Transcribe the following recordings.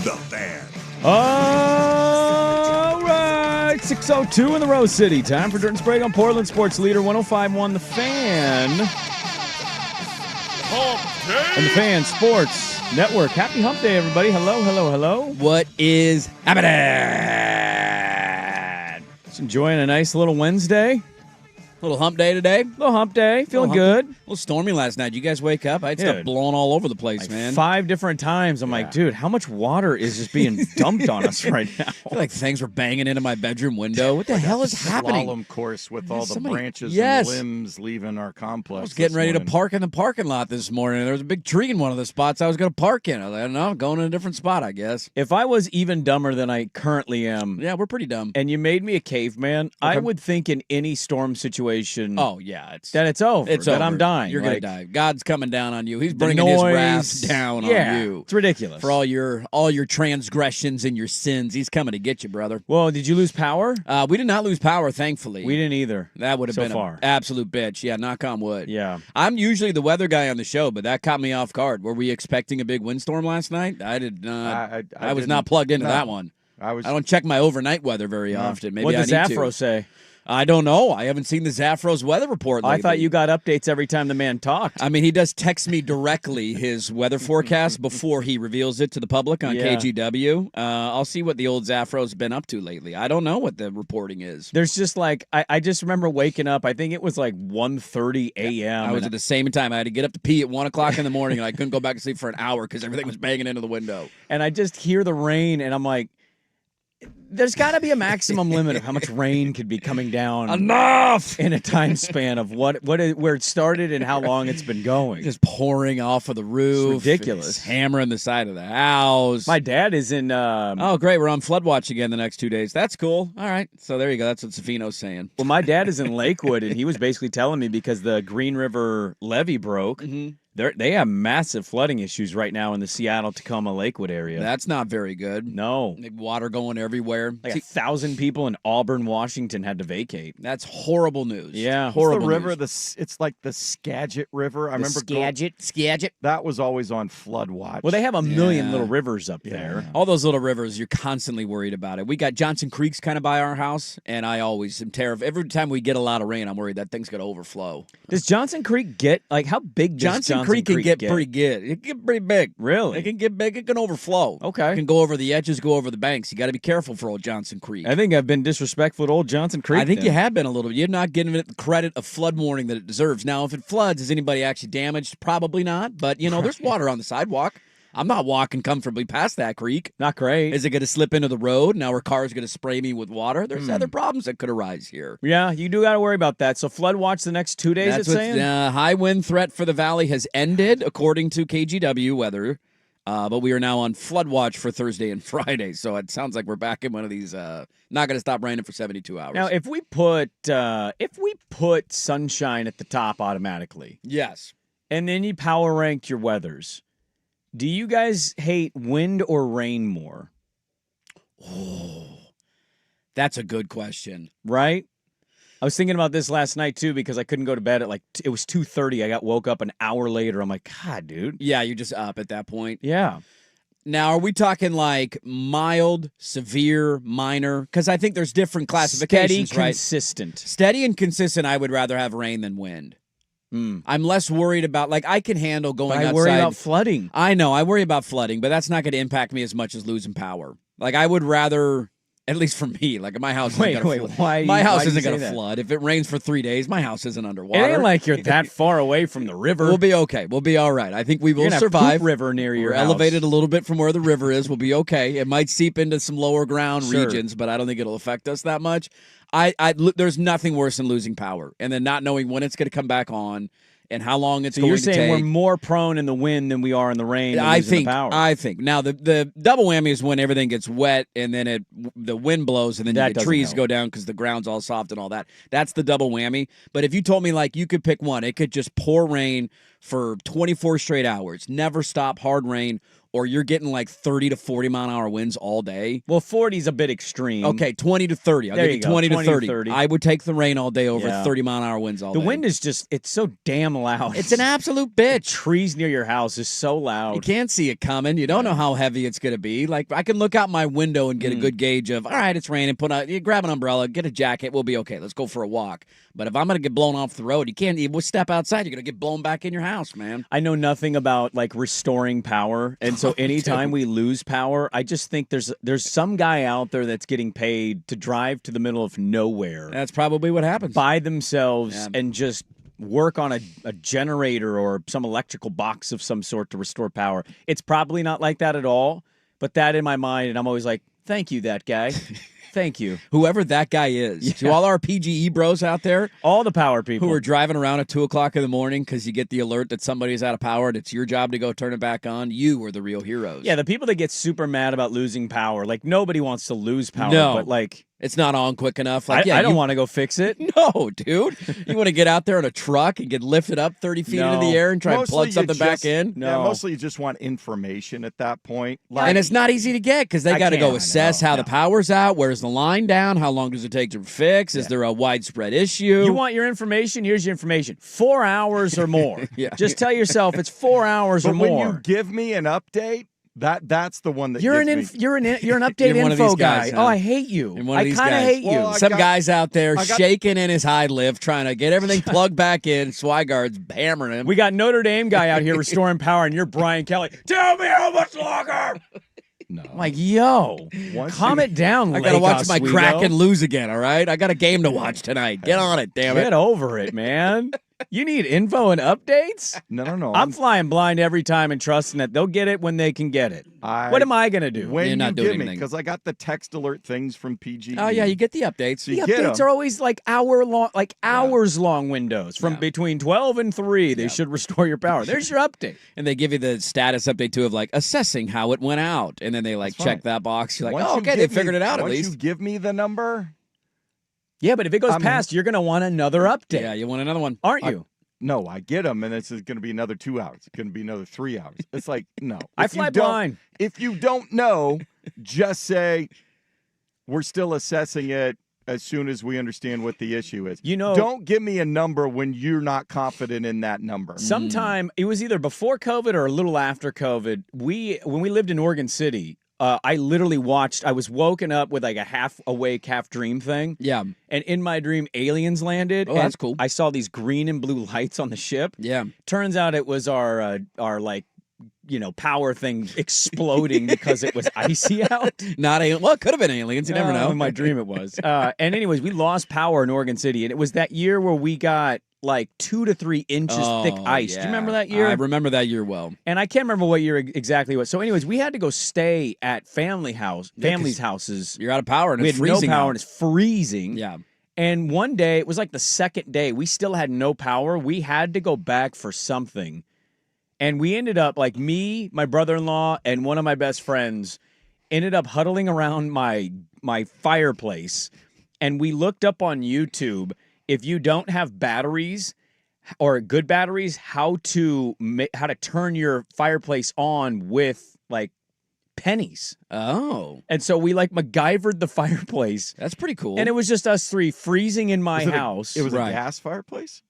The Fan. All right, 6:02 in the Rose City. Time for Dirt and Sprague on Portland Sports Leader 105.1 The Fan. Hump Day. And the Fan Sports Network. Happy Hump Day, everybody. Hello, hello, hello. What is happening? Just enjoying a nice little Wednesday. Little hump day today. Little hump day. Feeling good. A little stormy last night. You guys wake up? I had stuff Dude. blowing all over the place, Like man. 5 different times. I'm like, dude, how much water is just being dumped on us right now? I feel like things were banging into my bedroom window. What the hell is happening? Slalom course with all the branches Yes. and limbs leaving our complex. I was getting ready to morning. park in the parking lot this morning. There was a big tree in one of the spots I was going to park in. I was like, no, I'm going in a different spot, I guess. If I was even dumber than I currently am, Yeah, we're pretty dumb. and you made me a caveman, I would think in any storm situation Oh, yeah. that it's over. It's that over. I'm dying. You're Like, going to die. God's coming down on you. He's the bringing his noise, wrath down on you. It's ridiculous. For all your transgressions and your sins. He's coming to get you, brother. Well, did you lose power? We did not lose power, thankfully. We didn't either. That would have so been far. an absolute bitch. Yeah, knock on wood. Yeah. I'm usually the weather guy on the show, but that caught me off guard. Were we expecting a big windstorm last night? I did not. I was not plugged into that one. I don't check my overnight weather very often. Maybe What I does need Afro to. say? I don't know. I haven't seen the Zaffro's weather report lately. I thought you got updates every time the man talked. I mean, he does text me directly his weather forecast before he reveals it to the public on Yeah. KGW. I'll see what the old Zaffro's been up to lately. I don't know what the reporting is. There's just like, I just remember waking up. I think it was like 1:30 a.m. I was at the same time. I had to get up to pee at 1 o'clock in the morning, and I couldn't go back to sleep for an hour because everything was banging into the window. and I just hear the rain, and I'm like, there's got to be a maximum limit of how much rain could be coming down Enough! in a time span of where it started and how long it's been going. Just pouring off of the roof. It's ridiculous. It's hammering the side of the house. My dad is in. Oh, great. We're on flood watch again the next 2 days. That's cool. All right. So there you go. That's what Safino's saying. Well, my dad is in Lakewood, and he was basically telling me because the Green River levee broke. Mm-hmm. They have massive flooding issues right now in the Seattle-Tacoma-Lakewood area. That's not very good. No. Like water going everywhere. Like 1,000 people in Auburn, Washington had to vacate. That's horrible news. Yeah. Horrible the river. news. It's like the Skagit River. I remember Skagit. that was always on flood watch. Well, they have a million Yeah. little rivers up there. All those little rivers, you're constantly worried about it. We got Johnson Creek's kind of by our house, and I always am terrified. Every time we get a lot of rain, I'm worried that thing's going to overflow. Does Johnson Creek get, like, how big does Johnson Creek can get pretty good. It can get pretty big. Really? It can get big. It can overflow. Okay. It can go over the edges, go over the banks. You got to be careful for old Johnson Creek. I think I've been disrespectful to old Johnson Creek. I think then. you have been a little bit. You're not giving it the credit of flood warning that it deserves. Now, if it floods, is anybody actually damaged? Probably not. But, there's water on the sidewalk. I'm not walking comfortably past that creek. Not great. Is it going to slip into the road? Now our car's going to spray me with water? There's other problems that could arise here. Yeah, you do got to worry about that. So flood watch the next 2 days, That's it's what saying? high wind threat for the valley has ended, according to KGW weather. But we are now on flood watch for Thursday and Friday. So it sounds like we're back in one of these not going to stop raining for 72 hours. Now, if we put sunshine at the top automatically, yes. and then you power rank your weathers, do you guys hate wind or rain more? Oh, that's a good question. Right? I was thinking about this last night, too, because I couldn't go to bed at it was 2:30. I got woke up an hour later. I'm like, God, dude. Yeah, you're just up at that point. Yeah. Now, are we talking like mild, severe, minor? Because I think there's different classifications, Steady, right? consistent. Steady and consistent, I would rather have rain than wind. I'm less worried about, I can handle going But outside. I worry about flooding. I know, I worry about flooding, but that's not going to impact me as much as losing power. I would rather, at least for me, my house isn't going to flood. Why? My house why do you isn't say going to that? flood. If it rains for 3 days, my house isn't It underwater. ain't like you're that far away from the river. We'll be okay. We'll be all right. I think we You're will gonna have survive. Poop River near your We're house. elevated a little bit from where the river is. We'll be okay. It might seep into some lower ground Sure. regions, but I don't think it'll affect us that much. There's nothing worse than losing power and then not knowing when it's going to come back on and how long it's So going you're to saying take. we're more prone in the wind than we are in the rain? and losing the power. I think. Now the double whammy is when everything gets wet and then the wind blows and then That the doesn't trees help. go down because the ground's all soft and all that. That's the double whammy. But if you told me you could pick one, it could just pour rain for 24 straight hours, never stop, hard rain, or you're getting like 30 to 40 mile an hour winds all day. Well, 40 is a bit extreme. Okay, 20 to 30. I'll There give you you go, 20 to 20 to 30. 30. I would take the rain all day over Yeah. 30 mile an hour winds all The day. wind is just, it's so damn loud. It's an absolute bitch. Trees near your house is so You loud. can't see it coming. You don't know how heavy it's going to be. Like, I can look out my window and get a good gauge of, all right, it's raining. You grab an umbrella, get a jacket. We'll be okay. Let's go for a walk. But if I'm going to get blown off the road, you can't even step outside. You're going to get blown back in your house, man. I know nothing about like restoring power, and so anytime we lose power, I just think there's some guy out there that's getting paid to drive to the middle of nowhere That's probably what happens. by themselves Yeah. and just work on a generator or some electrical box of some sort to restore power. It's probably not like that at all, but that in my mind, and I'm always like, thank you, that guy. Thank you. Whoever that guy is. To all our PGE bros out there All the power people. who are driving around at 2 o'clock in the morning because you get the alert that somebody's out of power and it's your job to go turn it back on, you are the real heroes. Yeah, the people that get super mad about losing power, like nobody wants to lose power, No. but like It's not on quick enough. Like, I don't want to go fix it. No, dude. You want to get out there in a truck and get lifted up 30 feet into the No. air and try and Mostly plug you something back just- in? No. Yeah, mostly you just want information at that point. And it's not easy to get because they I got to can't. go assess how the power's out. Where's the line down? How long does it take to fix? Is there a widespread issue? You want your information? Here's your information. 4 hours or more. Yeah. Just tell yourself it's 4 hours but or when more. you give me an update, that's the one that You're gets me. you're an update You're one of info these guys, guy. huh? Oh, I hate you. You're one of I these kind of guys. hate you. Well, Some guy's out there I got- shaking in his high lift, trying to get everything plugged back in. Swigard's hammering him. We got Notre Dame guy out here restoring power, and you're Brian Kelly. Tell me how much longer. No. I'm like, yo, Once calm you- it down. I gotta watch Lake my Oswego. Kraken lose again. All right, I got a game to watch tonight. Get on it, damn Get it. over it, man. You need info and updates. No. I'm flying blind every time and trusting that they'll get it when they can get it. What am I gonna do? When You're not you doing give me, anything. because I got the text alert things from PGE. Oh yeah, you get the updates. So The you get updates 'em. are always like hours long windows from Yeah. between 12 and 3. They should restore your power. There's your update. And they give you the status update too of like assessing how it went out, and then they like That's check fine. that box. You're like, Once oh you okay, they give me- figured it out at once least. you give me the number, Yeah, but if it goes I'm- past, you're gonna want another update, Yeah, you want another one? aren't you? no, I get them, and it's going to be another 2 hours. It's going to be another 3 hours. It's like, no. I If you fly don't- blind. If you don't know, just say, we're still assessing it as soon as we understand what the issue is. You know, Don't give me a number when you're not confident in that number. sometime it was either before COVID or a little after COVID. When we lived in Oregon City, I literally watched. I was woken up with like a half awake, half dream thing, Yeah, and in my dream, aliens landed. Oh, and that's cool. I saw these green and blue lights on the ship. yeah. Turns out it was our like power thing exploding because it was icy out. Not alien. Well, it could have been aliens. You never know. In my dream, it was. And anyways, we lost power in Oregon City, and it was that year where we got like 2 to 3 inches thick Oh, ice. Do you yeah. remember that year? I remember that year well. And I can't remember what year exactly was. So, anyways, we had to go stay at families' houses. You're out of power and We it's had no freezing. power, out. and it's freezing. Yeah. And one day, it was like the second day, we still had no power. We had to go back for something. And we ended up, like me, my brother-in-law, and one of my best friends ended up huddling around my fireplace. And we looked up on YouTube, if you don't have batteries or good batteries, how to turn your fireplace on with like pennies. Oh, And so we like MacGyvered the fireplace. that's pretty cool. And it was just us three freezing in my Was it a- house. It was Right. a gas fireplace?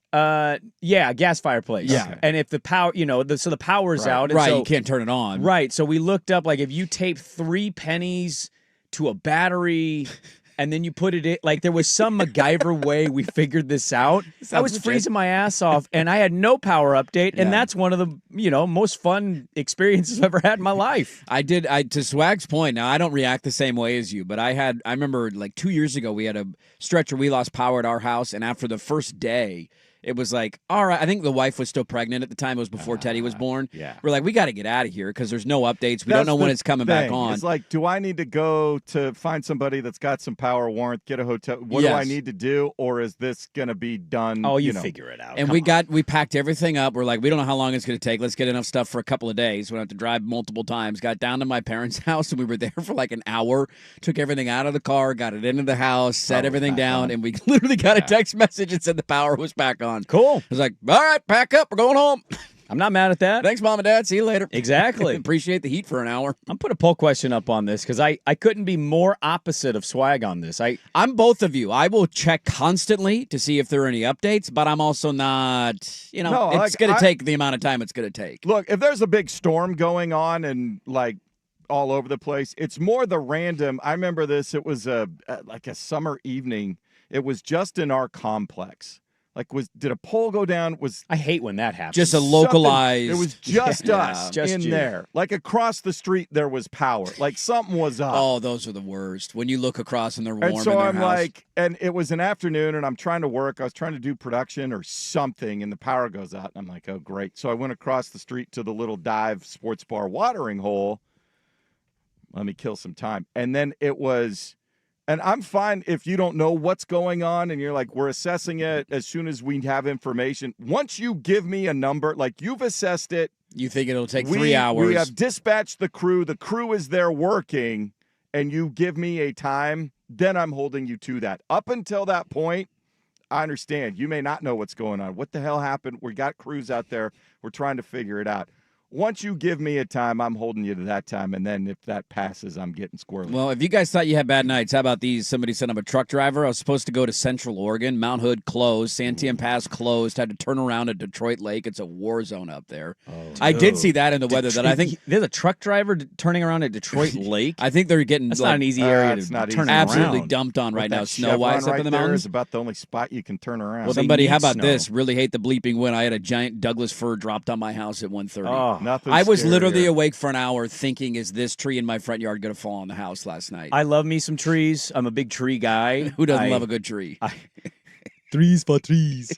Yeah, gas fireplace. Yeah. Okay. And if the power, so the power's Right. out. And right. so- You can't turn it on. Right. So we looked up, like, if you tape 3 pennies to a battery and then you put it in, like, there was some MacGyver way we figured this out. I Sounds was legit. freezing my ass off and I had no power update. And Yeah. that's one of the, most fun experiences I've ever had in my life. I to Swag's point. Now I don't react the same way as you, but I remember like 2 years ago we had a stretch where we lost power at our house, and after the first day, it was like, all right. I think the wife was still pregnant at the time. It was before Teddy was born. Yeah. We're like, we got to get out of here because there's no updates. We don't That's know when the it's coming back thing. on. It's like, do I need to go to find somebody that's got some power warrant, get a hotel? What do I Yes. need to do? Or is this going to be done? Oh, you know? figure it out. And Come on. we packed everything up. We're like, we don't know how long it's going to take. Let's get enough stuff for a couple of days. We don't have to drive multiple times. Got down to my parents' house, and we were there for like an hour. Took everything out of the car, got it into the house, set Power everything back down, on. and we literally got a text message and said the power was back on. Cool. I was like, all right, pack up. We're going home. I'm not mad at that. Thanks, Mom and Dad. See you later. Exactly. Appreciate the heat for an hour. I'm put a poll question up on this because I couldn't be more opposite of Swag on this. I'm both of you. I will check constantly to see if there are any updates, but I'm also not, it's going to take the amount of time it's going to take. Look, if there's a big storm going on and like all over the place, it's more the random. I remember this. It was like a summer evening. It was just in our complex. Like, did a pole go down? I hate when that happens. Just a localized. It was just us just in you. there. Like across the street, there was power. Like something was up. Oh, those are the worst. When you look across and they're warm And so in their I'm house. like, and it was an afternoon, and I'm trying to work. I was trying to do production or something, and the power goes out. And I'm like, oh, great. So I went across the street to the little dive sports bar watering hole. Let me kill some time. And then it was. And I'm fine if you don't know what's going on and you're like, we're assessing it as soon as we have information. Once you give me a number, like you've assessed it. You think it'll take 3 hours. We have dispatched the crew. The crew is there working, and you give me a time, then I'm holding you to that. Up until that point, I understand. You may not know what's going on. What the hell happened? We got crews out there. We're trying to figure it out. Once you give me a time, I'm holding you to that time, and then if that passes, I'm getting squirrely. Well, if you guys thought you had bad nights, how about these? Somebody said I'm a truck driver. I was supposed to go to Central Oregon. Mount Hood closed. Santiam Pass closed. Had to turn around at Detroit Lake. It's a war zone up there. I did see that in the weather. That I think there's a truck driver turning around at Detroit Lake. I think they're getting. That's not an easy area it's to not turn easy. absolutely around. dumped on right That now. Snow-wise chevron up in the right there mountains. is about the only spot you can turn around. Well, they Somebody, need how about snow. this? Really hate the bleeping wind. I had a giant Douglas fir dropped on my house at 1:30. Oh, Nothing. I was scarier. literally awake for an hour thinking, is this tree in my front yard going to fall on the house last night? I love me some trees. I'm a big tree guy. Who doesn't love a good tree? Trees for trees.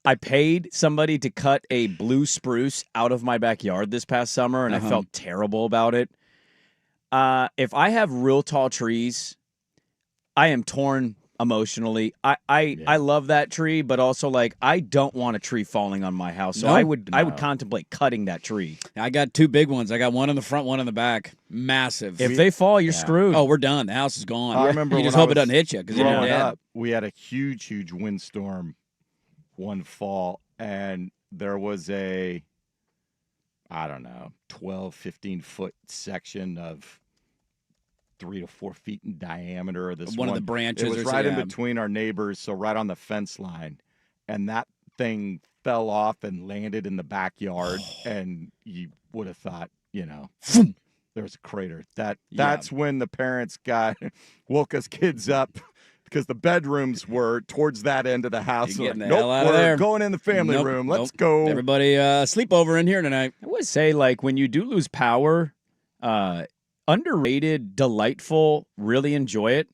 I paid somebody to cut a blue spruce out of my backyard this past summer, and I felt terrible about it. If I have real tall trees, I am torn emotionally. I love that tree, but also like I don't want a tree falling on my house. So No. I would contemplate cutting that tree. I got two big ones. I got one in the front, one in the back. Massive. If they fall, you're screwed. Oh, we're done. The house is gone. I remember you when just I hope it was doesn't hit you because you're growing dead. up, we had a huge windstorm one fall, and there was a, I don't know, 12, 15-foot section of 3 to 4 feet in diameter. One of the branches It was or right in yeah. between our neighbors, so right on the fence line. And that thing fell off and landed in the backyard, and you would have thought, there was a crater. That's when the parents woke us kids up because the bedrooms were towards that end of the house. You're getting Like, the hell out of we're there. going in the family room. Let's go. Everybody sleep over in here tonight. I would say like when you do lose power, underrated, delightful, really enjoy it.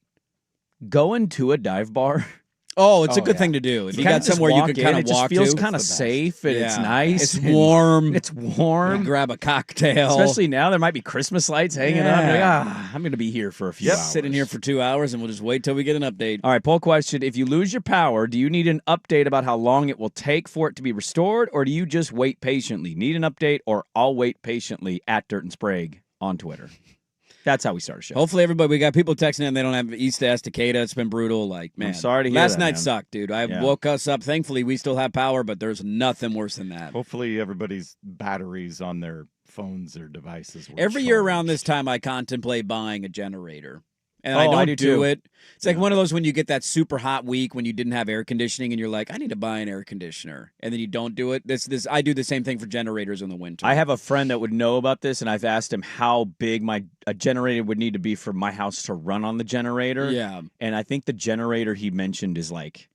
Go into a dive bar. Oh, it's a good yeah. thing to do. If you kinda got just somewhere you walk can in, kind of it just walk feels to. kind of safe and it's Yeah. nice. It's and warm. It's warm. Grab a cocktail. Especially now, there might be Christmas lights hanging up. Like, Yeah. I'm going to be here for a few Yep, hours. sitting here for 2 hours, and we'll just wait till we get an update. All right, poll question. If you lose your power, do you need an update about how long it will take for it to be restored, or do you just wait patiently? Need an update, or I'll wait patiently at Dirt and Sprague on Twitter. That's how we start a show. Hopefully, everybody, we got people texting in. They don't have East to Estacada. It's been brutal. Like, man. sorry to hear Last that, night man. sucked, dude. I Yeah. woke us up. Thankfully, we still have power, but there's nothing worse than that. Hopefully everybody's batteries on their phones or devices were Every year around charged. this time, I contemplate buying a generator. And Oh, I don't I do too. it. It's like one of those when you get that super hot week when you didn't have air conditioning and you're like, I need to buy an air conditioner. And then you don't do it. I do the same thing for generators in the winter. I have a friend that would know about this, and I've asked him how big a generator would need to be for my house to run on the generator. Yeah. And I think the generator he mentioned is like,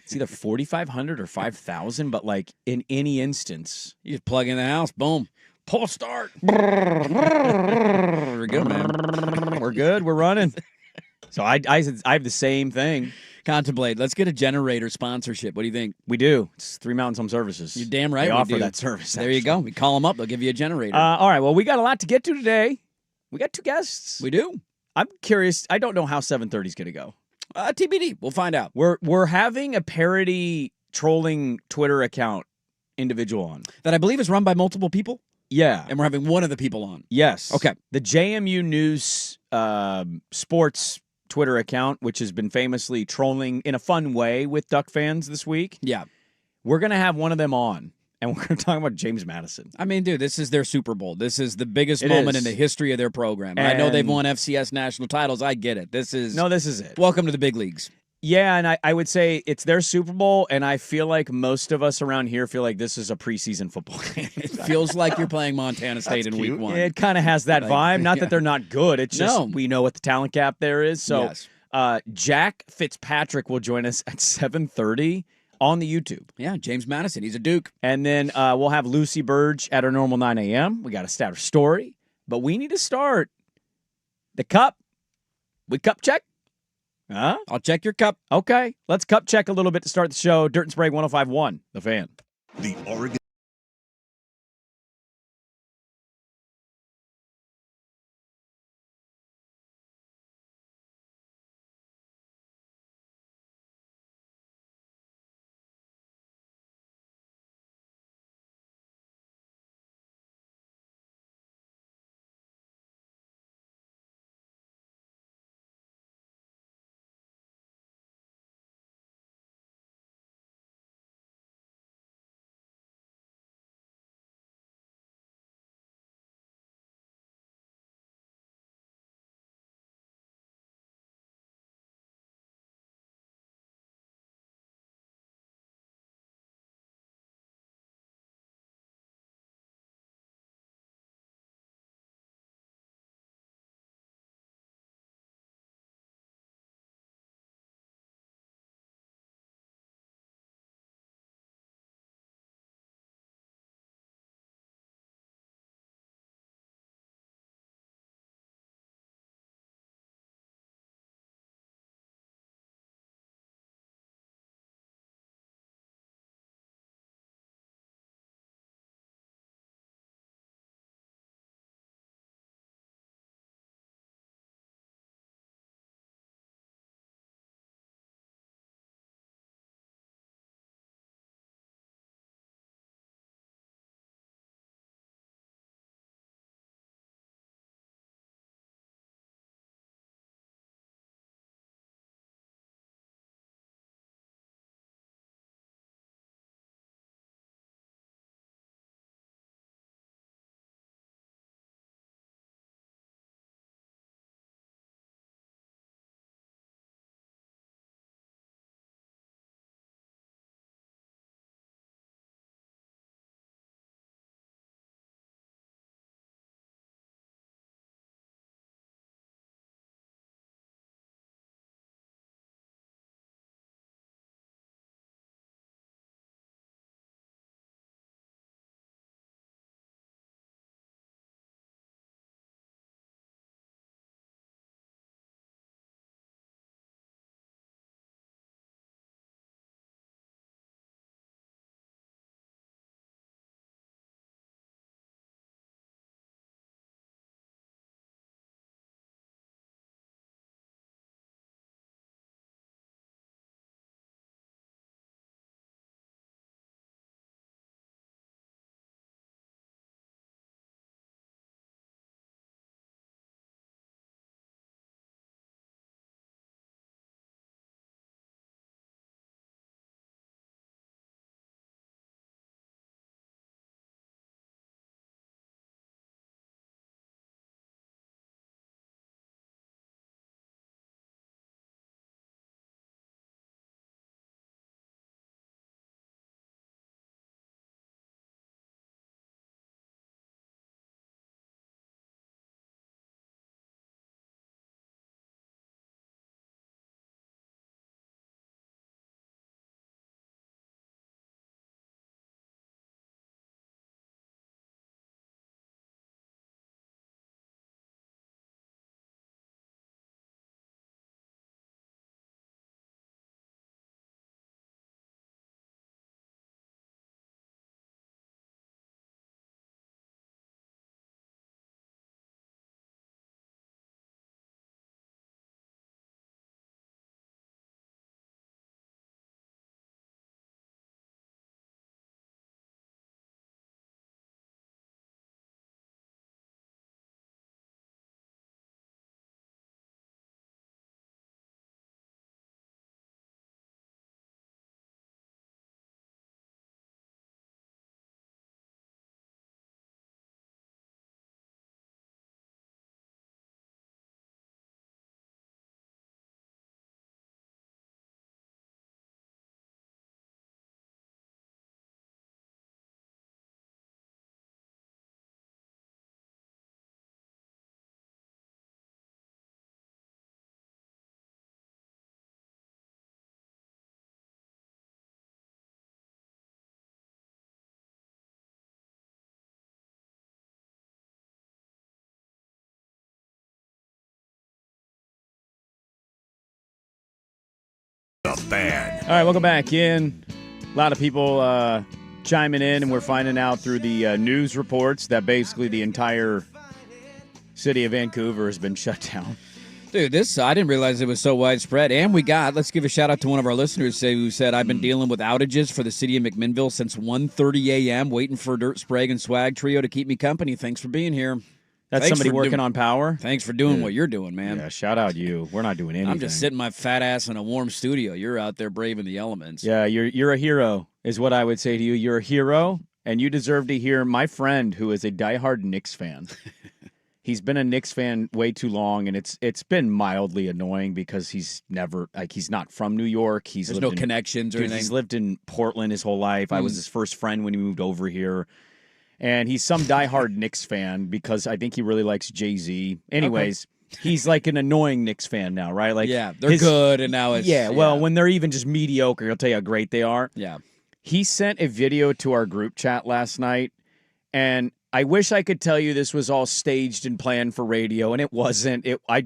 it's either 4,500 or 5,000, but like in any instance. You just plug in the house, boom. Pull start. We're good, man. We're good. We're running. So I have the same thing. Contemplate. Let's get a generator sponsorship. What do you think? We do. It's Three Mountains Home Services. You're damn right They we offer do. that service. There you go. We call them up. They'll give you a generator. All right. Well, we got a lot to get to today. We got two guests. we do. I'm curious. I don't know how 7:30 is going to go. TBD. We'll find out. We're having a parody trolling Twitter account individual on. That I believe is run by multiple people, Yeah. and we're having one of the people on. Yes. Okay. The JMU News Sports Twitter account, which has been famously trolling in a fun way with Duck fans this week. Yeah. We're going to have one of them on. and we're going to talk about James Madison. I mean, dude, this is their Super Bowl. This is the biggest It moment is. in the history of their program. I know they've And- won FCS national titles. I get it. This is it. welcome to the big leagues. Yeah, and I would say it's their Super Bowl, and I feel like most of us around here feel like this is a preseason football game. It feels like you're playing Montana State in cute. week one. It kind of has that vibe. Not that they're not good. It's just No. we know what the talent gap there is. So Yes. Jack Fitzpatrick will join us at 7:30 on the YouTube. Yeah, James Madison. He's a Duke. And then we'll have Lucy Burge at our normal 9 a.m. We got to start a story, but we need to start the cup. We cup check? Huh? I'll check your cup. Okay. Let's cup check a little bit to start the show. Dirt and Sprague 105.1, The Fan. The Oregon Fan. All right, welcome back in. A lot of people chiming in, and we're finding out through the news reports that basically the entire city of Vancouver has been shut down. Dude, I didn't realize it was so widespread. And let's give a shout out to one of our listeners who said, I've been dealing with outages for the city of McMinnville since 1:30 a.m., waiting for Dirt, Sprague, and Swag Trio to keep me company. Thanks for being here. That's Thanks somebody for working on power? Thanks for doing what you're doing, man. Yeah, shout out you. We're not doing anything. I'm just sitting my fat ass in a warm studio. You're out there braving the elements. Yeah, you're a hero, is what I would say to you. You're a hero, and you deserve to hear my friend who is a diehard Knicks fan. He's been a Knicks fan way too long, and it's been mildly annoying because he's not from New York. There's no connections or anything. He's lived in Portland his whole life. I was his first friend when he moved over here. And he's some diehard Knicks fan because I think he really likes Jay-Z. Anyways, he's like an annoying Knicks fan now, right? Like, yeah, they're good, and now it's... well, when they're even just mediocre, he'll tell you how great they are. Yeah. He sent a video to our group chat last night, and I wish I could tell you this was all staged and planned for radio, and it wasn't. I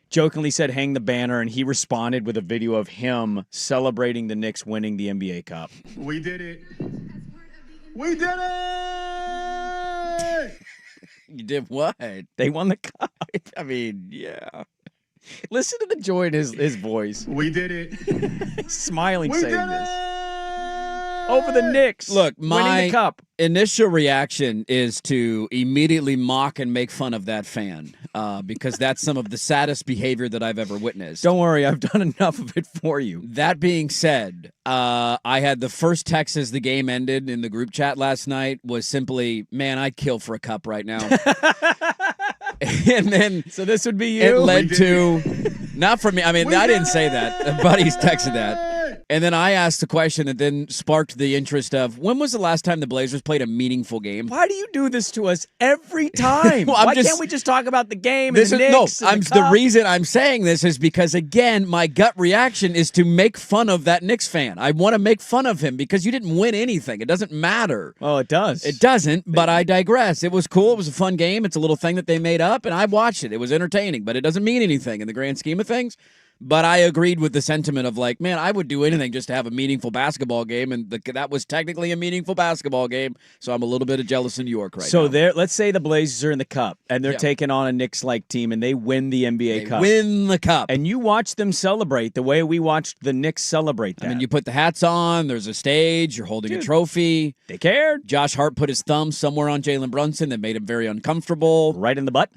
jokingly said, hang the banner, and he responded with a video of him celebrating the Knicks winning the NBA Cup. We did it. We did it! You did what? They won the cup. I mean, yeah. Listen to the joy in his voice. We did it. He's smiling We saying did this. it! Over the Knicks. Look, winning my the cup. initial reaction is to immediately mock and make fun of that fan because that's some of the saddest behavior that I've ever witnessed. Don't worry, I've done enough of it for you. That being said, I had the first text as the game ended in the group chat last night was simply, man, I'd kill for a cup right now. And then So this would be you? it led to, not from me, I mean, I didn't say that. Buddies texted that. And then I asked the question that then sparked the interest of, when was the last time the Blazers played a meaningful game? Why do you do this to us every time? Well, Why can't we just talk about the game and This the is Knicks and the the cup? reason I'm saying this is because, again, my gut reaction is to make fun of that Knicks fan. I want to make fun of him because you didn't win anything. It doesn't matter. Oh, it does. It doesn't, but I digress. It was cool. It was a fun game. It's a little thing that they made up, and I watched it. It was entertaining, but it doesn't mean anything in the grand scheme of things. But I agreed with the sentiment of like, man, I would do anything just to have a meaningful basketball game, and that was technically a meaningful basketball game. So I'm a little bit jealous in New York right now. So let's say the Blazers are in the cup, and they're Yeah. taking on a Knicks-like team, and they win the NBA They Cup. win the cup. And you watch them celebrate the way we watched the Knicks celebrate that. I mean, you put the hats on. There's a stage. You're holding a trophy. They cared. Josh Hart put his thumb somewhere on Jalen Brunson that made him very uncomfortable. Right in the butt.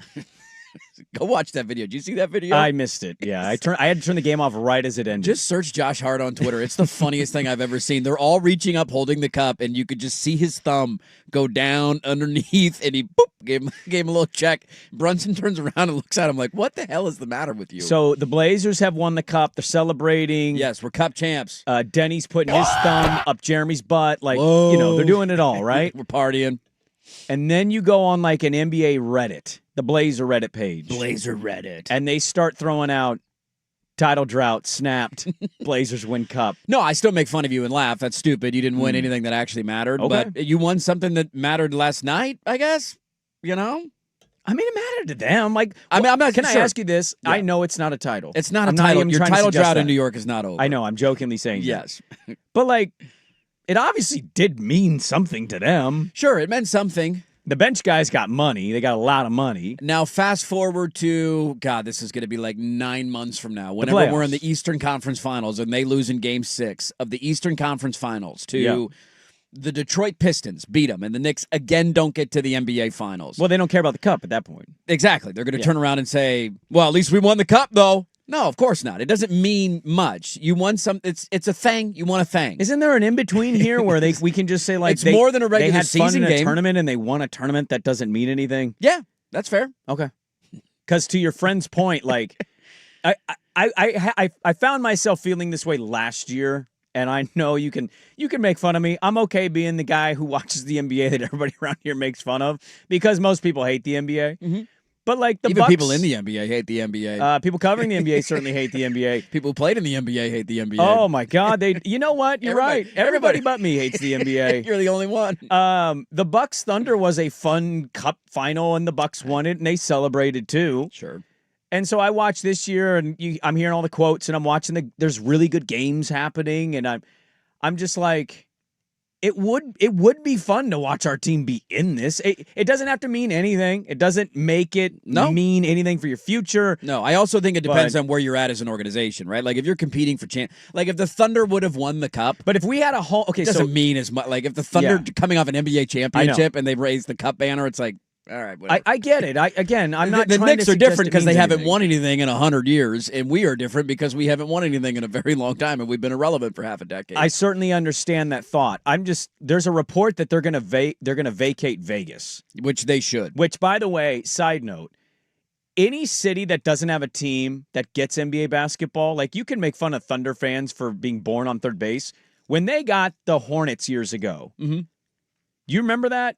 Go watch that video. Did you see that video? I missed it. Yeah, I had to turn the game off right as it ended. Just search Josh Hart on Twitter. It's the funniest thing I've ever seen. They're all reaching up, holding the cup, and you could just see his thumb go down underneath, and he gave him a little check. Brunson turns around and looks at him like, what the hell is the matter with you? So the Blazers have won the cup. They're celebrating. Yes, we're cup champs. Denny's putting his thumb up Jeremy's butt. Like, Whoa. they're doing it all, right? We're partying. And then you go on like an NBA Reddit, the Blazer Reddit page. Blazer Reddit. And they start throwing out title drought, snapped, Blazers win cup. No, I still make fun of you and laugh. That's stupid. You didn't win anything that actually mattered. Okay. But you won something that mattered last night, I guess. You know? I mean, it mattered to them. Like, I mean, I'm not Can I sure. ask you this? Yeah. I know it's not a title. It's not a I'm title. even Your trying to title suggest drought in that. New York is not over. I know. I'm jokingly saying that. Yes. But like, it obviously did mean something to them. Sure, it meant something. The bench guys got money. They got a lot of money. Now, fast forward to, God, this is going to be like 9 months from now. Whenever we're in the Eastern Conference Finals and they lose in Game 6 of the Eastern Conference Finals to the Detroit Pistons, beat them, and the Knicks again don't get to the NBA Finals. Well, they don't care about the cup at that point. Exactly. They're going to turn around and say, well, at least we won the cup, though. No, of course not. It doesn't mean much. You won some. It's a thing. You won a thing. Isn't there an in between here where we can just say like It's more than a regular they had fun season in a game. tournament and they won a tournament that doesn't mean anything? Yeah, that's fair. Okay. Because to your friend's point, like I found myself feeling this way last year, and I know you can make fun of me. I'm okay being the guy who watches the NBA that everybody around here makes fun of because most people hate the NBA. Mm-hmm. But like the Even Bucks, people in the NBA hate the NBA. people covering the NBA certainly hate the NBA. People who played in the NBA hate the NBA. Oh my God! You know what? You're Everybody- right. Everybody but me hates the NBA. You're the only one. The Bucks Thunder was a fun cup final, and the Bucks won it, and they celebrated too. Sure. And so I watched this year, and I'm hearing all the quotes, and I'm watching there's really good games happening, and I'm just like, it would be fun to watch our team be in this. It doesn't have to mean anything. It doesn't make it mean anything for your future. No, I also think it depends on where you're at as an organization, right? Like if you're competing for like if the Thunder would have won the cup, but if we had a home, okay, it doesn't mean as much. Like if the Thunder coming off an NBA championship and they raised the cup banner, it's like, all right, whatever. I get it. I'm not. The trying Knicks to are different because they haven't anything. won anything in 100 years, and we are different because we haven't won anything in a very long time, and we've been irrelevant for half a decade. I certainly understand that thought. There's a report that they're gonna vacate Vegas, which they should. Which, by the way, side note, any city that doesn't have a team that gets NBA basketball, like you can make fun of Thunder fans for being born on third base. When they got the Hornets years ago, you remember that?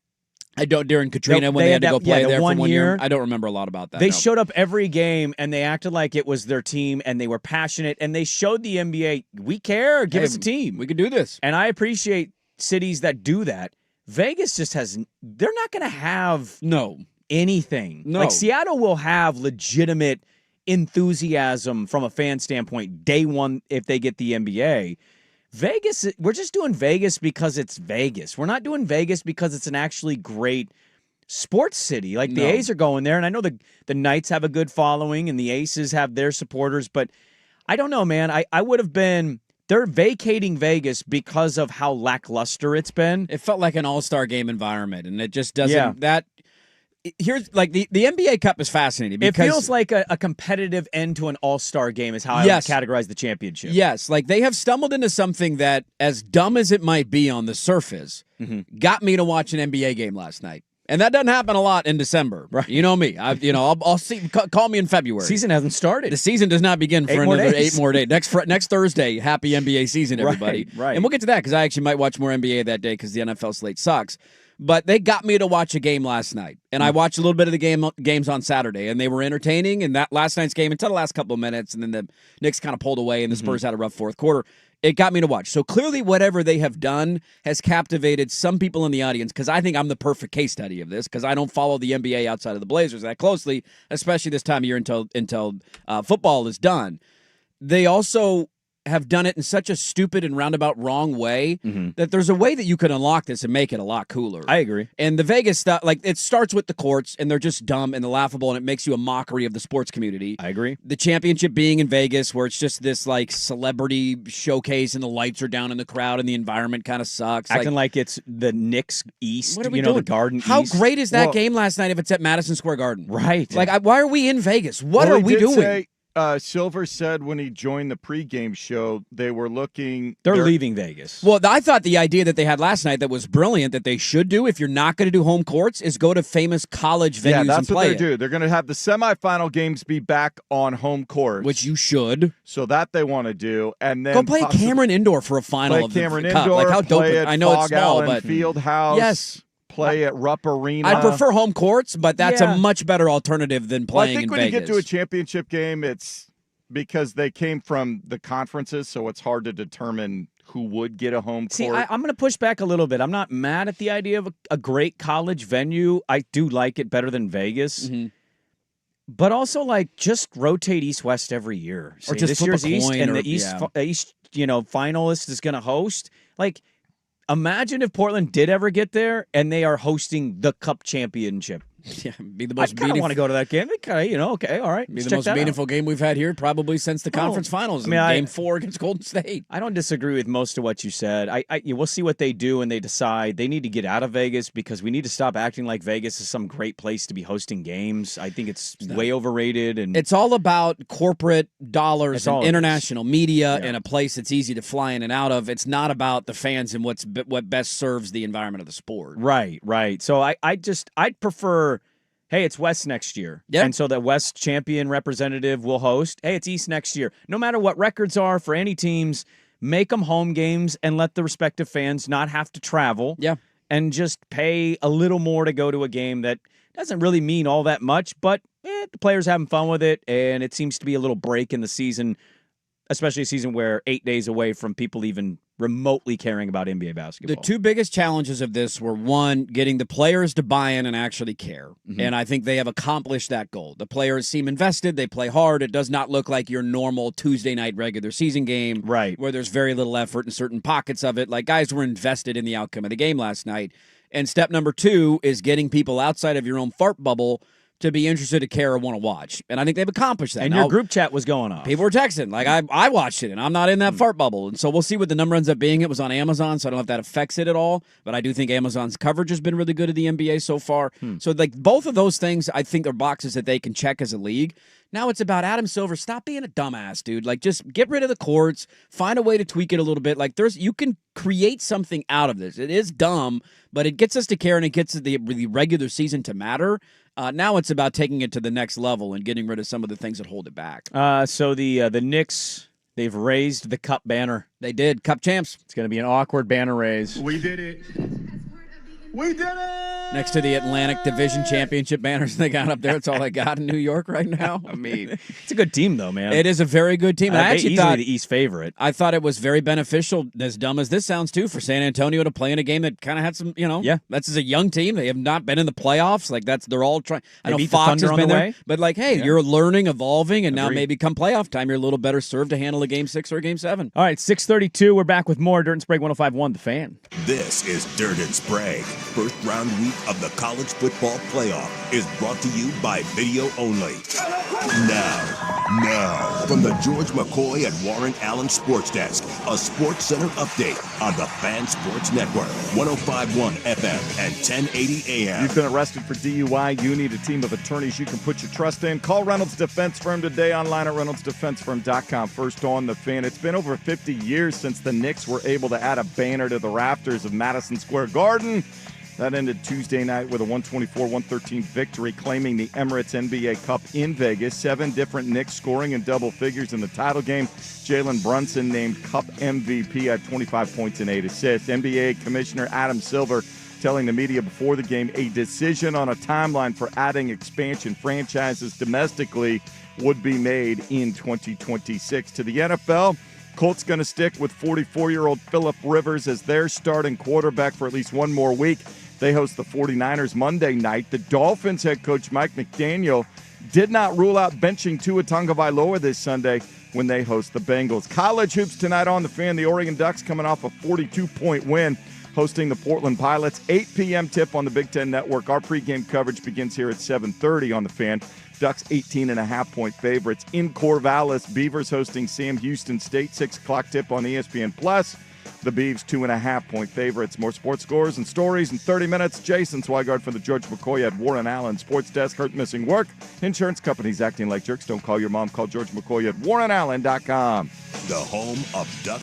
I don't, during Katrina when they had to go play there for 1 year. I don't remember a lot about that. They showed up every game and they acted like it was their team and they were passionate and they showed the NBA, we care, give us a team. We can do this. And I appreciate cities that do that. Vegas just they're not going to have anything. No. Like Seattle will have legitimate enthusiasm from a fan standpoint day one if they get the NBA. Vegas, we're just doing Vegas because it's Vegas. We're not doing Vegas because it's an actually great sports city. Like the A's are going there, and I know the Knights have a good following, and the Aces have their supporters, but I don't know, man. I would have been. They're vacating Vegas because of how lackluster it's been. It felt like an all-star game environment, and it just doesn't. Here's like the NBA Cup is fascinating because it feels like a competitive end to an all-star game is how I would categorize the championship. Yes, like they have stumbled into something that, as dumb as it might be on the surface, got me to watch an NBA game last night. And that doesn't happen a lot in December. Right. You know me. I'll see. Call me in February. Season hasn't started. The season does not begin for another 8 more days. Next Thursday, happy NBA season, everybody. Right. And we'll get to that because I actually might watch more NBA that day because the NFL slate sucks. But they got me to watch a game last night. And I watched a little bit of the games on Saturday, and they were entertaining. And that last night's game until the last couple of minutes, and then the Knicks kind of pulled away, and the Spurs had a rough fourth quarter. It got me to watch. So clearly whatever they have done has captivated some people in the audience because I think I'm the perfect case study of this because I don't follow the NBA outside of the Blazers that closely, especially this time of year until football is done. They also have done it in such a stupid and roundabout wrong way that there's a way that you can unlock this and make it a lot cooler. I agree. And the Vegas stuff, like it starts with the courts and they're just dumb and laughable and it makes you a mockery of the sports community. I agree. The championship being in Vegas where it's just this like celebrity showcase and the lights are down in the crowd and the environment kind of sucks. Acting like it's the Knicks East, what are we doing? The Garden How East. great is that game last night if it's at Madison Square Garden? Right. Like, why are we in Vegas? What are we doing? Silver said when he joined the pregame show, they were looking. They're leaving Vegas. Well, I thought the idea that they had last night that was brilliant that they should do if you're not going to do home courts is go to famous college venues and play. Yeah, that's what they're doing. They're going to have the semifinal games be back on home court, which you should. So that they want to do, and then go play Cameron Indoor for a final of the Cup. Indoor, like how dope! I know it's small, Allen but Fieldhouse. Yes. Play at Rupp Arena. I prefer home courts, but that's a much better alternative than playing in Vegas. I think when you get to a championship game, it's because they came from the conferences, so it's hard to determine who would get a home court. See, I'm going to push back a little bit. I'm not mad at the idea of a great college venue. I do like it better than Vegas. But also, like, just rotate East-West every year. Or just this year's East and the East finalist is going to host. Like, imagine if Portland did ever get there and they are hosting the Cup championship. Yeah, be the most. I kind of want to go to that game. Okay, okay, all right. Be the most meaningful game we've had here probably since the conference finals. Game 4 against Golden State. I don't disagree with most of what you said. We'll see what they do when they decide they need to get out of Vegas because we need to stop acting like Vegas is some great place to be hosting games. I think it's way overrated, and it's all about corporate dollars and international media and a place that's easy to fly in and out of. It's not about the fans and what best serves the environment of the sport. Right. So I'd prefer. Hey, it's West next year. Yep. And so the West champion representative will host. Hey, it's East next year. No matter what records are for any teams, make them home games and let the respective fans not have to travel. Yeah. And just pay a little more to go to a game that doesn't really mean all that much, but the players having fun with it, and it seems to be a little break in the season, especially a season where 8 days away from people even remotely caring about NBA The basketball. two biggest challenges of this were, one, getting the players to buy in and actually care. And I think they have accomplished that goal. The players seem invested. They play hard. It does not look like your normal Tuesday night regular season game Right. where there's very little effort in certain pockets of it. Like, guys were invested in the outcome of the game last night. And step number two is getting people outside of your own fart bubble to be interested to care or want to watch. And I think they've accomplished that. And Now, your group chat was going off. people were texting. Like, I watched it, and I'm not in that fart bubble. And so we'll see what the number ends up being. It was on Amazon, so I don't know if that affects it at all. But I do think Amazon's coverage has been really good at the NBA so far. So, like, both of those things, I think, are boxes that they can check as a league. Now it's about Adam Silver. Stop being a dumbass, dude. Like, just get rid of the courts. Find a way to tweak it a little bit. Like, you can create something out of this. It is dumb, but it gets us to care, and it gets the regular season to matter. Now it's about taking it to the next level and getting rid of some of the things that hold it back. So the Knicks, they've raised the cup banner. They did. Cup champs. It's going to be an awkward banner raise. We did it. We did it. Next to the Atlantic Division Championship banners they got up there. It's all they got in New York right now. I mean, it's a good team, though, man. It is a very good team. And I actually easily thought the East favorite. I thought it was very beneficial, as dumb as this sounds too, for San Antonio to play in a game that kind of had some, Yeah. That's a young team. They have not been in the playoffs. Like they're all trying. I They know beat the Fox Thunder has on been the there, way. but like, hey, you're learning, evolving, and now Agreed. maybe come playoff time, you're a little better served to handle a game 6 or a game 7. All right, 6:32. We're back with more Dirt and Sprague 105.1 The Fan. This is Dirt and Sprague. First round week of the college football playoff is brought to you by Video Only. Now, from the George McCoy and Warren Allen Sports Desk, a Sports Center update on the Fan Sports Network, 105.1 FM and 1080 AM. You've been arrested for DUI. You need a team of attorneys you can put your trust in. Call Reynolds Defense Firm today online at reynoldsdefensefirm.com. First on The Fan. It's been over 50 years since the Knicks were able to add a banner to the rafters of Madison Square Garden. That ended Tuesday night with a 124-113 victory, claiming the Emirates NBA Cup in Vegas. 7 different Knicks scoring in double figures in the title game. Jalen Brunson named Cup MVP at 25 points and 8 assists. NBA Commissioner Adam Silver telling the media before the game a decision on a timeline for adding expansion franchises domestically would be made in 2026. To the NFL, Colts going to stick with 44-year-old Phillip Rivers as their starting quarterback for at least one more week. They host the 49ers Monday night. The Dolphins head coach Mike McDaniel did not rule out benching Tua Tagovailoa this Sunday when they host the Bengals. College hoops tonight on The Fan. The Oregon Ducks coming off a 42-point win, hosting the Portland Pilots. 8 p.m. tip on the Big Ten Network. Our pregame coverage begins here at 7:30 on The Fan. Ducks 18.5-point favorites. In Corvallis, Beavers hosting Sam Houston State. 6 o'clock tip on ESPN+. The Beavs 2.5-point favorites. More sports scores and stories in 30 minutes. Jason Swigard from the George McCoy at Warren Allen Sports Desk. Hurt missing work. Insurance companies acting like jerks. Don't call your mom. Call George McCoy at warrenallen.com. The home of Duck.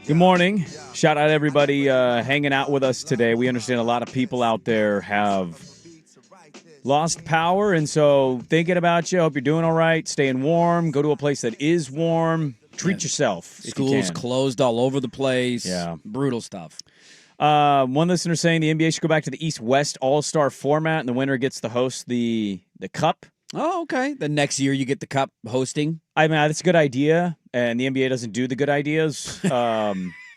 Good morning. Shout out everybody hanging out with us today. We understand a lot of people out there have lost power, and so thinking about you. Hope you're doing all right. Staying warm. Go to a place that is warm. Treat yourself. Schools closed all over the place. Yeah. Brutal stuff. One listener saying the NBA should go back to the East-West All-Star format, and the winner gets to host the Cup. Oh, okay. The next year you get the Cup hosting. I mean, that's a good idea, and the NBA doesn't do the good ideas,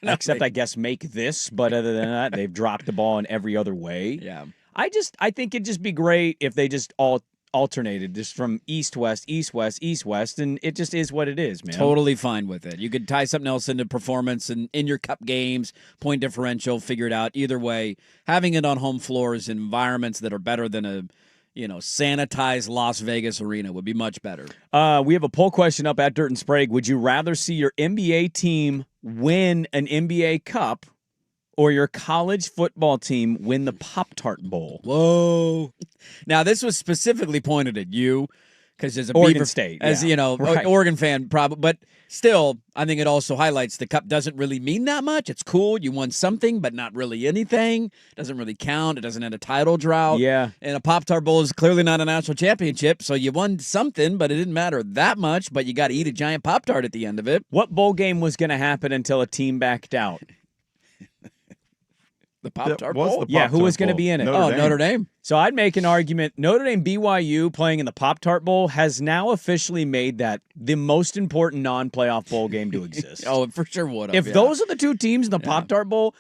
except, I guess, make this. But other than that, they've dropped the ball in every other way. Yeah. I think it'd just be great if they just all alternated just from East-West, East-West, East-West, and it just is what it is, man. Totally fine with it. You could tie something else into performance and in your Cup games, point differential, figure it out. Either way, having it on home floors in environments that are better than a sanitized Las Vegas arena would be much better. We have a poll question up at Dirt and Sprague. Would you rather see your NBA team win an NBA Cup or your college football team win the Pop-Tart Bowl? Whoa. Now, this was specifically pointed at you because as a Oregon Beaver, State, as right. Oregon fan, probably, but still, I think it also highlights the Cup doesn't really mean that much. It's cool, you won something, but not really anything. Doesn't really count. It doesn't end a title drought. Yeah, and a Pop-Tart Bowl is clearly not a national championship, so you won something, but it didn't matter that much. But you got to eat a giant Pop-Tart at the end of it. What bowl game was going to happen until a team backed out? The Pop-Tart was Bowl? the Yeah, who was Pop-Tart going to Bowl. be in it? Notre Dame. So I'd make an argument. Notre Dame BYU playing in the Pop-Tart Bowl has now officially made that the most important non-playoff bowl game to exist. Oh, it for sure would have. If those are the two teams in the Pop-Tart Bowl,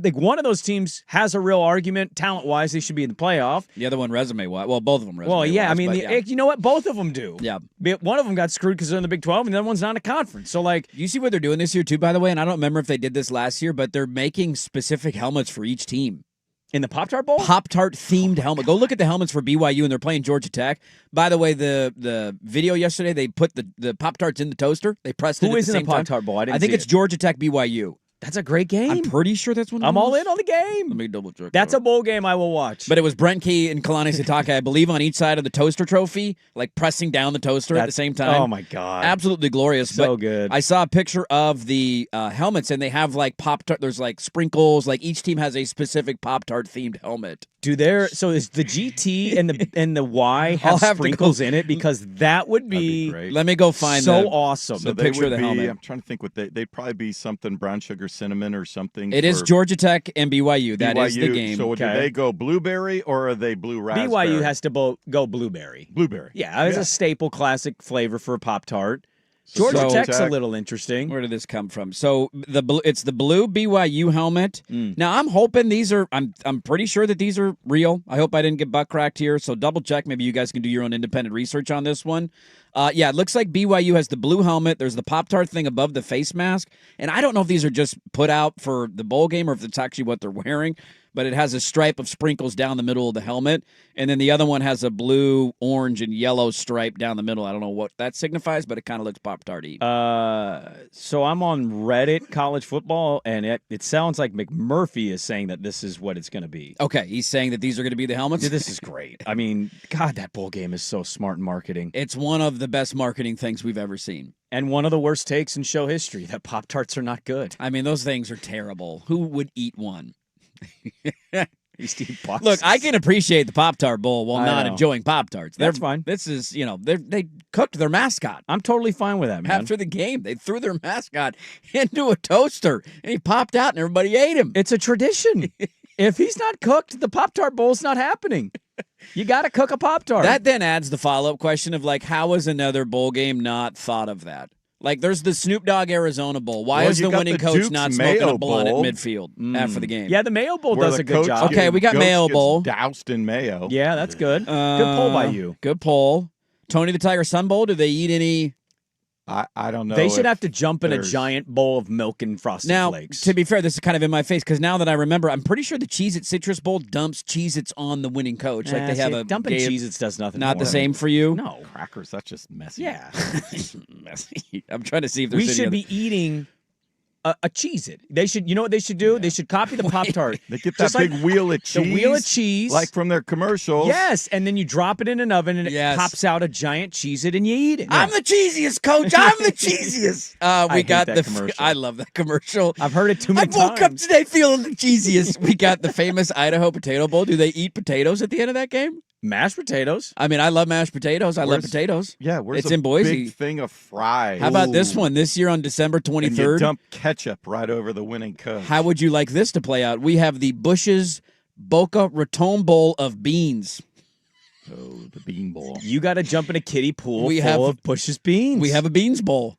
like one of those teams has a real argument. Talent-wise, they should be in the playoff. The other one resume-wise. Well, both of them resume-wise. Well, yeah, I mean, but you know what? Both of them do. Yeah. One of them got screwed because they're in the Big 12, and the other one's not in a conference. So, like, You see what they're doing this year, too, by the way? And I don't remember if they did this last year, but they're making specific helmets for each team. in the Pop-Tart Bowl? Pop-Tart themed helmet. Go look at the helmets for BYU, and they're playing Georgia Tech. By the way, the video yesterday, they put the Pop-Tarts in the toaster. They pressed it Who at is the in same the time. Pop-Tart Bowl? I I think see it's it. Georgia Tech BYU. That's a great game. I'm pretty sure that's one. I'm all in on the game. Let me double check. That's a bowl game I will watch. But it was Brent Key and Kalani Sitake, I believe, on each side of the toaster trophy, like pressing down the toaster at the same time. Oh, my God. Absolutely glorious. So But good. I saw a picture of the helmets, and they have like Pop-Tart. There's like sprinkles. Like each team has a specific Pop-Tart themed helmet. So is the GT and the Y I'll have have to sprinkles go- in it? Because that would That'd be, be great. Let me go find so the awesome. the they picture would of the be, helmet. I'm trying to think what they'd probably be something brown sugar cinnamon or something. It is for Georgia Tech and BYU. That is the BYU. game. So do Okay. they go blueberry or are they blue raspberry? BYU has to go blueberry. blueberry. Yeah, it's a staple classic flavor for a Pop-Tart. Georgia So- Tech's a little interesting. Where did this come from? So it's the blue BYU helmet. Now I'm hoping these are. I'm pretty sure that these are real. I hope I didn't get butt cracked here. So double check. Maybe you guys can do your own independent research on this one. Yeah, it looks like BYU has the blue helmet. There's the Pop-Tart thing above the face mask, and I don't know if these are just put out for the bowl game or if it's actually what they're wearing. But it has a stripe of sprinkles down the middle of the helmet, and then the other one has a blue, orange, and yellow stripe down the middle. I don't know what that signifies, but it kind of looks Pop-Tarty. So I'm on Reddit college football, and it sounds like McMurphy is saying that this is what it's going to be. Okay, he's saying that these are going to be the helmets. Dude, this is great. I mean, God, that bowl game is so smart in marketing. It's one of the best marketing things we've ever seen. And one of the worst takes in show history, that Pop-Tarts are not good. I mean, those things are terrible. Who would eat one? These deep boxes. Look, I can appreciate the Pop-Tart Bowl while I not know. enjoying Pop-Tarts. That's fine. This is, they cooked their mascot. I'm totally fine with that, man. After the game, they threw their mascot into a toaster, and he popped out, and everybody ate him. It's a tradition. If he's not cooked, the Pop-Tart Bowl's not happening. You got to cook a Pop-Tart. That then adds the follow-up question of, like, how is another bowl game not thought of that? Like, there's the Snoop Dogg Arizona Bowl. Why Well, is you the got winning the coach Duke's not smoking Mayo a blunt Bowl. at midfield after the game? Yeah, the Mayo Bowl Where does the a good coach job. Okay, we got goat Mayo gets Bowl. doused in mayo. Yeah, that's good. Good poll by you. Good poll. Tony the Tiger Sun Bowl, do they eat any? I don't know. They should if have to jump in a there's- giant bowl of milk and frosted Now, flakes. to be fair, this is kind of in my face because now that I remember, I'm pretty sure the Cheez-It Citrus Bowl dumps Cheez-Its on the winning coach. Like they have a dumping game- Cheez-Its does nothing. Not for the them. same for you? No. crackers. That's just messy. Yeah. Messy. I'm trying to see if there's We any should other- be eating a Cheez-It. They should, you know what they should do? They should copy the Pop-Tart. They get that Just big like wheel of cheese. The wheel of cheese. Like from their commercials. Yes, and then you drop it in an oven and it pops out a giant Cheez-It and you eat it. I'm the cheesiest, Coach. I'm the cheesiest. I We got hate the. that commercial. I love that commercial. I've heard it too many I woke up times. today feeling the cheesiest. We got the famous Idaho Potato Bowl. Do they eat potatoes at the end of that game? Mashed potatoes. I mean, I love mashed potatoes. I love potatoes. Yeah, where's it's a in Boise. big thing of fries? How about this one? This year on December And you 23rd. dump ketchup right over the winning Coke. How would you like this to play out? We have the Bush's Boca Raton Bowl of beans. Oh, the Bean Bowl. You got to jump in a kiddie pool We full have- of Bush's beans. We have a beans bowl.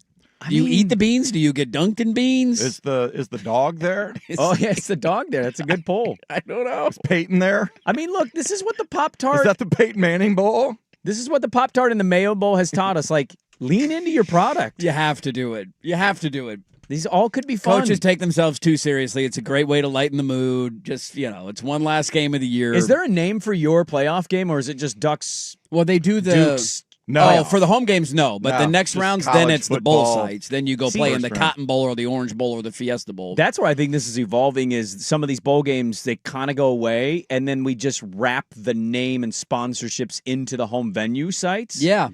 Do you eat the beans? Do you get dunked in beans? Is the dog there? Oh, yeah, it's the dog there. That's a good poll. I don't know. Is Peyton there? I mean, look, this is what the Is Pop-Tart, that the Peyton Manning Bowl? this is what the Pop-Tart and the Mayo Bowl has taught us. Like, lean into your product. You have to do it. You have to do it. These all could be fun. Coaches take themselves too seriously. It's a great way to lighten the mood. Just, it's one last game of the year. Is there a name for your playoff game, or is it just Ducks, Well, they do the Dukes? No. Oh, for the home games, no. But the No, next just rounds, then college it's the bowl football. sites. Then you go See, play in the first round. Cotton Bowl or the Orange Bowl or the Fiesta Bowl. That's where I think this is evolving. Is some of these bowl games, they kind of go away, and then we just wrap the name and sponsorships into the home venue sites. Yeah.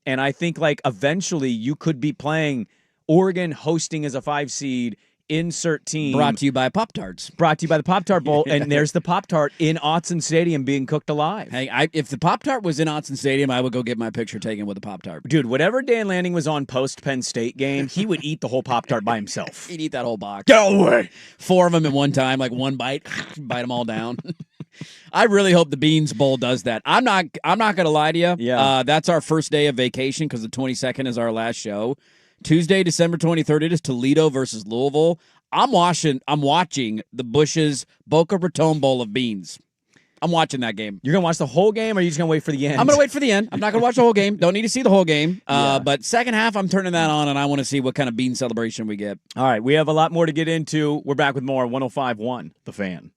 And I think like eventually you could be playing Oregon hosting as a 5 seed, insert team. Brought to you by Pop-Tarts. Brought to you by the Pop-Tart Bowl, and there's the Pop-Tart in Autzen Stadium being cooked alive. Hey, if the Pop-Tart was in Autzen Stadium, I would go get my picture taken with a Pop-Tart. Dude, whatever Dan Lanning was on post-Penn State game, he would eat the whole Pop-Tart by himself. He'd eat that whole box. Go away. 4 of them at one time, like one bite, bite them all down. I really hope the Beans Bowl does that. I'm not going to lie to you. Yeah. That's our first day of vacation because the 22nd is our last show. Tuesday, December 23rd, it is Toledo versus Louisville. I'm watching the Bush's Boca Raton Bowl of beans. I'm watching that game. You're going to watch the whole game, or are you just going to wait for the end? I'm going to wait for the end. I'm not going to watch the whole game. Don't need to see the whole game. Yeah. But second half, I'm turning that on, and I want to see what kind of bean celebration we get. All right, we have a lot more to get into. We're back with more 105.1 The Fan.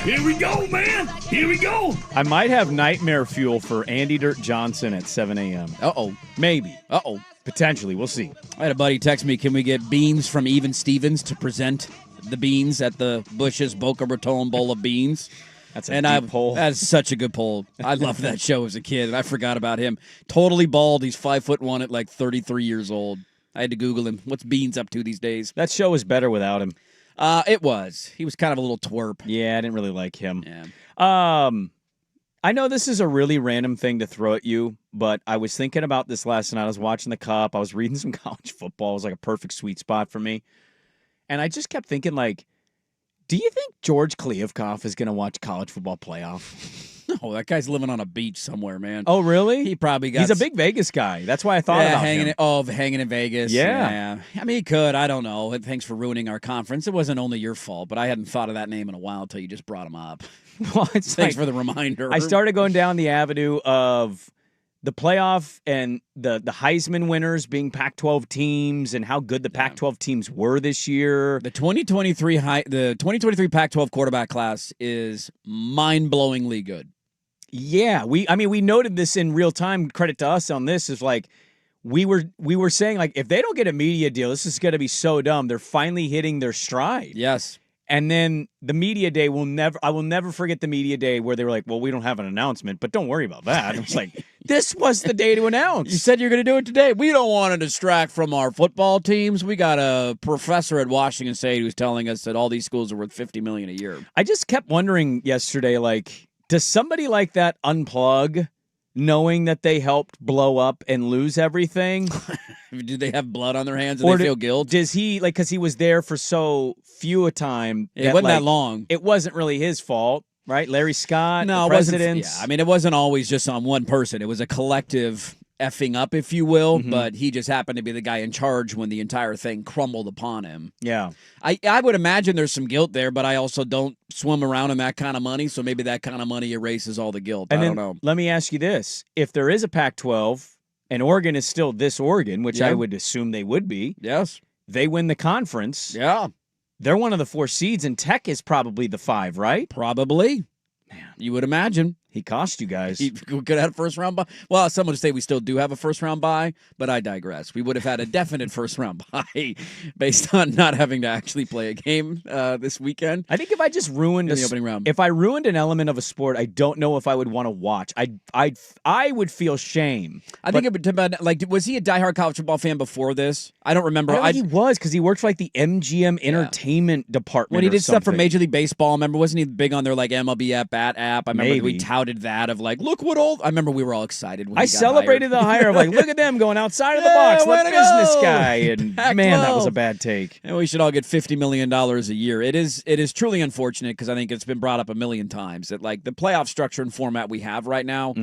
Here we go, man. Here we go. I might have nightmare fuel for Andy Dirt Johnson at 7 a.m. Uh-oh. Maybe. Uh-oh. Potentially. We'll see. I had a buddy text me, can we get beans from Even Stevens to present the beans at the Bush's Boca Raton Bowl of Beans? That's a deep poll. That's such a good poll. I loved that show as a kid, and I forgot about him. Totally bald. He's 5'1" at like 33 years old. I had to Google him. What's Beans up to these days? That show was better without him. It was. He was kind of a little twerp. Yeah, I didn't really like him. Yeah. I know this is a really random thing to throw at you, but I was thinking about this last night. I was watching the Cup. I was reading some college football. It was like a perfect sweet spot for me. And I just kept thinking, like, do you think George Kliavkoff is going to watch college football playoff? No, that guy's living on a beach somewhere, man. Oh, really? He probably got... He's a big Vegas guy. That's why I thought about him. Hanging in Vegas. Yeah. I mean, he could. I don't know. Thanks for ruining our conference. It wasn't only your fault, but I hadn't thought of that name in a while until you just brought him up. Well, Thanks for the reminder. I started going down the avenue of the playoff and the Heisman winners being Pac-12 teams and how good the Pac-12 teams were this year. The 2023 Pac-12 quarterback class is mind-blowingly good. Yeah, we noted this in real time. Credit to us on this is like we were saying, like, if they don't get a media deal, this is going to be so dumb. They're finally hitting their stride. Yes. And then the media day I will never forget the media day where they were like, well, we don't have an announcement, but don't worry about that. It's like, this was the day to announce. You said you're going to do it today. We don't want to distract from our football teams. We got a professor at Washington State who's telling us that all these schools are worth $50 million a year. I just kept wondering yesterday, like, does somebody like that unplug knowing that they helped blow up and lose everything? Do they have blood on their hands and they feel guilt? Does he, like, because he was there for so few a time? It wasn't that long. It wasn't really his fault, right? Larry Scott, no, the presidents. Yeah, I mean, it wasn't always just on one person. It was a collective effing up, if you will, but he just happened to be the guy in charge when the entire thing crumbled upon him. Yeah. I would imagine there's some guilt there, but I also don't swim around in that kind of money, so maybe that kind of money erases all the guilt. And I then, don't know. let me ask you this. If there is a Pac-12 and Oregon is still this Oregon, which I would assume they would be, yes, they win the conference. Yeah. They're one of the 4 seeds, and Tech is probably the 5, right? Probably. Man, you would imagine. He cost you guys. He could have had a first-round bye. Well, someone would say we still do have a first-round bye, but I digress. We would have had a definite first-round bye based on not having to actually play a game this weekend. I think if I just ruined the opening round, if I ruined an element of a sport, I don't know if I would want to watch. I would feel shame. I think it would depend. Like, was he a diehard college football fan before this? I don't remember. I don't think he was, because he worked for like the MGM Entertainment Department. When he did stuff for something. Major League Baseball, remember, wasn't he big on their like MLB at bat app? I remember we touted that of like, look what old. I remember we were all excited when I celebrated the hire of like, look at them going outside of the box, way the to business go. guy, and man, that was a bad take. And we should all get $50 million a year. It is truly unfortunate, because I think it's been brought up a million times that like the playoff structure and format we have right now,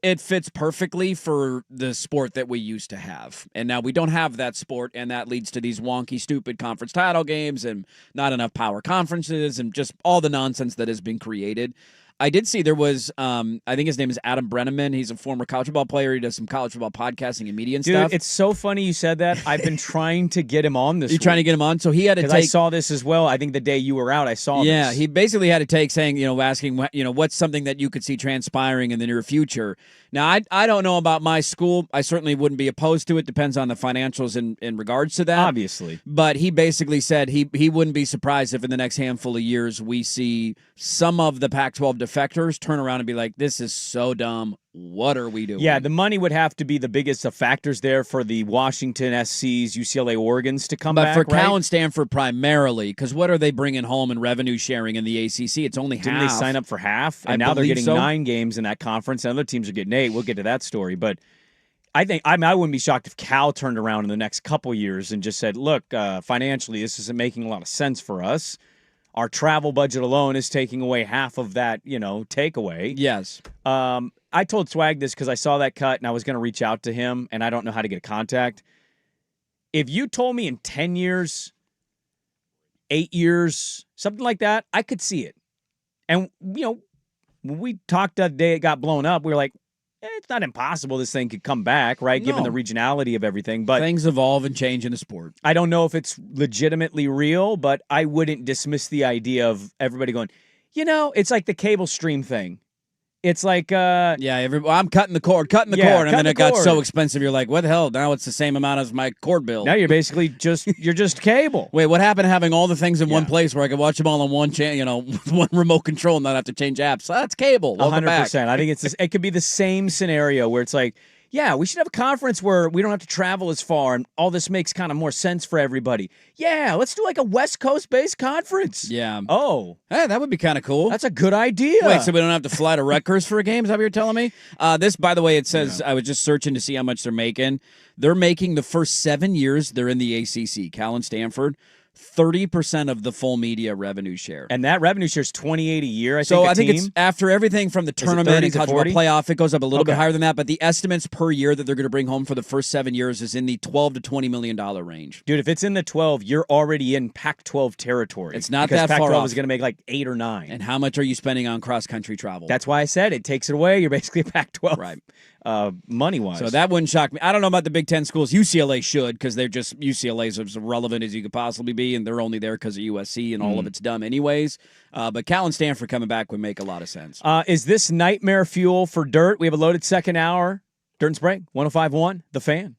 it fits perfectly for the sport that we used to have. And now we don't have that sport, and that leads to these wonky, stupid conference title games and not enough power conferences and just all the nonsense that has been created. I did see there was, I think his name is Adam Brenneman. He's a former college football player. He does some college football podcasting and media and stuff. Dude, it's so funny you said that. I've been trying to get him on this. You're trying to get him on? So he had to take. I saw this as well. I think the day you were out, I saw this. Yeah, he basically had to take saying, asking, what's something that you could see transpiring in the near future. Now, I don't know about my school. I certainly wouldn't be opposed to it. Depends on the financials in regards to that. Obviously. But he basically said he wouldn't be surprised if in the next handful of years we see some of the Pac-12 defectors turn around and be like, this is so dumb. What are we doing? Yeah, the money would have to be the biggest of factors there for the Washington SCs, UCLA, Oregons to come back, But for right? Cal and Stanford primarily, because what are they bringing home in revenue sharing in the ACC? It's only half. Didn't they sign up for half? And I now they're believe getting so. 9 games in that conference, and other teams are getting 8. We'll get to that story. But I wouldn't be shocked if Cal turned around in the next couple years and just said, look, financially, this isn't making a lot of sense for us. Our travel budget alone is taking away half of that, takeaway. Yes. I told Swag this because I saw that cut and I was going to reach out to him, and I don't know how to get a contact. If you told me in 10 years, 8 years, something like that, I could see it. And, when we talked that day it got blown up, we were like, it's not impossible this thing could come back, right, given the regionality of everything. But things evolve and change in the sport. I don't know if it's legitimately real, but I wouldn't dismiss the idea of everybody going, it's like the cable stream thing. It's like, I'm cutting the cord, and then it got so expensive. You're like, what the hell? Now it's the same amount as my cord bill. Now you're basically you're just cable. Wait, what happened to having all the things in one place where I could watch them all on one channel, with one remote control and not have to change apps? That's cable. 100%. I think it could be the same scenario where it's like, yeah, we should have a conference where we don't have to travel as far and all this makes kind of more sense for everybody. Yeah, let's do like a West Coast-based conference. Yeah. Oh. Hey, that would be kind of cool. That's a good idea. Wait, so we don't have to fly to Rutgers for a game? Is that what you're telling me? This, by the way, it says, I was just searching to see how much they're making. They're making the first 7 years they're in the ACC, Cal and Stanford, 30% of the full media revenue share. And that revenue share is $28 a year, I think it's after everything from the tournament and college football playoff, it goes up a little bit higher than that, but the estimates per year that they're going to bring home for the first 7 years is in the $12 to $20 million range. Dude, if it's in the 12, you're already in Pac-12 territory. It's not that far off. Pac-12 is going to make like 8 or 9. And how much are you spending on cross-country travel? That's why I said it takes it away. You're basically a Pac-12. Right. Money-wise. So that wouldn't shock me. I don't know about the Big Ten schools. UCLA should, because they're just UCLA's as relevant as you could possibly be, and they're only there because of USC, and all of it's dumb anyways. But Cal and Stanford coming back would make a lot of sense. Is this nightmare fuel for Dirt? We have a loaded second hour. Dirt and Sprague, 105.1, The Fan.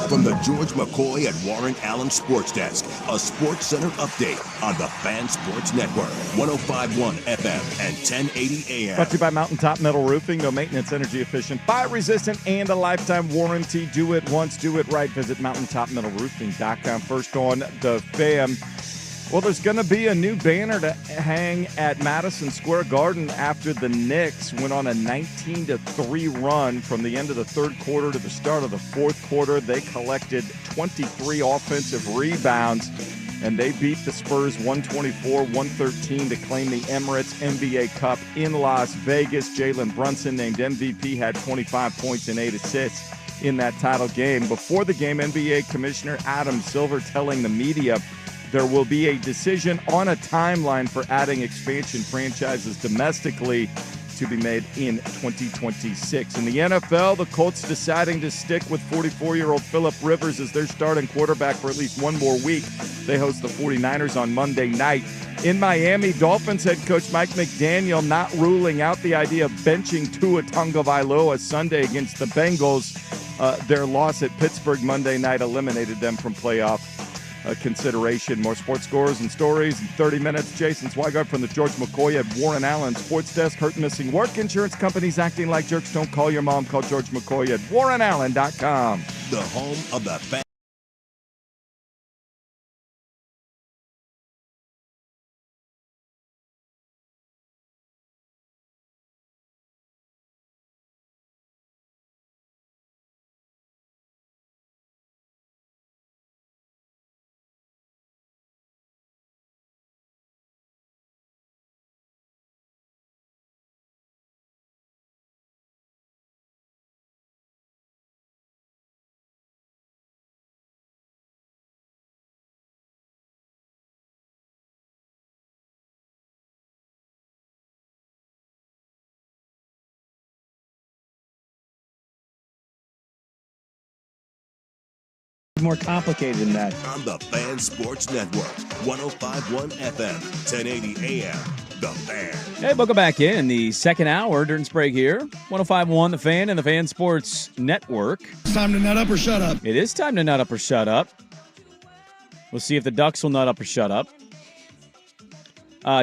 From the George McCoy and Warren Allen Sports Desk, a Sports Center update on the Fan Sports Network, 105.1 FM and 1080 AM. Brought to you by Mountaintop Metal Roofing. No maintenance, energy efficient, fire resistant, and a lifetime warranty. Do it once, do it right. Visit mountaintopmetalroofing.com. First on the Fan. Well, there's going to be a new banner to hang at Madison Square Garden after the Knicks went on a 19-3 run from the end of the third quarter to the start of the fourth quarter. They collected 23 offensive rebounds, and they beat the Spurs 124-113 to claim the Emirates NBA Cup in Las Vegas. Jalen Brunson, named MVP, had 25 points and 8 assists in that title game. Before the game, NBA Commissioner Adam Silver telling the media there will be a decision on a timeline for adding expansion franchises domestically to be made in 2026. In the NFL, the Colts deciding to stick with 44-year-old Phillip Rivers as their starting quarterback for at least one more week. They host the 49ers on Monday night. In Miami, Dolphins head coach Mike McDaniel not ruling out the idea of benching Tua Tagovailoa Sunday against the Bengals. Their loss at Pittsburgh Monday night eliminated them from playoff consideration. More sports scores and stories in 30 minutes. Jason Swigart from the George McCoy at Warren Allen Sports Desk. Hurt and missing work. Insurance companies acting like jerks. Don't call your mom. Call George McCoy at warrenallen.com. The home of the fan. More complicated than that. On the Fan Sports Network, 105.1 FM, 1080 AM. The Fan. Hey, welcome back in the second hour. Dirt and Sprague here. 105.1 The Fan and the Fan Sports Network. It's time to nut up or shut up. It is time to nut up or shut up. We'll see if the Ducks will nut up or shut up.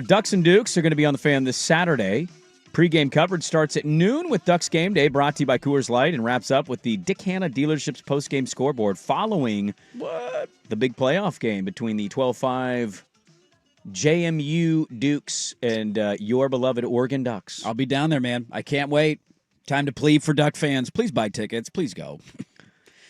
Ducks and Dukes are going to be on the Fan this Saturday. Pre-game coverage starts at noon with Ducks Game Day, brought to you by Coors Light, and wraps up with the Dick Hanna Dealerships post-game scoreboard following the big playoff game between the 12-5 JMU Dukes and your beloved Oregon Ducks. I'll be down there, man. I can't wait. Time to plead for Duck fans. Please buy tickets. Please go.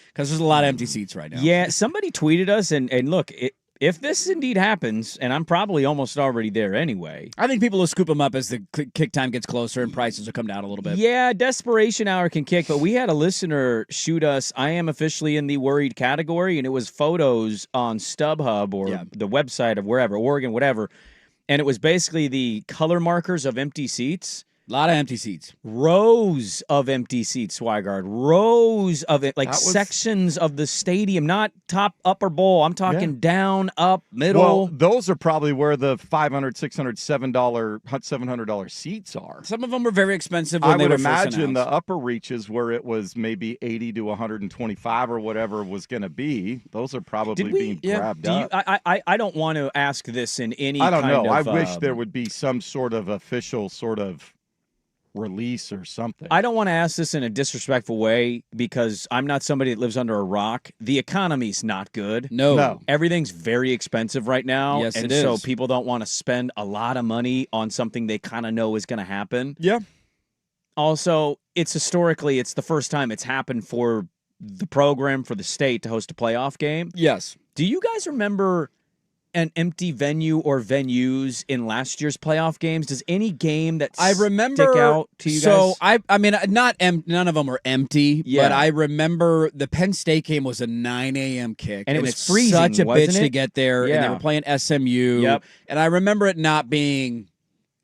Because there's a lot of empty seats right now. Yeah, somebody tweeted us, and look, if this indeed happens, and I'm probably almost already there anyway. I think people will scoop them up as the kick time gets closer and prices will come down a little bit. Yeah, desperation hour can kick, but we had a listener shoot us, I am officially in the worried category, and it was photos on StubHub or the website of wherever, Oregon, whatever, and it was basically the color markers of empty seats. A lot of empty seats. Rows of empty seats, Swigard. Rows of it, like sections of the stadium, not top, upper bowl. I'm talking down, up, middle. Well, those are probably where the $500, $600, $700 seats are. Some of them were very expensive when I they would were first imagine the announced. upper reaches where it was maybe 80 to 125 or whatever was going to be. Those are probably being grabbed up. I don't want to ask this in any I don't kind know. of, I wish there would be some sort of official sort of release or something. I don't want to ask this in a disrespectful way because I'm not somebody that lives under a rock. The economy's not good. No. Everything's very expensive right now. Yes, and it is. so people don't want to spend a lot of money on something they kind of know is going to happen. Yeah. Also, it's the first time it's happened for the program, for the state to host a playoff game. Yes. Do you guys remember an empty venue or venues in last year's playoff games? Does any game that I remember stick out to you guys? So I mean, none of them were empty. Yeah. But I remember the Penn State game was a 9 a.m. kick, And it was it's freezing, such a wasn't bitch it? to get there. And they Yeah. were playing SMU. Yep. And I remember it not being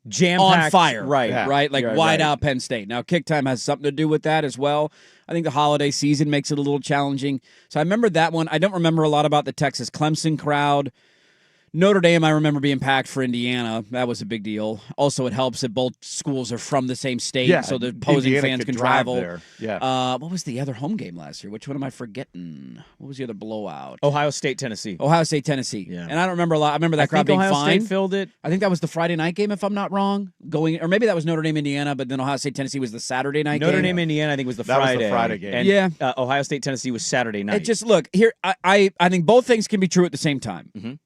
jam-packed, on fire, right? Yeah. Right, like Yeah, wide right. out Penn State. Now, kick time has something to do with that as well. I think the holiday season makes it a little challenging. So I remember that one. I don't remember a lot about the Texas Clemson crowd. Notre Dame, I remember being packed for Indiana. That was a big deal. Also, it helps that both schools are from the same state, so the opposing Indiana fans could can drive travel. there. Yeah. What was the other home game last year? Which one am I forgetting? What was the other blowout? Ohio State, Tennessee. Ohio State, Tennessee. Yeah. And I don't remember a lot. I remember that I crowd think being Ohio fine. State filled it. I think that was the Friday night game, if I'm not wrong. Or maybe that was Notre Dame, Indiana, but then Ohio State, Tennessee was the Saturday night game. Notre Dame, Indiana, I think was the That was Friday. the Friday game. And, Yeah. Ohio State, Tennessee was Saturday night. It just look here. I think both things can be true at the same time. Mhm.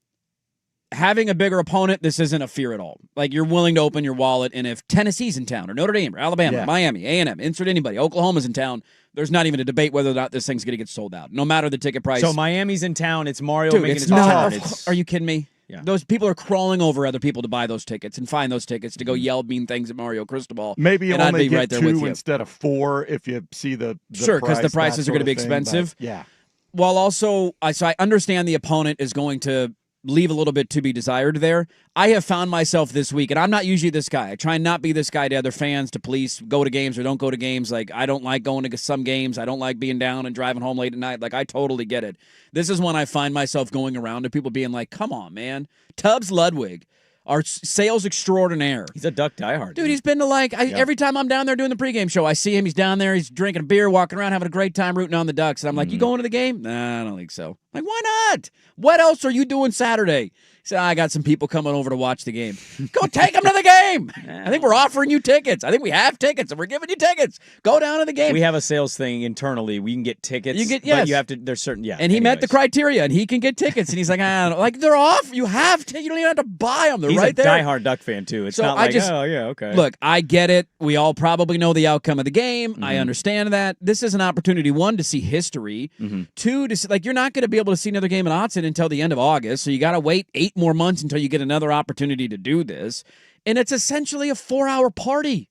having a bigger opponent, this isn't a fear at all. Like, you're willing to open your wallet, and if Tennessee's in town, or Notre Dame, or Alabama, or Miami, A&M, insert anybody, Oklahoma's in town, there's not even a debate whether or not this thing's going to get sold out, no matter the ticket price. So Miami's in town. It's Mario Dude, making it's his not. return. Are you kidding me? Yeah. Those people are crawling over other people to buy those tickets and find those tickets to go yell mean things at Mario Cristobal. Maybe you and I'd only be get right there with 2 you. instead of 4 if you see the Sure, because the price, prices that are going to be sort of thing, expensive. but yeah. While also, so I understand the opponent is going to leave a little bit to be desired there. I have found myself this week, and I'm not usually this guy. I try and not be this guy to other fans, to police, go to games or don't go to games. Like, I don't like going to some games. I don't like being down and driving home late at night. Like, I totally get it. This is when I find myself going around to people being like, come on, man. Tubbs Ludwig, our sales extraordinaire. He's a Duck diehard. Dude, he's been to every time I'm down there doing the pregame show, I see him. He's down there. He's drinking a beer, walking around, having a great time rooting on the Ducks. And I'm like, you going to the game? Nah, I don't think so. Like, why not? What else are you doing Saturday? So I got some people coming over to watch the game. Go take them to the game. I think we're offering you tickets. I think we have tickets, and we're giving you tickets. Go down to the game. We have a sales thing internally. We can get tickets. Yes. But you have to. There's certain. Yeah. And he met the criteria, and he can get tickets. And he's like, I don't know. Like, they're off. You have to. You don't even have to buy them. They're He's right there. He's a diehard Duck fan too. It's So not I like, just- oh yeah, okay. Look, I get it. We all probably know the outcome of the game. I understand that. This is an opportunity, 1, to see history. 2, to see, like, you're not going to be able to see another game in Autzen until the end of August, so you got to wait 8 more months until you get another opportunity to do this. And it's essentially a 4-hour party.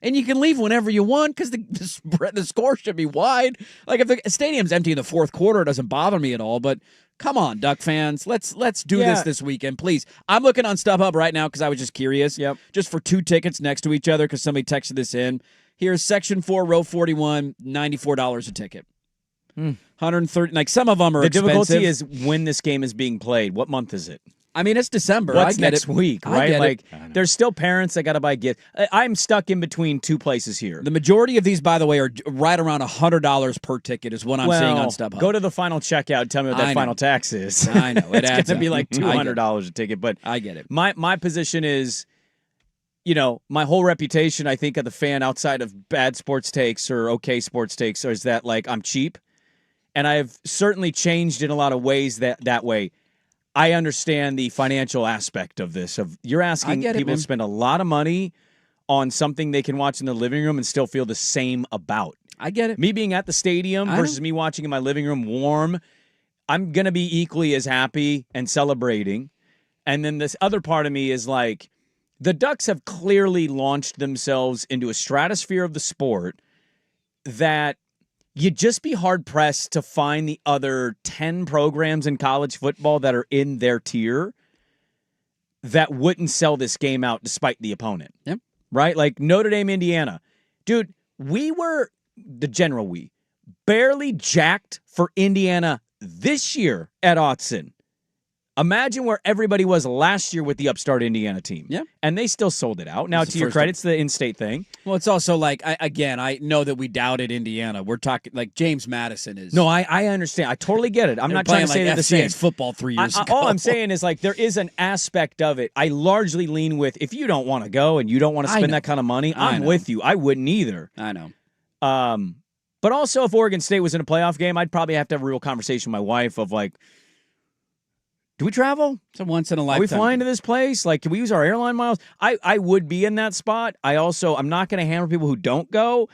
And you can leave whenever you want because the score should be wide. Like, if the stadium's empty in the fourth quarter, it doesn't bother me at all. But come on, Duck fans, let's do this weekend, please. I'm looking on StubHub right now because I was just curious. Yep. Just for 2 tickets next to each other because somebody texted this in. Here's Section 4, Row 41, $94 a ticket. 130. Like, some of them are the expensive. difficulty is when this game is being played. What month is it? I mean, it's December. What's I get next it. week, I right? get Like, it. there's still parents that got to buy gifts. I'm stuck in between 2 places here. The majority of these, by the way, are right around $100 per ticket is what I'm seeing on StubHub. Go to the final checkout and tell me what that final tax is. I know. It It's adds going to be up. like I get it. $200 a ticket. But I get it. My position is, my whole reputation, I think, of the fan outside of bad sports takes or okay sports takes is that, like, I'm cheap. And I've certainly changed in a lot of ways that way. I understand the financial aspect of this. You're asking people to spend a lot of money on something they can watch in the living room and still feel the same about. I get it. Me being at the stadium versus me watching in my living room warm, I'm going to be equally as happy and celebrating. And then this other part of me is like, the Ducks have clearly launched themselves into a stratosphere of the sport that you'd just be hard-pressed to find the other 10 programs in college football that are in their tier that wouldn't sell this game out despite the opponent. Yep. Right? Like Notre Dame, Indiana. Dude, barely jacked for Indiana this year at Autzen. Imagine where everybody was last year with the upstart Indiana team. Yeah. And they still sold it out. Now, It's to the your first credit, it's the in-state thing. Well, it's also like, I know that we doubted Indiana. We're talking, like, James Madison is. No, I understand. I totally get it. I'm not trying to say like they're the same. FCS football 3 years ago. All I'm saying is, like, there is an aspect of it. I largely lean with, if you don't want to go and you don't want to spend that kind of money, I'm with you. I wouldn't either. I know. But also, if Oregon State was in a playoff game, I'd probably have to have a real conversation with my wife of, like, do we travel? It's a once in a lifetime. Are we flying to this place? Like, can we use our airline miles? I would be in that spot. I'm not going to hammer people who don't go.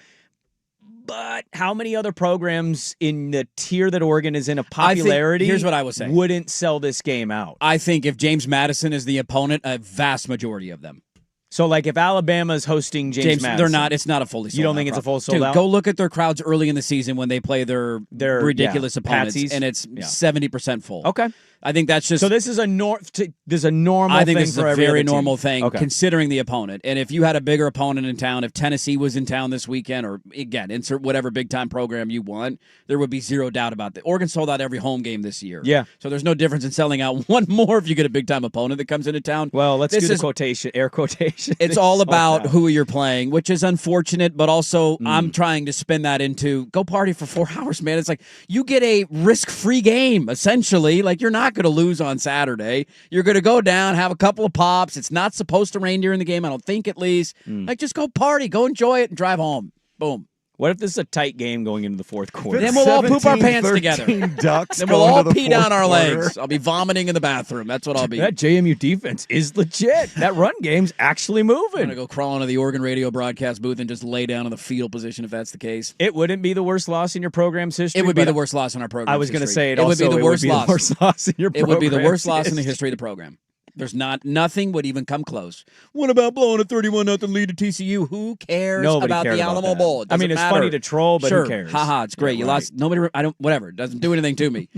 But how many other programs in the tier that Oregon is in of popularity here's what I would say. Wouldn't sell this game out? I think if James Madison is the opponent, a vast majority of them. So, like, if Alabama's hosting James Madison. They're not. It's not a fully sold out. You don't think it's a full sold Dude, out? Go look at their crowds early in the season when they play their ridiculous opponents, patsies. and it's 70% full. Okay. I think that's just. So this is a normal thing I think for this is a every very other team. normal thing, Okay. considering the opponent. And if you had a bigger opponent in town, if Tennessee was in town this weekend, or again, insert whatever big time program you want, there would be zero doubt about that. Oregon sold out every home game this year. Yeah. So there's no difference in selling out one more if you get a big time opponent that comes into town. Well, let's do the air quotation. It's all about who you're playing, which is unfortunate, but also I'm trying to spin that into go party for 4 hours, man. It's like you get a risk-free game, essentially. Like, you're not going to lose on Saturday. You're going to go down, have a couple of pops. It's not supposed to rain during the game, I don't think, at least. Like, just go party, go enjoy it, and drive home. Boom. What if this is a tight game going into the fourth quarter? Then we'll all poop our pants 17-13 together. Ducks Then we'll going all to the pee down fourth our quarter. legs. I'll be vomiting in the bathroom. That's what I'll be. That JMU defense is legit. That run game's actually I'm moving. going to go crawl into the Oregon radio broadcast booth and just lay down in the fetal position if that's the case. It wouldn't be the worst loss in your program's history. It would be but the worst loss in our program. I was going to say it would be the worst loss. In your It would be the worst loss in the history. history of the program. There's nothing would even come close. What about blowing a 31-0 lead to TCU? Who cares Nobody about cared the about Alamo that. Bowl? It I mean, doesn't it's matter. funny to troll, but sure. who cares? Haha, it's great. Yeah, You right. lost. Nobody. I don't. Whatever. It doesn't do anything to me.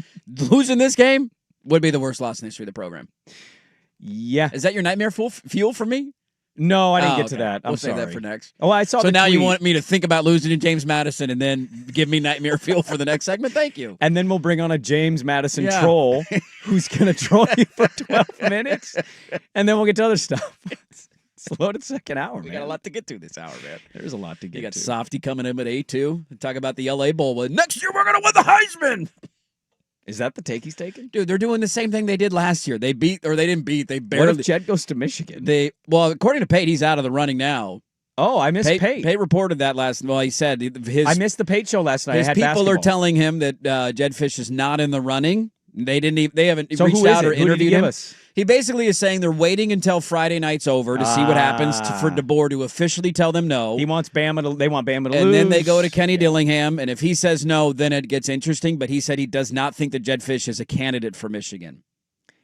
Losing this game would be the worst loss in the history of the program. Yeah. Is that your nightmare fuel for me? No, I didn't Oh, get to okay. that. I'm We'll sorry. save that for next. Oh, I saw So the now you tweet. want me to think about losing to James Madison and then give me nightmare fuel for the next segment? Thank you. And then we'll bring on a James Madison Yeah. troll who's going to troll you for 12 minutes. And then we'll get to other stuff. It's a loaded second hour, We man. got a lot to get to this hour, man. There's a lot to get You got to. Softy coming in at 8 too. Talk about the LA Bowl. Well, next year we're gonna win the Heisman. Is that the take he's taking? Dude, they're doing the same thing they did last year. They beat or they didn't beat. They What barely. if Jed goes to Michigan? Well, according to Pate, he's out of the running now. Oh, I missed Pate. Pate reported that last. Well, he said his. I missed the Pate show last night. His I had people basketball. are telling him that Jed Fish is not in the running. They didn't. They haven't So reached who is out it? or Who did he interviewed give him. us? He basically is saying they're waiting until Friday night's over to see what happens for DeBoer to officially tell them no. He wants Bama to. They want Bama to lose. And then they go to Kenny Dillingham, and if he says no, then it gets interesting. But he said he does not think that Jed Fish is a candidate for Michigan.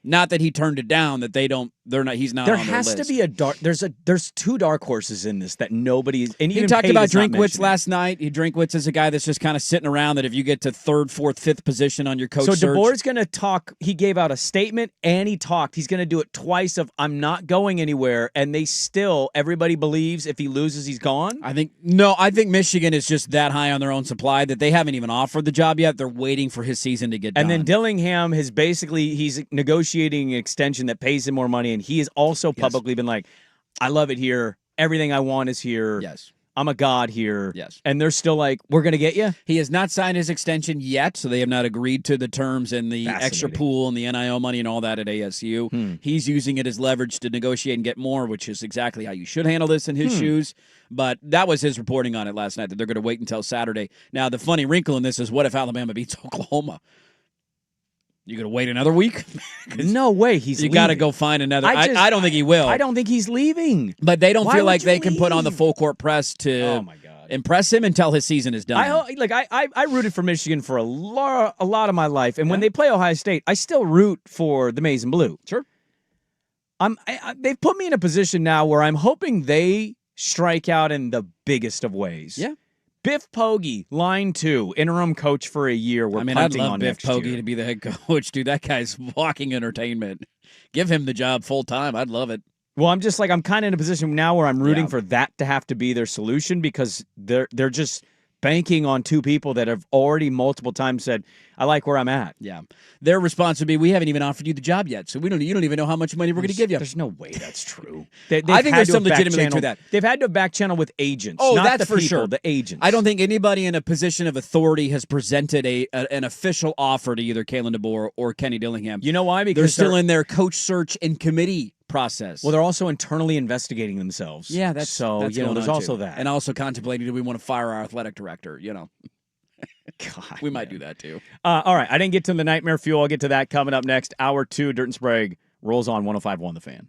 Not that he turned it down. That they don't. They're not. He's not. There on their has list. to be a dark. There's two dark horses in this that nobody. And He even talked Pate about is not Drinkwitz mentioning. last night. Drinkwitz is a guy that's just kind of sitting around. That if you get to third, fourth, fifth position on your coach So search, DeBoer's going to talk. He gave out a statement and he talked. He's going to do it twice of I'm not going anywhere. And they still, everybody believes if he loses, he's gone. I think Michigan is just that high on their own supply that they haven't even offered the job yet. They're waiting for his season to get done. And then Dillingham has he's negotiating an extension that pays him more money. And he has also publicly been like, I love it here. Everything I want is here. Yes. I'm a god here. Yes. And they're still like, we're going to get you. He has not signed his extension yet, so they have not agreed to the terms and the extra Fascinating. pool and the NIL money and all that at ASU. He's using it as leverage to negotiate and get more, which is exactly how you should handle this in his shoes. But that was his reporting on it last night, that they're going to wait until Saturday. Now, the funny wrinkle in this is, what if Alabama beats Oklahoma? You going to wait another week? No way. You got to go find another. I don't think he will. I don't think he's leaving. But they don't Why feel would like you they can put on the leave? full court press to Oh, my God. impress him until his season is done. I rooted for Michigan for a lot of my life, and when they play Ohio State, I still root for the Maize and Blue. Sure. They've put me in a position now where I'm hoping they strike out in the biggest of ways. Yeah. Biff Poggi, line 2, interim coach for a year. We're I'd punting love on Biff next Poggi year. to be the head coach. Dude, that guy's walking entertainment. Give him the job full time. I'd love it. Well, I'm kind of in a position now where I'm rooting Yeah. for that to have to be their solution because they're just banking on two people that have already multiple times said, I like where I'm at. Yeah. Their response would be, we haven't even offered you the job yet, so you don't even know how much money we're going to give you. There's no way that's true. I think there's some legitimacy to that. They've had to back channel with agents. Oh, not that's the for people, sure. The agents. I don't think anybody in a position of authority has presented an official offer to either Kalen DeBoer or Kenny Dillingham. You know why? Because They're still in their coach search and committee process. Well, they're also internally investigating themselves. Yeah, that's there's going on, also too. that. And also contemplating, do we want to fire our athletic director? God, We might do that too. All right, I didn't get to the nightmare fuel. I'll get to that coming up next. Hour 2, Dirt and Sprague rolls on 105.1 The Fan.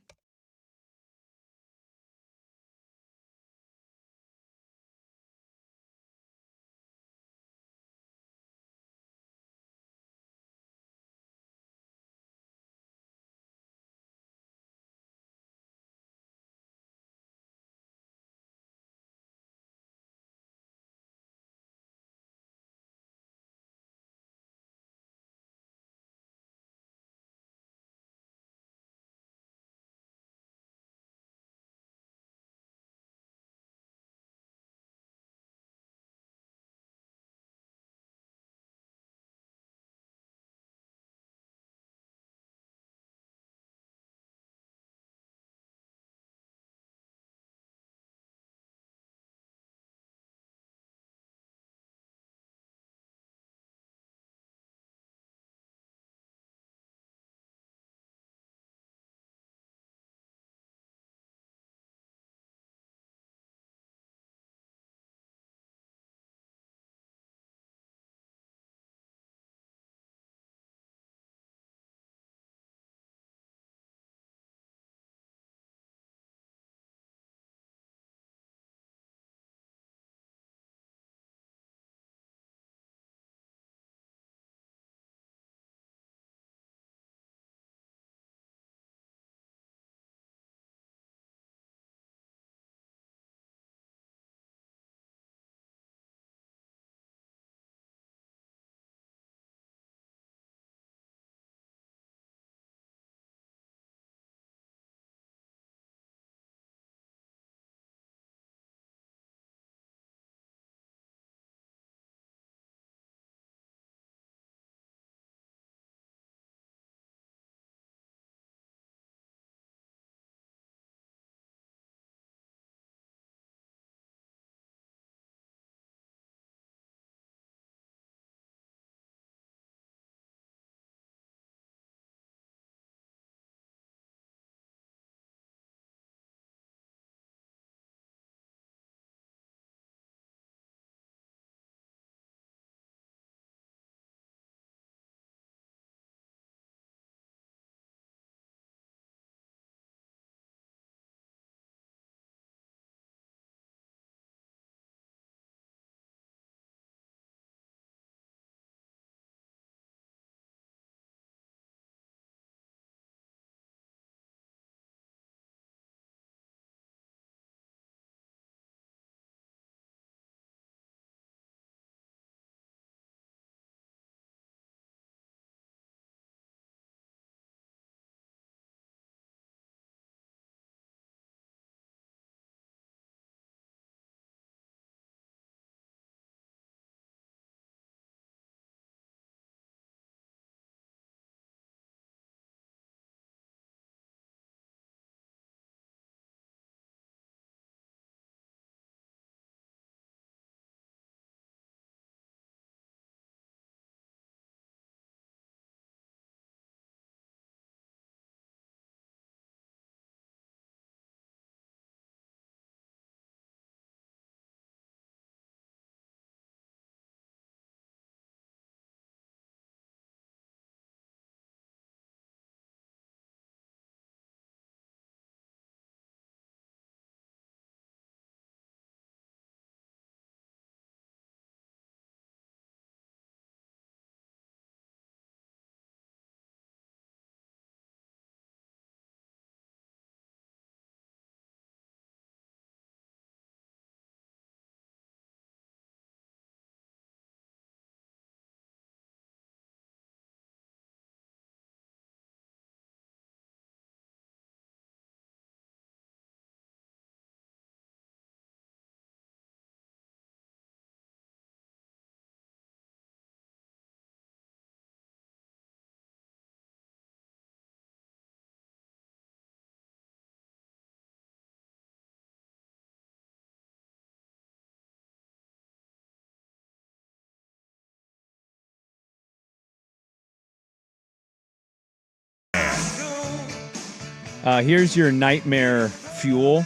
Here's your nightmare fuel.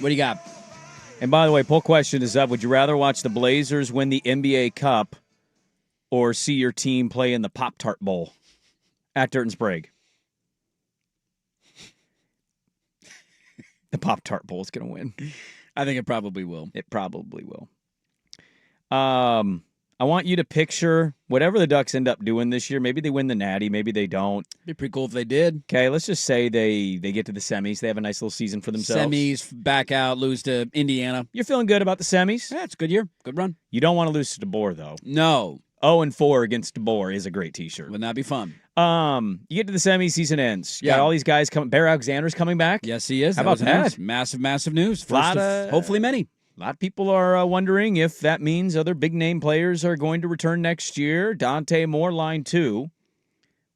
What do you got? And by the way, poll question is up. Would you rather watch the Blazers win the NBA Cup or see your team play in the Pop-Tart Bowl at Dirt and Sprague? The Pop-Tart Bowl is going to win. I think it probably will. It probably will. I want you to picture whatever the Ducks end up doing this year. Maybe they win the Natty. Maybe they don't. Be pretty cool if they did. Okay, let's just say they get to the semis. They have a nice little season for themselves. Semis, back out, lose to Indiana. You're feeling good about the semis? Yeah, it's a good year. Good run. You don't want to lose to DeBoer, though. No. 0-4 against DeBoer is a great T-shirt. Wouldn't that be fun? You get to the semis, season ends. You got Yeah. all these guys coming. Bear Alexander's coming back. Yes, he is. How about was announced. that? Massive, massive news. First of hopefully many. A lot of people are wondering if that means other big-name players are going to return next year. Dante Moore, line 2.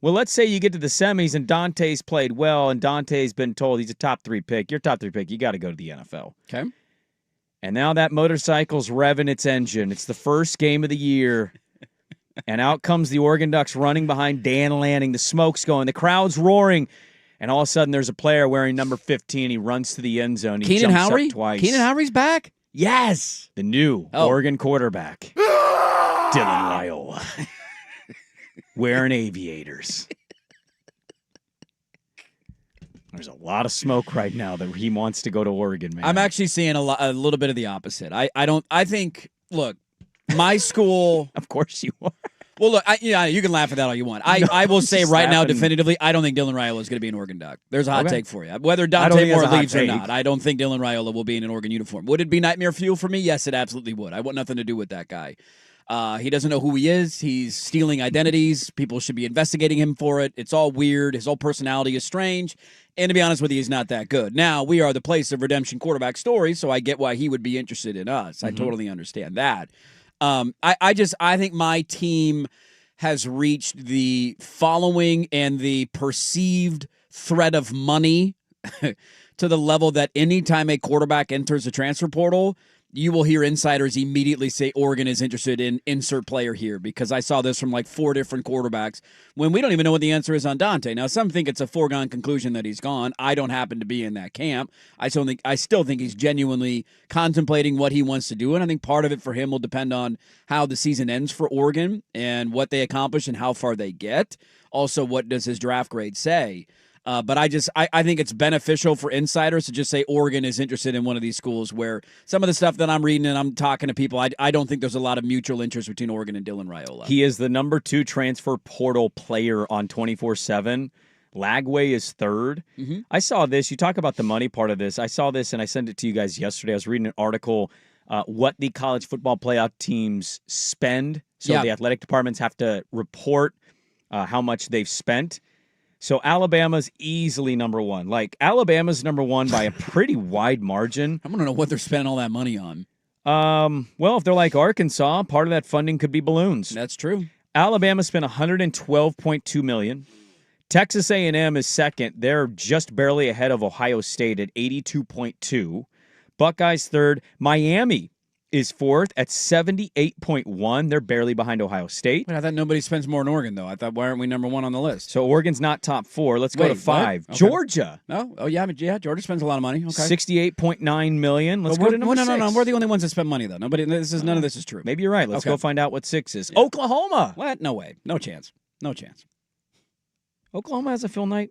Well, let's say you get to the semis and Dante's played well and Dante's been told he's a top 3 pick. You're a top 3 pick. You got to go to the NFL. Okay. And now that motorcycle's revving its engine. It's the first game of the year. And out comes the Oregon Ducks running behind Dan Lanning. The smoke's going. The crowd's roaring. And all of a sudden, there's a player wearing number 15. He runs to the end zone. He Keenan jumps Howry? up twice. Keenan Howry's back? Yes. The new Oregon quarterback, Dylan Raiola, wearing aviators. There's a lot of smoke right now that he wants to go to Oregon, man. I'm actually seeing a little bit of the opposite. I think, look, my school. Of course you are. Well, look, you can laugh at that all you want. I will say just right now, laughing. definitively, I don't think Dylan Raiola is going to be an Oregon Duck. There's a hot Okay. take for you. Whether don't Dante think that's Moore a hot leaves or take. not, I don't think Dylan Raiola will be in an Oregon uniform. Would it be nightmare fuel for me? Yes, it absolutely would. I want nothing to do with that guy. He doesn't know who he is. He's stealing identities. People should be investigating him for it. It's all weird. His whole personality is strange. And to be honest with you, he's not that good. Now, we are the place of redemption quarterback stories, so I get why he would be interested in us. I totally understand that. I think my team has reached the following and the perceived threat of money to the level that anytime a quarterback enters the transfer portal, you will hear insiders immediately say Oregon is interested in insert player here, because I saw this from like 4 different quarterbacks when we don't even know what the answer is on Dante. Now, some think it's a foregone conclusion that he's gone. I don't happen to be in that camp. I still think he's genuinely contemplating what he wants to do, and I think part of it for him will depend on how the season ends for Oregon and what they accomplish and how far they get. Also, what does his draft grade say? But I think it's beneficial for insiders to just say Oregon is interested in one of these schools, where some of the stuff that I'm reading and I'm talking to people, I don't think there's a lot of mutual interest between Oregon and Dylan Raiola. He is the number 2 transfer portal player on 24/7. Lagway is 3rd. Mm-hmm. I saw this. You talk about the money part of this. I saw this, and I sent it to you guys yesterday. I was reading an article, what the college football playoff teams spend. So the athletic departments have to report how much they've spent. So Alabama's easily number 1. Like, Alabama's number 1 by a pretty wide margin. I want to know what they're spending all that money on. Well, if they're like Arkansas, part of that funding could be balloons. That's true. Alabama spent $112.2 million. Texas A&M is second. They're just barely ahead of Ohio State at $82.2. Buckeyes third. Miami is fourth at $78.1. They're barely behind Ohio State. Wait, I thought nobody spends more in Oregon, though. I thought, why aren't we number 1 on the list? So Oregon's not top 4. Let's go to Wait, 5. what? Okay. Georgia. Oh, yeah, Georgia spends a lot of money. Okay. $68.9 million. Let's But go to number 6. No. We're the only ones that spend money, though. None of this is true. Maybe you're right. Let's Okay. go find out what 6 is. Yeah. Oklahoma. What? No way. No chance. No chance. Oklahoma has a Phil Knight.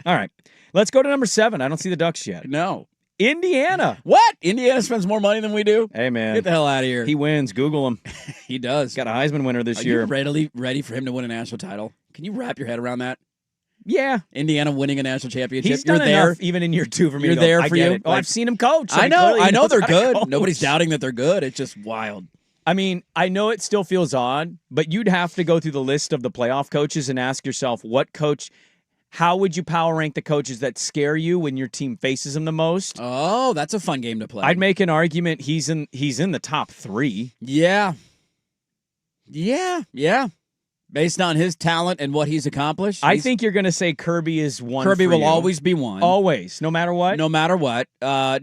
All right. Let's go to number 7. I don't see the Ducks yet. No. Indiana. What? Indiana spends more money than we do? Hey, man. Get the hell out of here. He wins. Google him. He does. Got a Heisman winner this Are year. you ready for him to win a national title? Can you wrap your head around that? Yeah. Indiana winning a national championship. He's done enough even in year 2 for me You're to go, there I for get you? it. Oh, Like- I've seen him coach. I He know. clearly I know knows they're how to good. coach. Nobody's doubting that they're good. It's just wild. I mean, I know it still feels odd, but you'd have to go through the list of the playoff coaches and ask yourself, how would you power rank the coaches that scare you when your team faces them the most? Oh, that's a fun game to play. I'd make an argument he's in the top 3. Yeah. Yeah. Based on his talent and what he's accomplished, I think you're going to say Kirby is one. Kirby for will you. always be one. Always, no matter what. No matter what.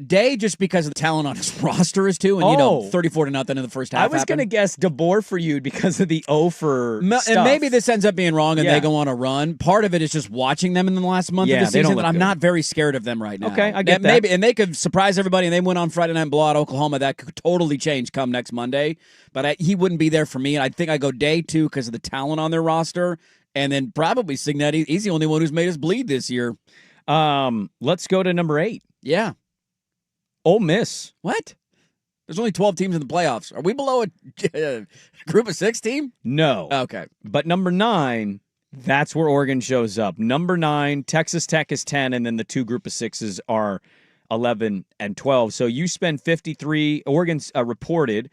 Day, just because of the talent on his roster is too, and 34-0 in the first half. I was going to guess DeBoer for you because of the O for stuff. And maybe this ends up being wrong and they go on a run. Part of it is just watching them in the last month of the season, and I'm not very scared of them right now. Okay, I get that. Maybe, and they could surprise everybody, and they went on Friday Night and blow out Oklahoma. That could totally change come next Monday. But he wouldn't be there for me, and I think I go Day 2 because of the talent on their roster. And then probably Signetti. He's the only one who's made us bleed this year. Let's go to number 8. Yeah. Ole Miss. What? There's only 12 teams in the playoffs. Are we below a group of 6 team? No. Okay. But number 9, that's where Oregon shows up. Number 9, Texas Tech is 10, and then the 2 group of 6s are 11 and 12. So you spend 53. Oregon's reported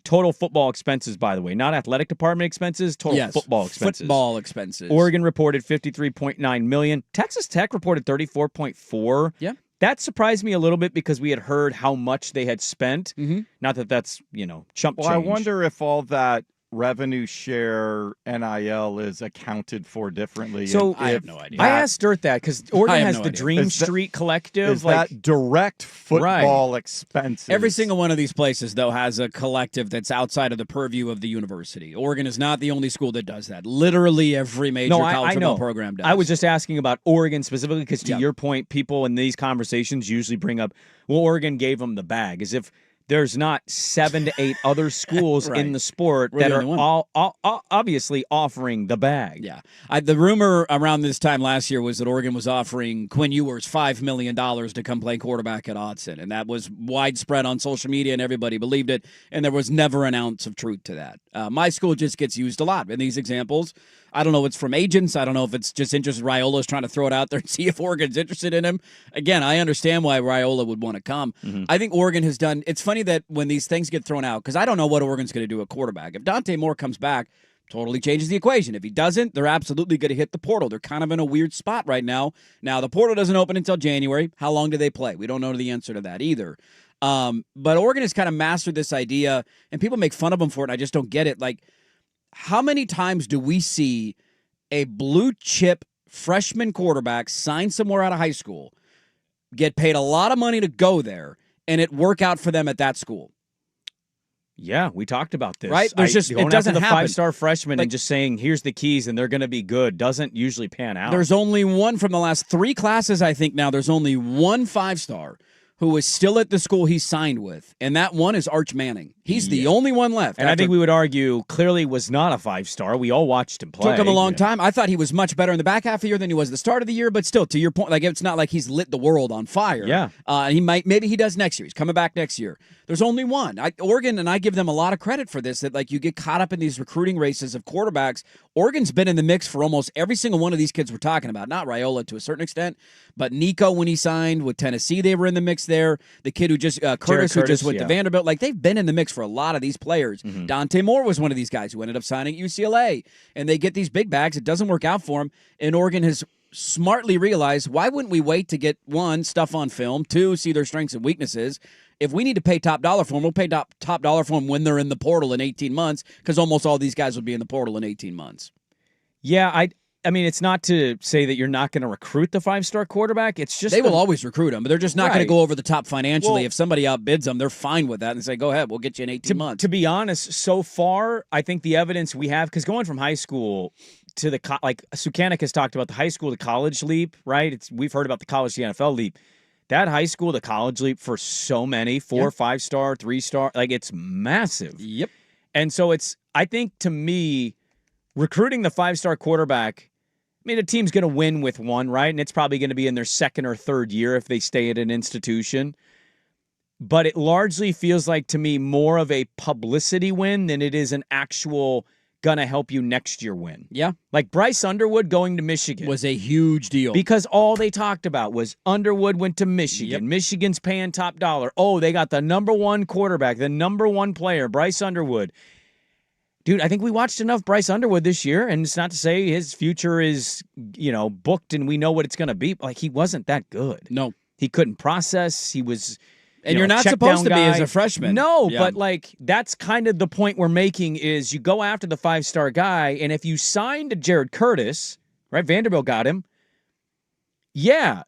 total football expenses, by the way, not athletic department expenses, total football expenses. Football expenses. Oregon reported $53.9 million. Texas Tech reported $34.4. Yeah. That surprised me a little bit because we had heard how much they had spent. Mm-hmm. Not that that's, chump change. Well, I wonder if all that revenue share NIL is accounted for differently. So I have no idea. I asked Dirt that because Oregon has no the idea. Dream Street Collective. Is that direct football expenses? Every single one of these places, though, has a collective that's outside of the purview of the university. Oregon is not the only school that does that. Literally every major college football program does. I was just asking about Oregon specifically because, to your point, people in these conversations usually bring up, well, Oregon gave them the bag, as if there's not 7 to 8 other schools in the sport that are all obviously offering the bag. Yeah. The rumor around this time last year was that Oregon was offering Quinn Ewers $5 million to come play quarterback at Autzen, and that was widespread on social media, and everybody believed it, and there was never an ounce of truth to that. My school just gets used a lot in these examples. I don't know if it's from agents. I don't know if it's just interested. Raiola's trying to throw it out there and see if Oregon's interested in him. Again, I understand why Raiola would want to come. Mm-hmm. I think Oregon has done – it's funny that when these things get thrown out, because I don't know what Oregon's going to do at quarterback. If Dante Moore comes back, totally changes the equation. If he doesn't, they're absolutely going to hit the portal. They're kind of in a weird spot right now. Now, the portal doesn't open until January. How long do they play? We don't know the answer to that either. But Oregon has kind of mastered this idea, and people make fun of them for it, and I just don't get it. Like, how many times do we see a blue chip freshman quarterback sign somewhere out of high school, get paid a lot of money to go there, and it work out for them at that school? Yeah, we talked about this. Right? There's just it doesn't the happen. 5-star freshman and just saying, here's the keys and they're going to be good doesn't usually pan out. There's only one from the last 3 classes, I think now, there's only one 5-star who is still at the school he signed with, and that one is Arch Manning. He's the only one left. And I think we would argue clearly was not a 5-star. We all watched him play. Took him a long time. I thought he was much better in the back half of the year than he was at the start of the year, but still, to your point, like it's not like he's lit the world on fire. Yeah. Maybe he does next year. He's coming back next year. There's only one. Oregon, and I give them a lot of credit for this, that like you get caught up in these recruiting races of quarterbacks. Oregon's been in the mix for almost every single one of these kids we're talking about. Not Raiola to a certain extent, but Nico when he signed with Tennessee, they were in the mix there. The kid who just, Curtis, who just went to Vanderbilt, like they've been in the mix for a lot of these players. Mm-hmm. Dante Moore was one of these guys who ended up signing at UCLA, and they get these big bags. It doesn't work out for them, and Oregon has smartly realized, why wouldn't we wait to get, 1, stuff on film, 2, see their strengths and weaknesses. If we need to pay top dollar for them, we'll pay top dollar for them when they're in the portal in 18 months, because almost all these guys will be in the portal in 18 months. Yeah, I mean, it's not to say that you're not going to recruit the 5-star quarterback. It's just they will always recruit him, but they're just not going to go over the top financially. If somebody outbids them, they're fine with that and say, go ahead, we'll get you in 18 months. To be honest, so far, I think the evidence we have, because going from high school to like Sukanik has talked about the high school to college leap, right? We've heard about the college to the NFL leap. That high school to college leap for so many, 4, 5-star, 3-star, like it's massive. Yep. And so I think to me, recruiting the 5-star quarterback, I mean, a team's going to win with one, right? And it's probably going to be in their 2nd or 3rd year if they stay at an institution. But it largely feels like to me more of a publicity win than it is an actual going to help you next year win. Yeah. Like Bryce Underwood going to Michigan was a huge deal. Because all they talked about was Underwood went to Michigan. Yep. Michigan's paying top dollar. Oh, they got the number 1 quarterback, the number 1 player, Bryce Underwood. Dude, I think we watched enough Bryce Underwood this year, and it's not to say his future is, booked and we know what it's going to be. Like, he wasn't that good. No. He couldn't process. He was And you're not supposed to be as a freshman. No, Yeah. but like that's kind of the point we're making is you go after the 5-star guy, and if you signed Jared Curtis, right? Vanderbilt got him. Yeah,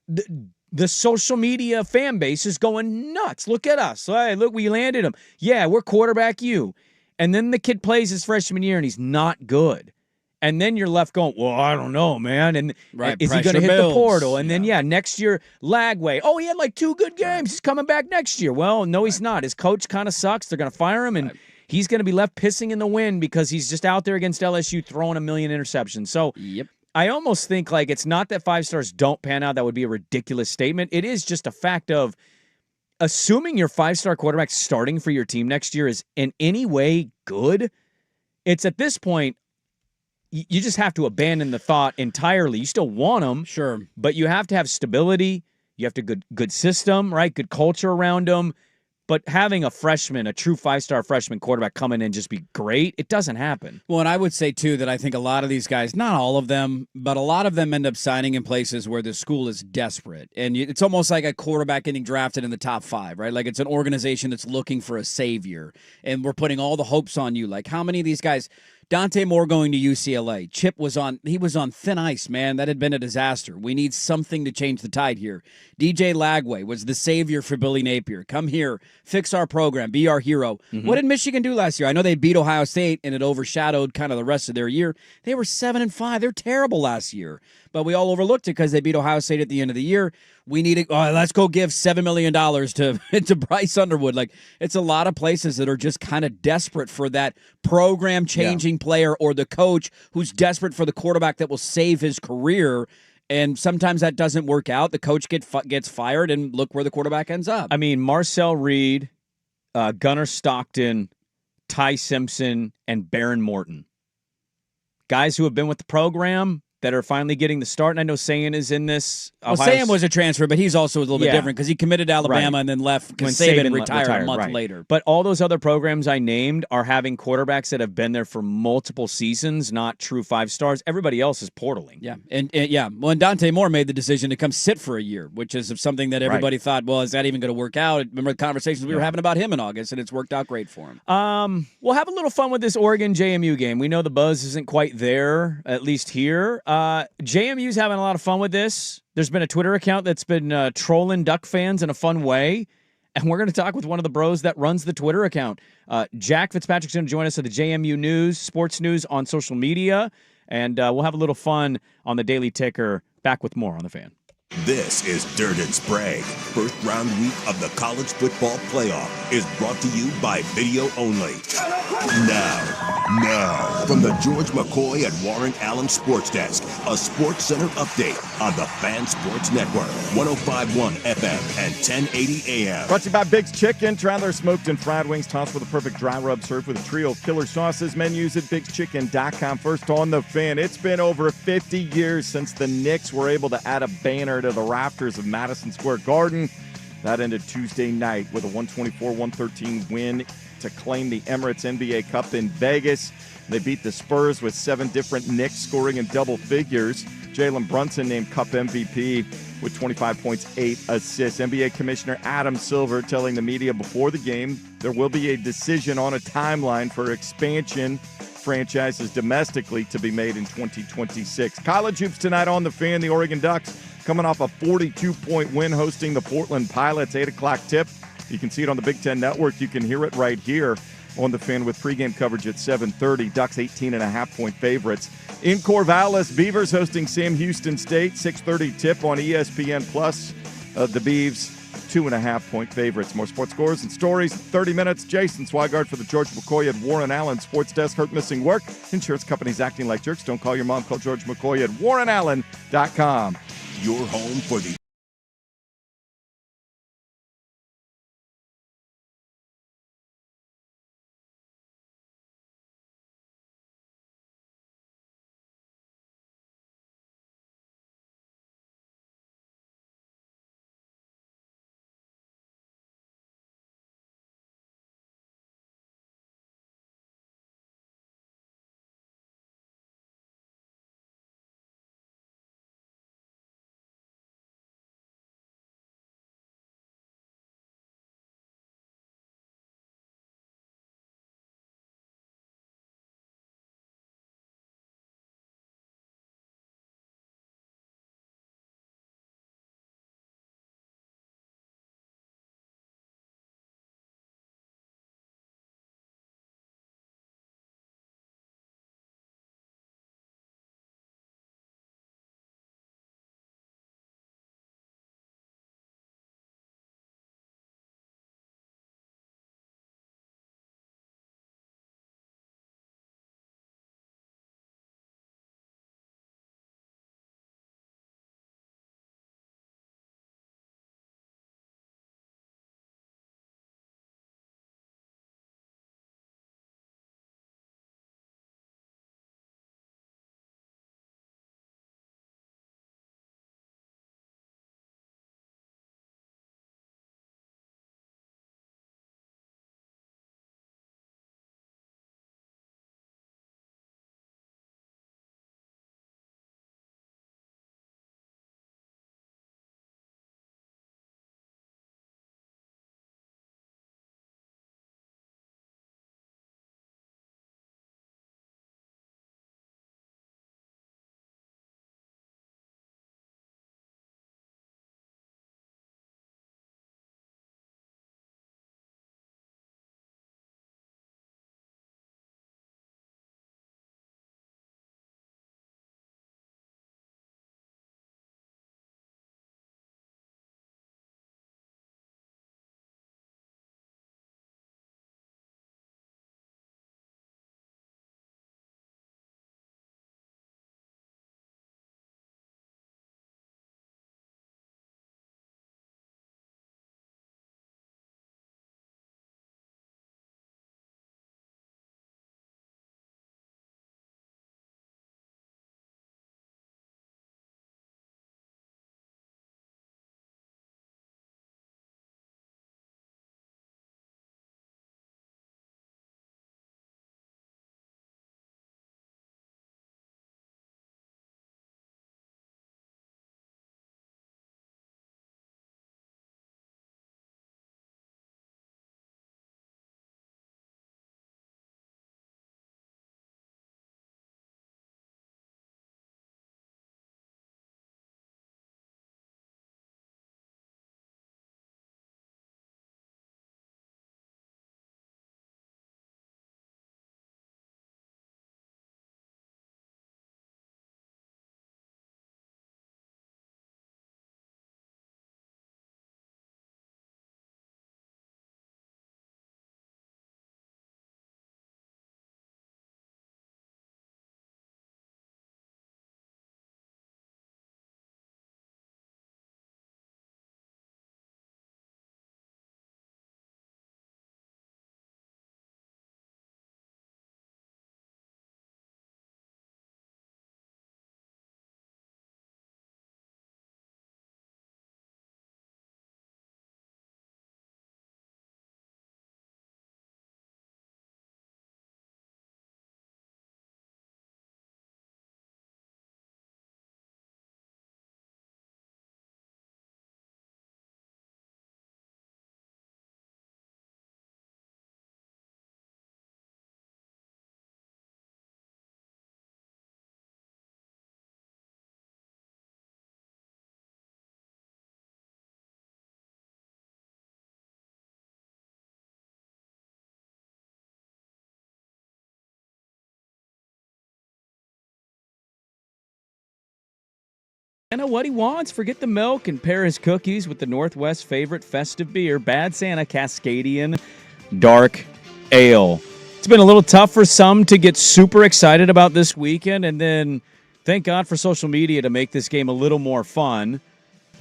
the social media fan base is going nuts. Look at us. Hey, look, we landed him. Yeah, we're quarterback you. And then the kid plays his freshman year and he's not good. And then you're left going, well, I don't know, man. And is he going to hit the portal? And then, next year, Lagway. Oh, he had like 2 good games. He's coming back next year. Well, no, he's not. His coach kind of sucks. They're going to fire him, and he's going to be left pissing in the wind because he's just out there against LSU throwing a million interceptions. So I almost think like it's not that 5 stars don't pan out. That would be a ridiculous statement. It is just a fact of assuming your 5-star quarterback starting for your team next year is in any way good. It's at this point, you just have to abandon the thought entirely. You still want them, sure, but you have to have stability. You have to good system, right? Good culture around them. But having a freshman, a true 5-star freshman quarterback come in and just be great, it doesn't happen. Well, and I would say, too, that I think a lot of these guys, not all of them, but a lot of them end up signing in places where the school is desperate. And it's almost like a quarterback getting drafted in the top 5, right? Like it's an organization that's looking for a savior. And we're putting all the hopes on you. Like how many of these guys... Dante Moore going to UCLA. Chip was on thin ice, man. That had been a disaster. We need something to change the tide here. DJ Lagway was the savior for Billy Napier. Come here, fix our program, be our hero. Mm-hmm. What did Michigan do last year? I know they beat Ohio State and it overshadowed kind of the rest of their year. They were 7-5. They're terrible last year. But we all overlooked it because they beat Ohio State at the end of the year. We need to, let's go give $7 million to Bryce Underwood. Like, it's a lot of places that are just kind of desperate for that program-changing player or the coach who's desperate for the quarterback that will save his career. And sometimes that doesn't work out. The coach gets fired, and look where the quarterback ends up. I mean, Marcel Reed, Gunnar Stockton, Ty Simpson, and Baron Morton. Guys who have been with the program that are finally getting the start. And I know Sayan is in this. Well, Sayan was a transfer, but he's also a little bit different because he committed to Alabama and then left because Saban retired a month later. But all those other programs I named are having quarterbacks that have been there for multiple seasons, not true 5 stars. Everybody else is portaling. Yeah, and Well, and Dante Moore made the decision to come sit for a year, which is something that everybody thought, well, is that even going to work out? Remember the conversations we were having about him in August, and it's worked out great for him. We'll have a little fun with this Oregon JMU game. We know the buzz isn't quite there, at least here. JMU's having a lot of fun with this. There's been a Twitter account that's been trolling Duck fans in a fun way, and we're going to talk with one of the bros that runs the Twitter account. Jack Fitzpatrick's going to join us at the JMU News, sports news on social media, and we'll have a little fun on the Daily Ticker. Back with more on The Fan. This is Dirt and Sprague. First round week of the college football playoff is brought to you by Video Only. Now, from the George McCoy and Warren Allen Sports Desk, a Sports Center update on the Fan Sports Network, 105.1 FM and 1080 AM. Brought to you by Big's Chicken. Try their smoked and fried wings tossed with a perfect dry rub served with a trio of killer sauces. Menus at bigschicken.com. First on The Fan. It's been over 50 years since the Knicks were able to add a banner to the rafters of Madison Square Garden. That ended Tuesday night with a 124-113 win to claim the Emirates NBA Cup in Vegas. They beat the Spurs with 7 different Knicks scoring in double figures. Jalen Brunson named Cup MVP with 25 points, 8 assists. NBA Commissioner Adam Silver telling the media before the game there will be a decision on a timeline for expansion franchises domestically to be made in 2026. College hoops tonight on The Fan. The Oregon Ducks coming off a 42-point win hosting the Portland Pilots. 8 o'clock tip. You can see it on the Big Ten Network. You can hear it right here on The Fan with pregame coverage at 7:30. Ducks 18.5-point favorites. In Corvallis, Beavers hosting Sam Houston State. 6:30 tip on ESPN+. The Beavs 2.5-point favorites. More sports scores and stories in 30 minutes. Jason Swigard for the George McCoy at Warren Allen Sports Desk. Hurt missing work. Insurance companies acting like jerks. Don't call your mom. Call George McCoy at warrenallen.com. Your home for the I know what he wants. Forget the milk and pair his cookies with the Northwest favorite festive beer, Bad Santa Cascadian Dark Ale. It's been a little tough for some to get super excited about this weekend, and then thank God for social media to make this game a little more fun.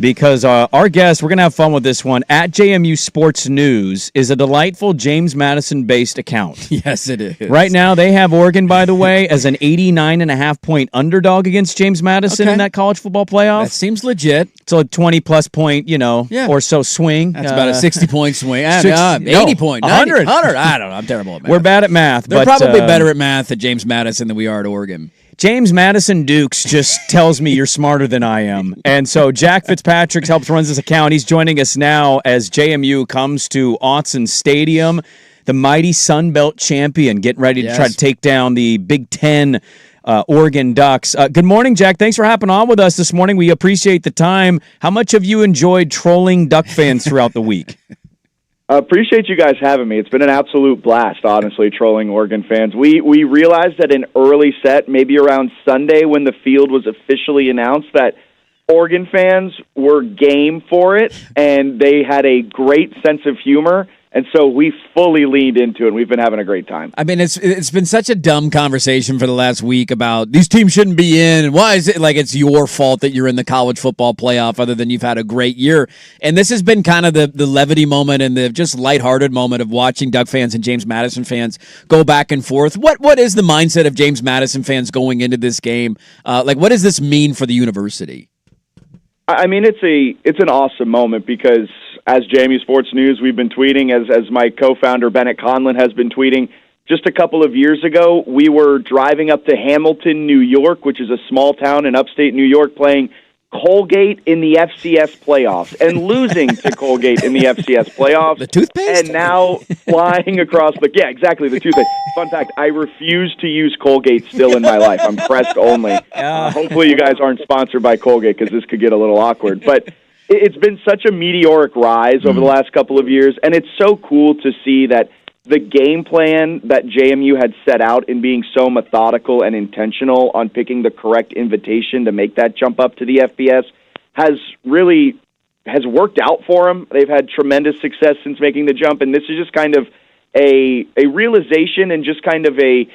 Because our guest, we're going to have fun with this one, at JMU Sports News, is a delightful James Madison-based account. Yes, it is. Right now, they have Oregon, by the way, as an 89.5-point underdog against James Madison in that college football playoff. That seems legit. So a 20-plus point, or so swing. That's about a 60-point swing. 80 point. 100. 100. I don't know. I'm terrible at math. We're bad at math. They're probably better at math at James Madison than we are at Oregon. James Madison Dukes just tells me you're smarter than I am. And so Jack Fitzpatrick runs this account. He's joining us now as JMU comes to Autzen Stadium, the mighty Sun Belt champion, getting ready to try to take down the Big Ten Oregon Ducks. Good morning, Jack. Thanks for hopping on with us this morning. We appreciate the time. How much have you enjoyed trolling Duck fans throughout the week? Appreciate you guys having me. It's been an absolute blast, honestly, trolling Oregon fans. We realized that an early set, maybe around Sunday when the field was officially announced, that Oregon fans were game for it, and they had a great sense of humor. And so we fully leaned into it, and we've been having a great time. I mean, it's been such a dumb conversation for the last week about these teams shouldn't be in, and why is it like it's your fault that you're in the college football playoff other than you've had a great year. And this has been kind of the levity moment and the just lighthearted moment of watching Duck fans and James Madison fans go back and forth. What is the mindset of James Madison fans going into this game? What does this mean for the university? I mean, it's an awesome moment because as JMU Sports News, we've been tweeting, as my co-founder Bennett Conlon has been tweeting. Just a couple of years ago, we were driving up to Hamilton, New York, which is a small town in upstate New York, playing Colgate in the FCS playoffs and losing to Colgate in the FCS playoffs. The toothpaste? And now flying across the toothpaste. Fun fact, I refuse to use Colgate still in my life. I'm Crest only. Hopefully you guys aren't sponsored by Colgate because this could get a little awkward. But it's been such a meteoric rise over the last couple of years, and it's so cool to see that the game plan that JMU had set out in being so methodical and intentional on picking the correct invitation to make that jump up to the FBS has worked out for them. They've had tremendous success since making the jump, and this is just kind of a realization and just kind of a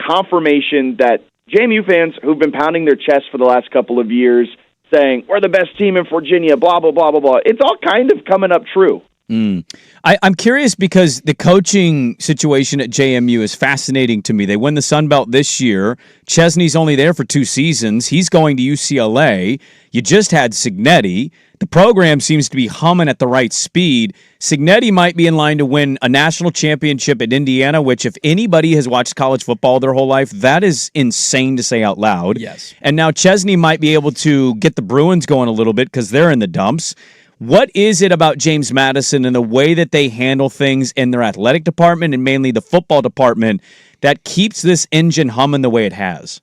confirmation that JMU fans who've been pounding their chest for the last couple of years saying, we're the best team in Virginia, blah, blah, blah, blah, blah. It's all kind of coming up true. I'm curious because the coaching situation at JMU is fascinating to me. They win the Sun Belt this year. Chesney's only there for 2 seasons. He's going to UCLA. You just had Cignetti. The program seems to be humming at the right speed. Cignetti might be in line to win a national championship at Indiana, which if anybody has watched college football their whole life, that is insane to say out loud. Yes. And now Chesney might be able to get the Bruins going a little bit because they're in the dumps. What is it about James Madison and the way that they handle things in their athletic department and mainly the football department that keeps this engine humming the way it has?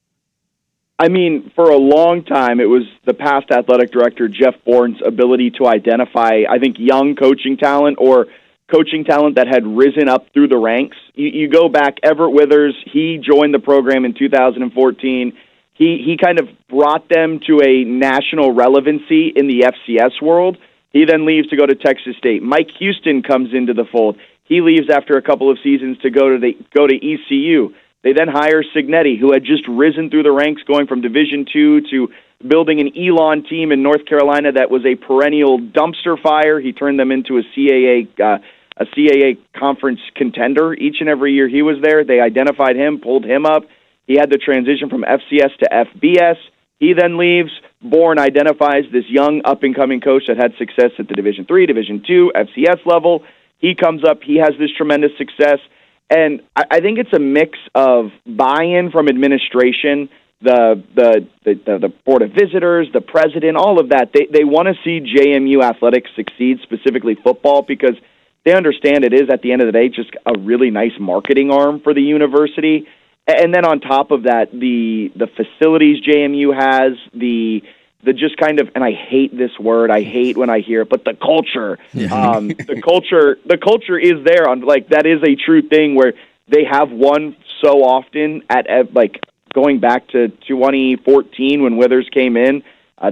I mean, for a long time, it was the past athletic director, Jeff Bourne's ability to identify, I think, young coaching talent or coaching talent that had risen up through the ranks. You go back, Everett Withers, he joined the program in 2014. He kind of brought them to a national relevancy in the FCS world. He then leaves to go to Texas State. Mike Houston comes into the fold. He leaves after a couple of seasons to go to ECU. They then hire Cignetti, who had just risen through the ranks, going from Division II to building an Elon team in North Carolina that was a perennial dumpster fire. He turned them into a CAA conference contender each and every year he was there. They identified him, pulled him up. He had the transition from FCS to FBS. He then leaves. Bourne identifies this young up-and-coming coach that had success at the Division III, Division II, FCS level. He comes up. He has this tremendous success. And I think it's a mix of buy-in from administration, the Board of Visitors, the president, all of that. They want to see JMU athletics succeed, specifically football, because they understand it is, at the end of the day, just a really nice marketing arm for the university. And then on top of that, the facilities JMU has, the just kind of, and I hate this word, I hate when I hear it, but the culture, the culture is there. That is a true thing where they have won so often at going back to 2014 when Withers came in.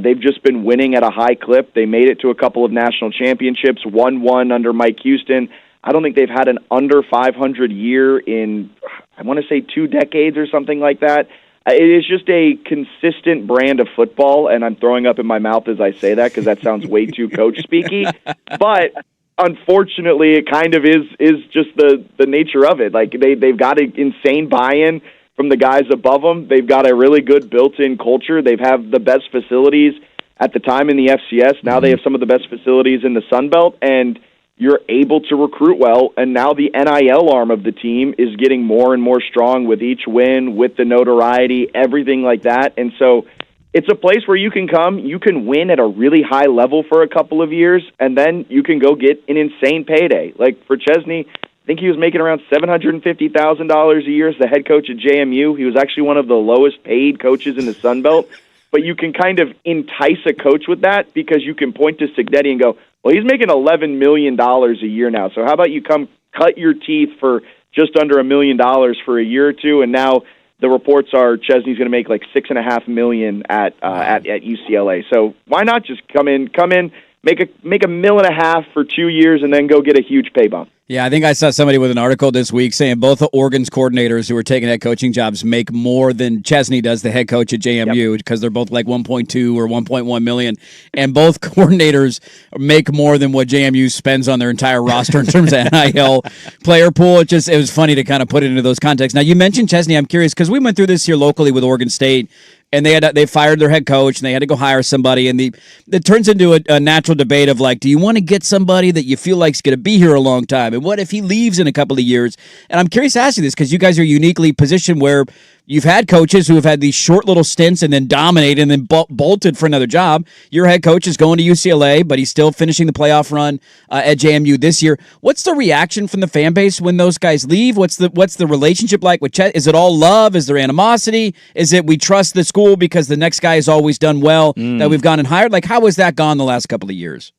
They've just been winning at a high clip. They made it to a couple of national championships, won one under Mike Houston. I don't think they've had an under 500 year in, I want to say, 2 decades or something like that. It is just a consistent brand of football, and I'm throwing up in my mouth as I say that because that sounds way too coach-speaky. But unfortunately, it kind of is just the nature of it. Like they've got an insane buy-in from the guys above them. They've got a really good built-in culture. They have the best facilities at the time in the FCS. Now they have some of the best facilities in the Sun Belt, and you're able to recruit well. And now the NIL arm of the team is getting more and more strong with each win, with the notoriety, everything like that. And so it's a place where you can come, you can win at a really high level for a couple of years, and then you can go get an insane payday. Like for Chesney, I think he was making around $750,000 a year as the head coach at JMU. He was actually one of the lowest paid coaches in the Sun Belt. But you can kind of entice a coach with that because you can point to Signetti and go, well, he's making $11 million a year now. So how about you come cut your teeth for just under $1 million for a year or two, and now the reports are Chesney's going to make like $6.5 million at UCLA. So why not just come in, make $1.5 million for 2 years, and then go get a huge pay bump? Yeah, I think I saw somebody with an article this week saying both the Oregon's coordinators who are taking head coaching jobs make more than Chesney does, the head coach at JMU, because they're both like 1.2 or 1.1 million, and both coordinators make more than what JMU spends on their entire roster in terms of NIL player pool. It was funny to kind of put it into those contexts. Now, you mentioned Chesney. I'm curious because we went through this here locally with Oregon State. And they fired their head coach, and they had to go hire somebody. And it turns into a natural debate of like, do you want to get somebody that you feel like is going to be here a long time? And what if he leaves in a couple of years? And I'm curious to ask you this because you guys are uniquely positioned where you've had coaches who have had these short little stints and then dominated and then bolted for another job. Your head coach is going to UCLA, but he's still finishing the playoff run at JMU this year. What's the reaction from the fan base when those guys leave? What's the relationship like with Chet? Is it all love? Is there animosity? Is it we trust the school because the next guy has always done well that we've gone and hired? Like, how has that gone the last couple of years?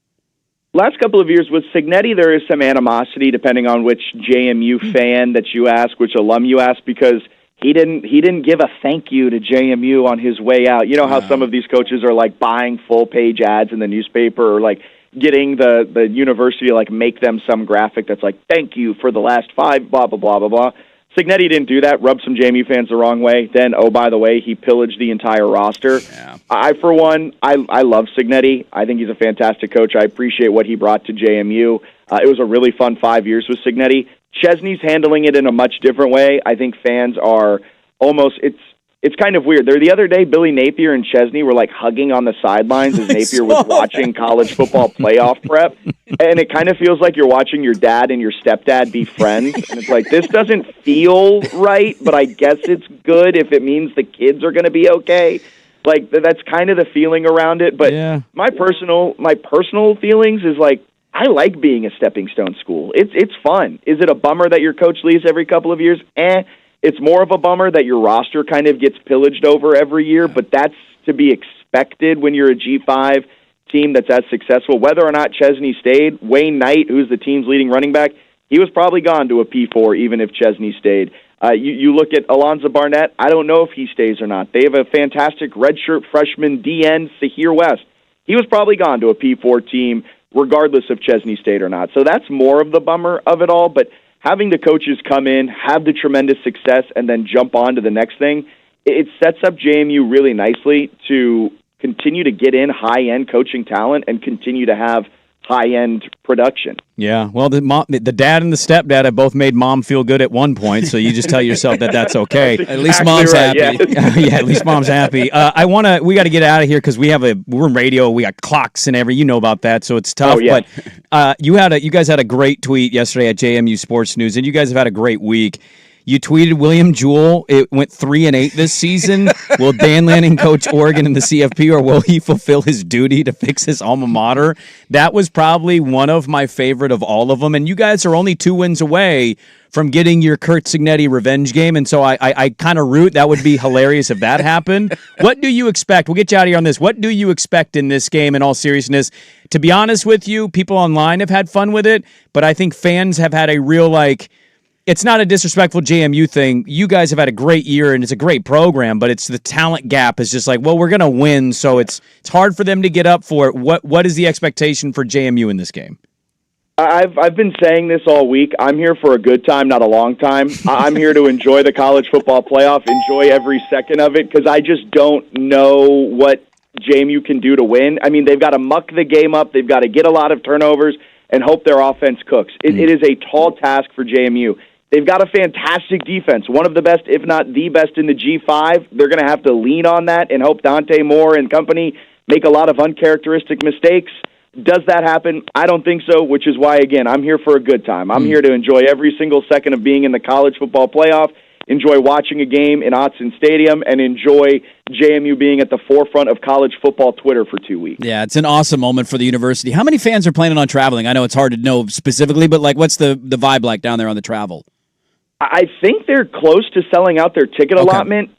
Last couple of years with Signetti, there is some animosity depending on which JMU fan that you ask, which alum you ask, because he didn't give a thank you to JMU on his way out. You know how some of these coaches are like buying full page ads in the newspaper or like getting the university to like make them some graphic that's like, thank you for the last 5, blah, blah, blah, blah, blah. Signetti didn't do that, rubbed some JMU fans the wrong way. Then, oh, by the way, he pillaged the entire roster. Yeah. For one, I love Signetti. I think he's a fantastic coach. I appreciate what he brought to JMU. It was a really fun 5 years with Signetti. Chesney's handling it in a much different way. I think fans are almost it's kind of weird. The other day, Billy Napier and Chesney were like hugging on the sidelines as Napier was watching college football playoff prep, and it kind of feels like you're watching your dad and your stepdad be friends. And it's like, this doesn't feel right, but I guess it's good if it means the kids are going to be okay. Like that's kind of the feeling around it. But my personal feelings is like, I like being a stepping stone school. It's fun. Is it a bummer that your coach leaves every couple of years? It's more of a bummer that your roster kind of gets pillaged over every year, but that's to be expected when you're a G5 team that's as successful. Whether or not Chesney stayed, Wayne Knight, who's the team's leading running back, he was probably gone to a P4 even if Chesney stayed. You look at Alonzo Barnett, I don't know if he stays or not. They have a fantastic redshirt freshman DN, Sahir West. He was probably gone to a P4 team regardless if Chesney stayed or not. So that's more of the bummer of it all, but having the coaches come in, have the tremendous success, and then jump on to the next thing, it sets up JMU really nicely to continue to get in high-end coaching talent and continue to have high-end production. Yeah, well, the dad and the stepdad have both made mom feel good at one point, so you just tell yourself that that's okay. At least mom's happy. Yeah, at least mom's happy. We got to get out of here because we're in radio, we got clocks and you know about that, so it's tough. Oh, yeah. But you guys had a great tweet yesterday at JMU Sports News, and you guys have had a great week. You tweeted William Jewell. It went 3-8 this season. Will Dan Lanning coach Oregon in the CFP, or will he fulfill his duty to fix his alma mater? That was probably one of my favorite of all of them. And you guys are only 2 wins away from getting your Curt Cignetti revenge game. And so I kind of root. That would be hilarious if that happened. What do you expect? We'll get you out of here on this. What do you expect in this game in all seriousness? To be honest with you, people online have had fun with it, but I think fans have had a real it's not a disrespectful JMU thing. You guys have had a great year, and it's a great program, but it's the talent gap is just like, well, we're going to win, so it's hard for them to get up for it. What is the expectation for JMU in this game? I've been saying this all week. I'm here for a good time, not a long time. I'm here to enjoy the college football playoff, enjoy every second of it, because I just don't know what JMU can do to win. I mean, they've got to muck the game up. They've got to get a lot of turnovers and hope their offense cooks. It is a tall task for JMU. They've got a fantastic defense, one of the best, if not the best, in the G5. They're going to have to lean on that and hope Dante Moore and company make a lot of uncharacteristic mistakes. Does that happen? I don't think so, which is why, again, I'm here for a good time. I'm here to enjoy every single second of being in the college football playoff, enjoy watching a game in Autzen Stadium, and enjoy JMU being at the forefront of college football Twitter for 2 weeks. Yeah, it's an awesome moment for the university. How many fans are planning on traveling? I know it's hard to know specifically, but what's the vibe like down there on the travel? I think they're close to selling out their ticket allotment.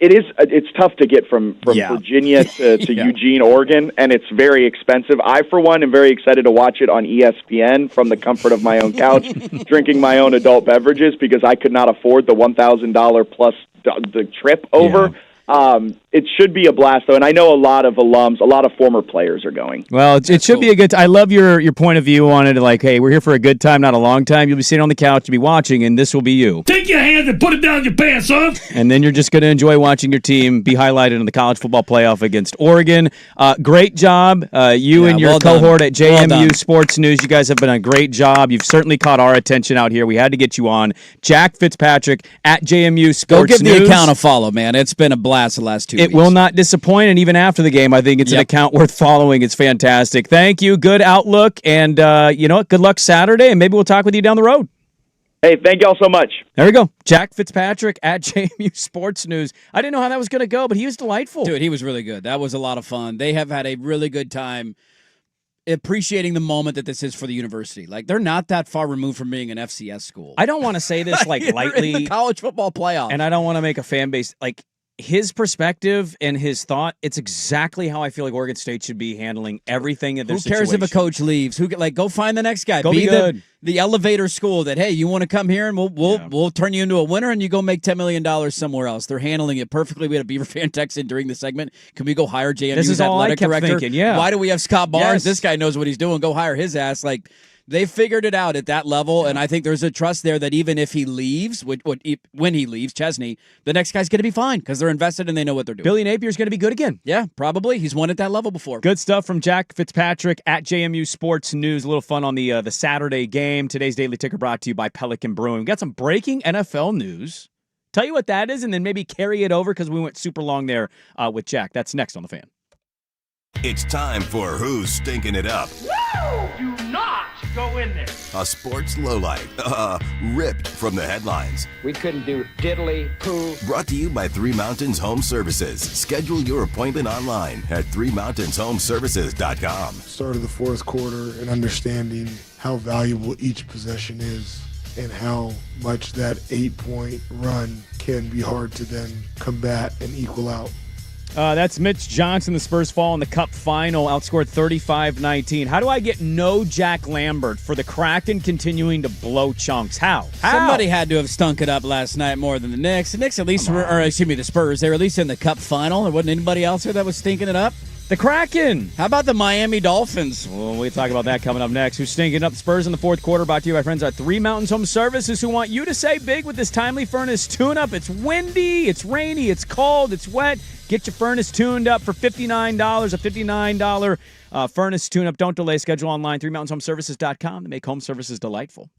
It's tough to get from Virginia to Eugene, Oregon, and it's very expensive. I, for one, am very excited to watch it on ESPN from the comfort of my own couch, drinking my own adult beverages because I could not afford the $1,000 plus the trip over. Yeah. It should be a blast, though, and I know a lot of alums, a lot of former players are going. Well, it should be a good I love your point of view on it, like, hey, we're here for a good time, not a long time. You'll be sitting on the couch, you'll be watching, and this will be you. Take your hands and put it down your pants, son. And then you're just going to enjoy watching your team be highlighted in the college football playoff against Oregon. Great job, you and your cohort at JMU Sports News. You guys have been a great job. You've certainly caught our attention out here. We had to get you on. Jack Fitzpatrick at JMU Sports News. Go give the account a follow, man. It's been a blast the last 2 weeks. It will not disappoint, and even after the game, I think it's an account worth following. It's fantastic. Thank you. Good outlook, and you know what? Good luck Saturday, and maybe we'll talk with you down the road. Hey, thank y'all so much. There we go. Jack Fitzpatrick at JMU Sports News. I didn't know how that was going to go, but he was delightful. Dude, he was really good. That was a lot of fun. They have had a really good time appreciating the moment that this is for the university. Like, they're not that far removed from being an FCS school. I don't want to say this lightly. In the college football playoff. And I don't want to make a fan base his perspective and his thought, it's exactly how I feel like Oregon State should be handling everything in their situation. Who cares if a coach leaves? Go find the next guy. Go be good. The elevator school that, hey, you want to come here and we'll turn you into a winner and you go make $10 million somewhere else. They're handling it perfectly. We had a Beaver fan text in during the segment. Can we go hire JMU's athletic director? Thinking, yeah. Why do we have Scott Barnes? Yes. This guy knows what he's doing. Go hire his ass. They figured it out at that level, and I think there's a trust there that even if he leaves, when he leaves, Chesney, the next guy's going to be fine because they're invested and they know what they're doing. Billy Napier's going to be good again. Yeah, probably. He's won at that level before. Good stuff from Jack Fitzpatrick at JMU Sports News. A little fun on the Saturday game. Today's Daily Ticker brought to you by Pelican Brewing. We got some breaking NFL news. Tell you what that is, and then maybe carry it over because we went super long there with Jack. That's next on The Fan. It's time for Who's Stinking It Up. Woo! Do not go in there. A sports lowlight, ripped from the headlines. We couldn't do diddly poo. Brought to you by Three Mountains Home Services. Schedule your appointment online at threemountainshomservices.com. Start of the fourth quarter and understanding how valuable each possession is and how much that 8-point run can be hard to then combat and equal out. That's Mitch Johnson. The Spurs fall in the Cup final, outscored 35-19. How do I get no Jack Lambert for the Kraken continuing to blow chunks? How? Somebody had to have stunk it up last night more than the Knicks. The Knicks at least the Spurs. They were at least in the Cup final. There wasn't anybody else there that was stinking it up. The Kraken. How about the Miami Dolphins? Well, we'll talk about that coming up next. Who's stinking up the Spurs in the fourth quarter? Brought to you by friends at Three Mountains Home Services, who want you to say big with this timely furnace tune-up. It's windy, it's rainy, it's cold, it's wet. Get your furnace tuned up for $59, a $59 furnace tune-up. Don't delay. Schedule online, threemountainshomservices.com. They make home services delightful.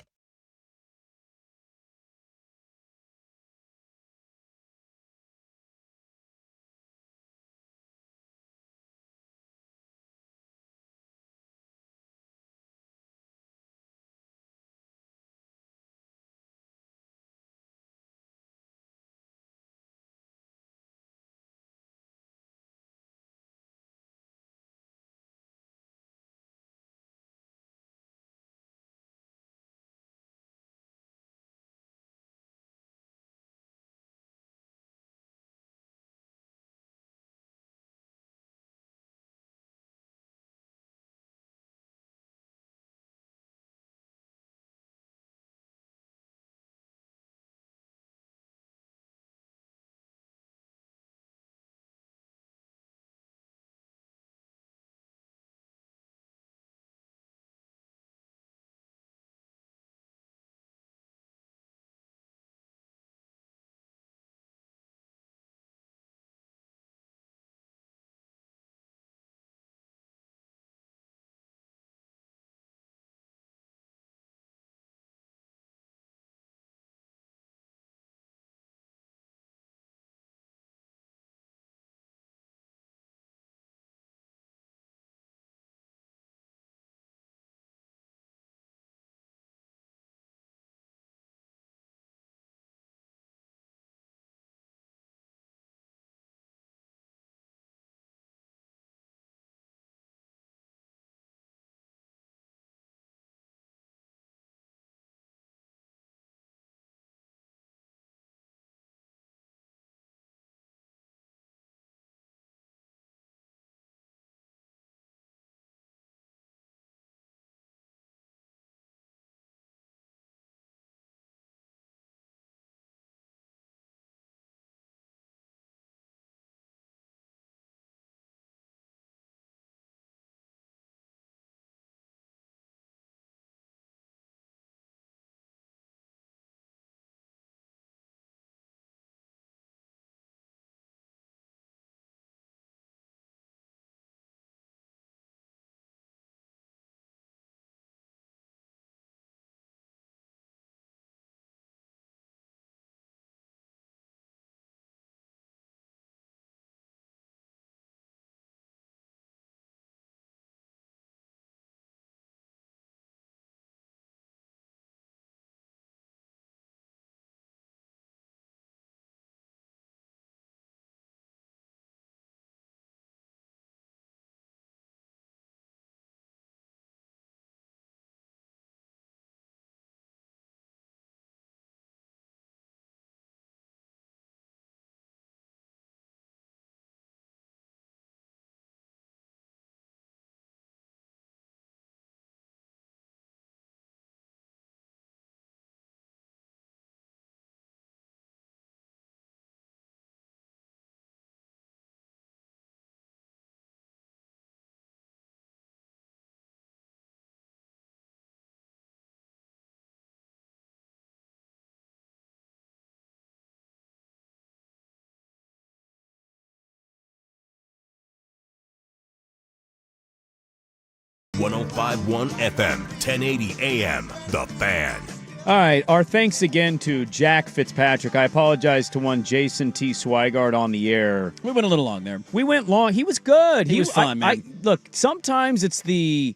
1051 FM, 1080 AM. The Fan. All right, our thanks again to Jack Fitzpatrick. I apologize to one Jason T. Swigart on the air. We went a little long there. We went long. He was good. He was fun, man. Look, sometimes it's the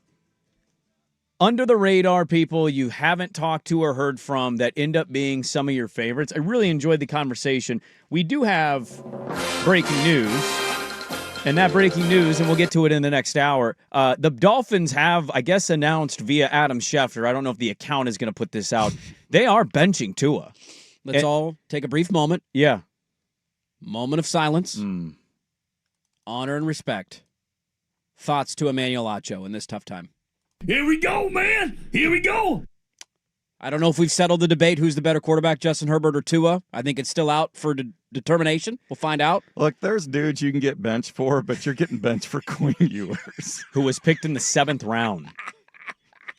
under-the-radar people you haven't talked to or heard from that end up being some of your favorites. I really enjoyed the conversation. We do have breaking news. And that breaking news, and we'll get to it in the next hour, the Dolphins have, I guess, announced via Adam Schefter, I don't know if the account is going to put this out, they are benching Tua. Let's all take a brief moment. Yeah. Moment of silence. Honor and respect. Thoughts to Emmanuel Acho in this tough time. Here we go, man. Here we go. I don't know if we've settled the debate who's the better quarterback, Justin Herbert or Tua. I think it's still out for determination. We'll find out. Look, there's dudes you can get benched for, but you're getting benched for Quinn Ewers, who was picked in the 7th round.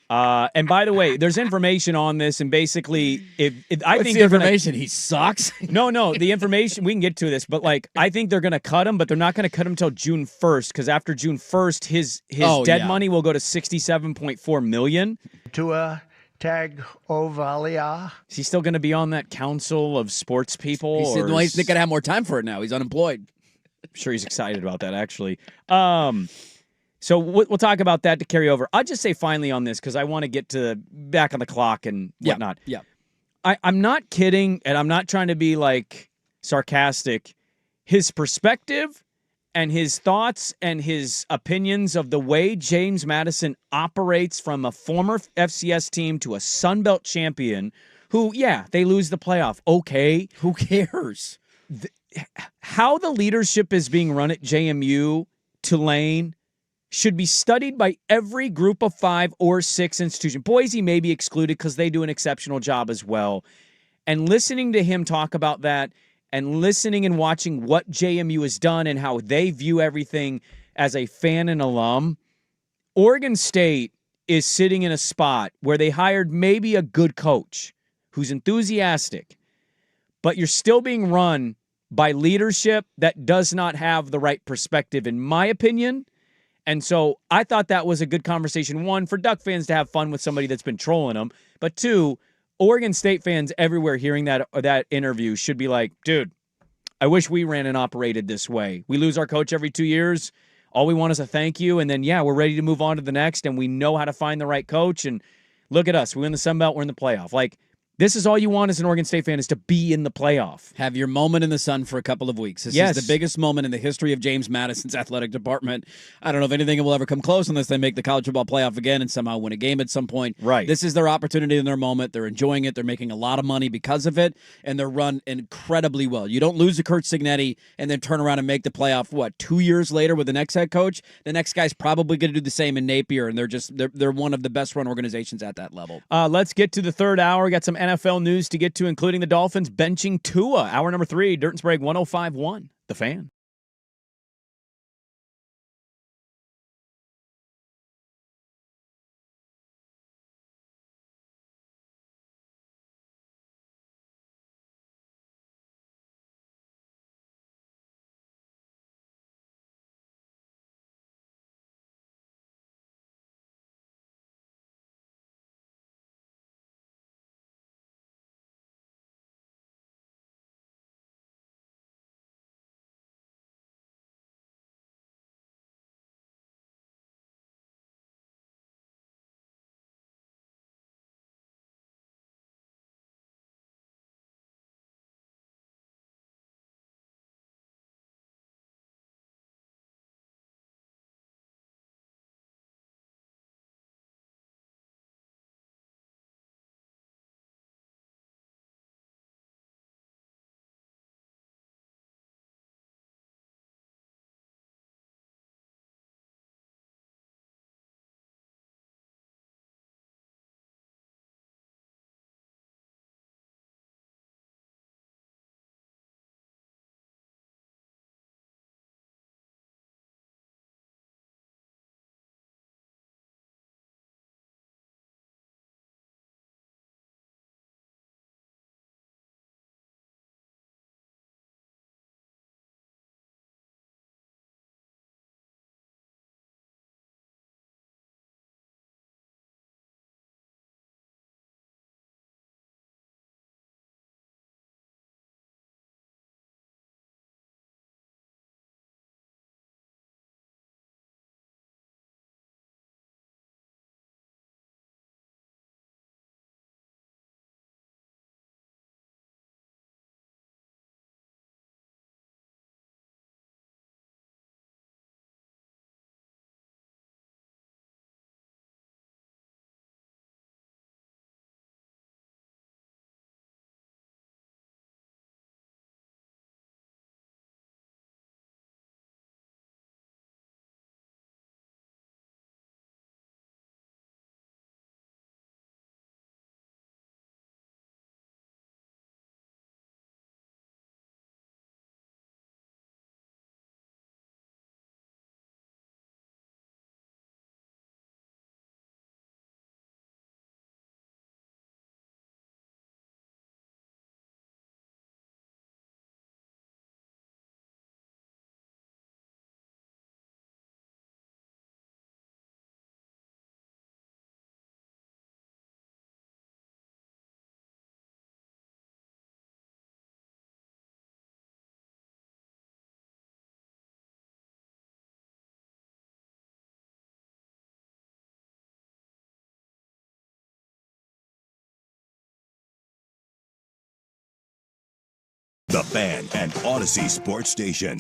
And by the way, there's information on this, and basically, I think the information he sucks. No, the information we can get to this, but like I think they're going to cut him, but they're not going to cut him until June 1st because after June 1st, his dead money will go to $67.4 million. Tua Tagovailoa. Is he still going to be on that council of sports people? He's going to have more time for it now. He's unemployed. I'm sure he's excited about that, actually. So we'll talk about that to carry over. I'll just say finally on this because I want to get to back on the clock and whatnot. Yeah. I'm not kidding, and I'm not trying to be like sarcastic. His perspective and his thoughts and his opinions of the way James Madison operates from a former FCS team to a Sun Belt champion who, they lose the playoff. Okay. Who cares? How the leadership is being run at JMU, Tulane, should be studied by every group of 5 or 6 institution. Boise may be excluded because they do an exceptional job as well. And listening to him talk about that and listening and watching what JMU has done and how they view everything as a fan and alum, Oregon State is sitting in a spot where they hired maybe a good coach who's enthusiastic, but you're still being run by leadership that does not have the right perspective, in my opinion. And so I thought that was a good conversation. 1, for Duck fans to have fun with somebody that's been trolling them. But 2, Oregon State fans everywhere hearing that interview should be like, dude, I wish we ran and operated this way. We lose our coach every 2 years. All we want is a thank you. And then, we're ready to move on to the next. And we know how to find the right coach. And look at us. We win the Sun Belt. We're in the playoff. Like, this is all you want as an Oregon State fan is to be in the playoff. Have your moment in the sun for a couple of weeks. This is the biggest moment in the history of James Madison's athletic department. I don't know if anything will ever come close unless they make the college football playoff again and somehow win a game at some point. Right. This is their opportunity in their moment. They're enjoying it. They're making a lot of money because of it, and they're run incredibly well. You don't lose to Kurt Signetti and then turn around and make the playoff, 2 years later with the next head coach? The next guy's probably going to do the same in Napier, and they're one of the best run organizations at that level. Let's get to the third hour. We got some NFL news to get to, including the Dolphins benching Tua. Hour number 3, Dirt and Sprague 105.1, The Fan. The Fan and Odyssey Sports Station.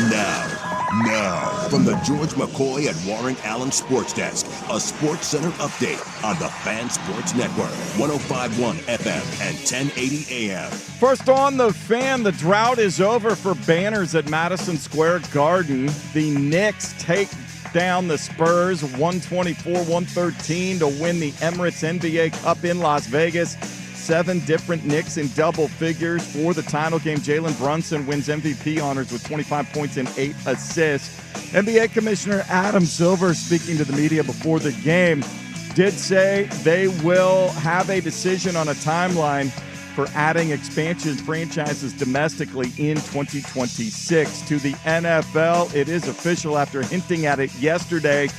Now, from the George McCoy and Warren Allen Sports Desk, a Sports Center update on the Fan Sports Network, 105.1 FM and 1080 AM. First on The Fan, the drought is over for banners at Madison Square Garden. The Knicks take down the Spurs 124-113 to win the Emirates NBA Cup in Las Vegas. 7 different Knicks in double figures for the title game. Jalen Brunson wins MVP honors with 25 points and 8 assists. NBA Commissioner Adam Silver, speaking to the media before the game, did say they will have a decision on a timeline for adding expansion franchises domestically in 2026. To the NFL, it is official after hinting at it yesterday.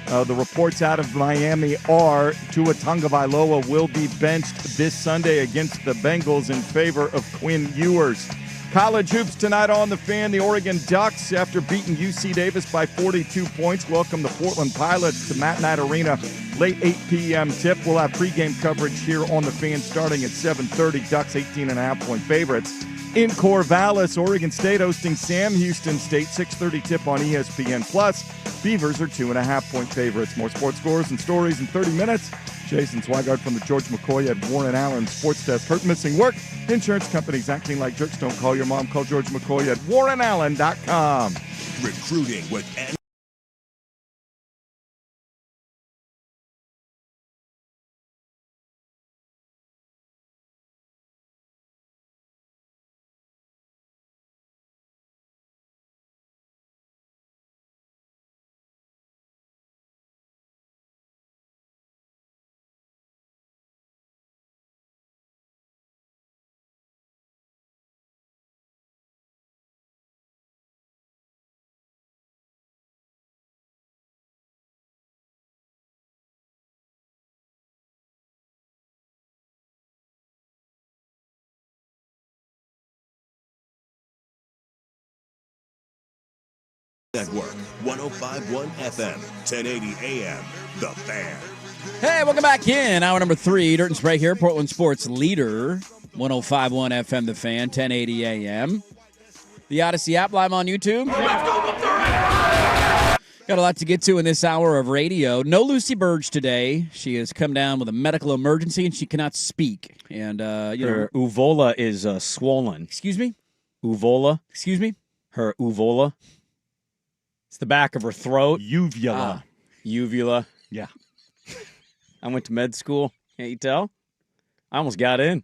The reports out of Miami are Tua Tagovailoa will be benched this Sunday against the Bengals in favor of Quinn Ewers. College hoops tonight on The Fan. The Oregon Ducks, after beating UC Davis by 42 points, welcome the Portland Pilots to Matt Knight Arena. Late 8 p.m. tip. We'll have pregame coverage here on The Fan starting at 7:30. Ducks 18.5-point favorites. In Corvallis, Oregon State hosting Sam Houston State. 6:30 tip on ESPN+. Beavers are 2.5-point favorites. More sports scores and stories in 30 minutes. Jason Swigart from the George McCoy at Warren Allen Sports Desk. Hurt, missing work. Insurance companies acting like jerks. Don't call your mom. Call George McCoy at warrenallen.com. Recruiting with Network, 105.1 FM, 1080 AM. The Fan. Hey, welcome back in. Hour number 3, Dirt and Sprague here, Portland Sports Leader, 105.1 FM, The Fan, 1080 AM. The Odyssey app live on YouTube. Got a lot to get to in this hour of radio. No Lucy Burge today. She has come down with a medical emergency and she cannot speak. And Her uvula is swollen. Excuse me? Uvula. Excuse me? Her uvula. It's the back of her throat. Uvula. Uvula. Yeah. I went to med school. Can't you tell? I almost got in.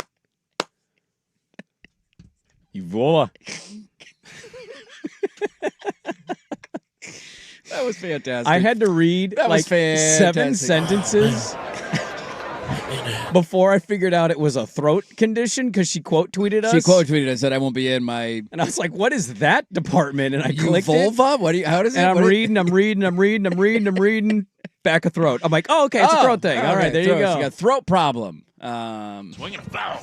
Uvula. That was fantastic. I had to read like 7 sentences before I figured out it was a throat condition because she quote tweeted us. She quote tweeted and said, "I won't be in my." And I was like, "What is that department?" And I clicked vulva? it. What do you? How does it? And I'm reading. Back of throat. I'm like, "Oh, okay, it's a throat thing." All right, there you go. She got a throat problem. Swinging a foul.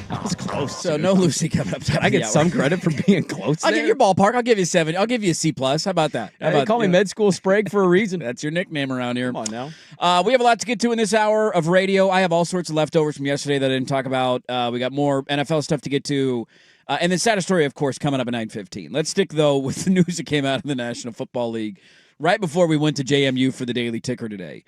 That was close. So no Lucy coming up. I get some credit for being close. I'll give you your ballpark. I'll give you 7. I'll give you a C+. How about that? They call me Med School Sprague for a reason. That's your nickname around here. Come on now. We have a lot to get to in this hour of radio. I have all sorts of leftovers from yesterday that I didn't talk about. We got more NFL stuff to get to. And the saddest story, of course, coming up at 9:15. Let's stick, though, with the news that came out of the National Football League right before we went to JMU for the Daily Ticker today.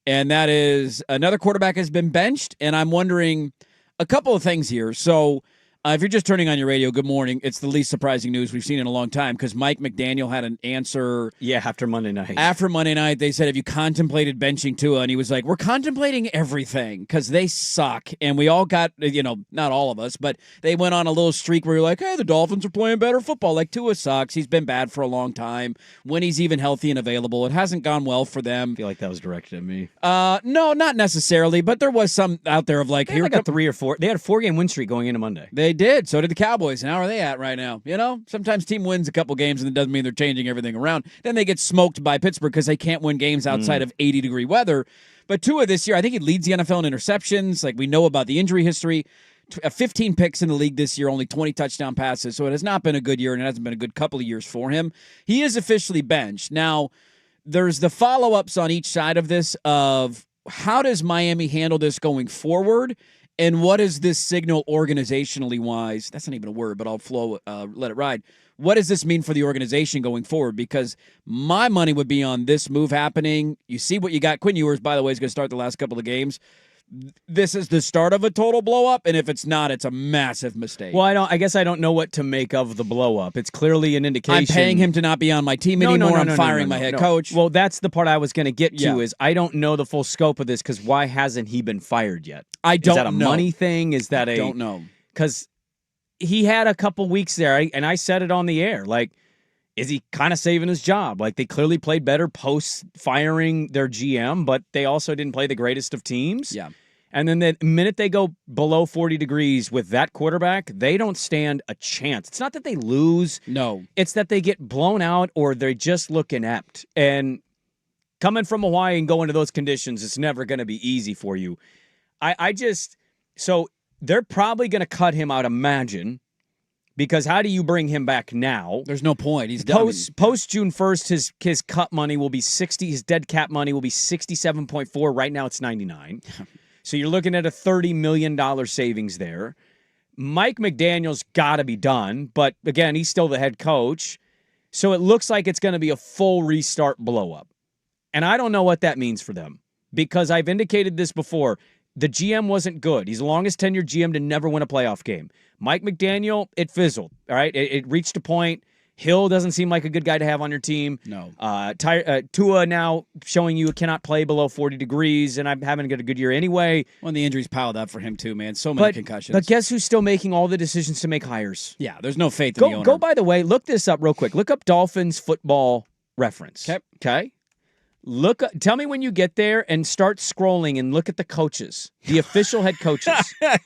And that is another quarterback has been benched, and I'm wondering a couple of things here. So if you're just turning on your radio, good morning. It's the least surprising news we've seen in a long time because Mike McDaniel had an answer. Yeah, after Monday night. After Monday night, they said, have you contemplated benching Tua? And he was like, we're contemplating everything because they suck. And we all got, not all of us, but they went on a little streak where you're like, hey, the Dolphins are playing better football. Like, Tua sucks. He's been bad for a long time. When he's even healthy and available, it hasn't gone well for them. I feel like that was directed at me. No, not necessarily, but there was some out there of like, They had like a 3 or 4. They had a 4-game win streak going into Monday. They did. So did the Cowboys. And how are they at right now? Sometimes team wins a couple games and it doesn't mean they're changing everything around. Then they get smoked by Pittsburgh because they can't win games outside of 80-degree weather. But Tua this year, I think he leads the NFL in interceptions. Like, we know about the injury history. 15 picks in the league this year, only 20 touchdown passes. So it has not been a good year, and it hasn't been a good couple of years for him. He is officially benched. Now, there's the follow-ups on each side of this of how does Miami handle this going forward? And what does this signal organizationally wise? That's not even a word, but I'll let it ride. What does this mean for the organization going forward? Because my money would be on this move happening. You see what you got. Quinn Ewers, by the way, is going to start the last couple of games. This is the start of a total blow up, and if it's not, it's a massive mistake. Well, I guess I don't know what to make of the blow up. It's clearly an indication. I'm paying him to not be on my team anymore. I'm firing my head coach. Well, that's the part I was going to get to. Is I don't know the full scope of this because why hasn't he been fired yet? I don't know. Is that a money thing? Is that I don't know. Because he had a couple weeks there, and I said it on the air. Like, is he kind of saving his job? Like, they clearly played better post firing their GM, but they also didn't play the greatest of teams. Yeah. And then the minute they go below 40 degrees with that quarterback, they don't stand a chance. It's not that they lose. No. It's that they get blown out or they just look inept. And coming from Hawaii and going to those conditions, it's never going to be easy for you. So they're probably going to cut him out, imagine, because how do you bring him back now? There's no point. He's done. Post June 1st, his cut money will be 60. His dead cap money will be 67.4. Right now it's 99. So you're looking at a $30 million savings there. Mike McDaniel's got to be done, but again, he's still the head coach. So it looks like it's going to be a full restart blow-up. And I don't know what that means for them because I've indicated this before. The GM wasn't good. He's the longest tenured GM to never win a playoff game. Mike McDaniel, it fizzled, all right? It reached a point. Hill doesn't seem like a good guy to have on your team. No. Tua now showing you cannot play below 40 degrees, and I'm having a good year anyway. Well, the injuries piled up for him too, man. So many concussions. But guess who's still making all the decisions to make hires? Yeah, there's no faith in the owner. Go, by the way, look this up real quick. Look up Dolphins football reference. Okay? Tell me when you get there and start scrolling and look at the coaches, the official head coaches.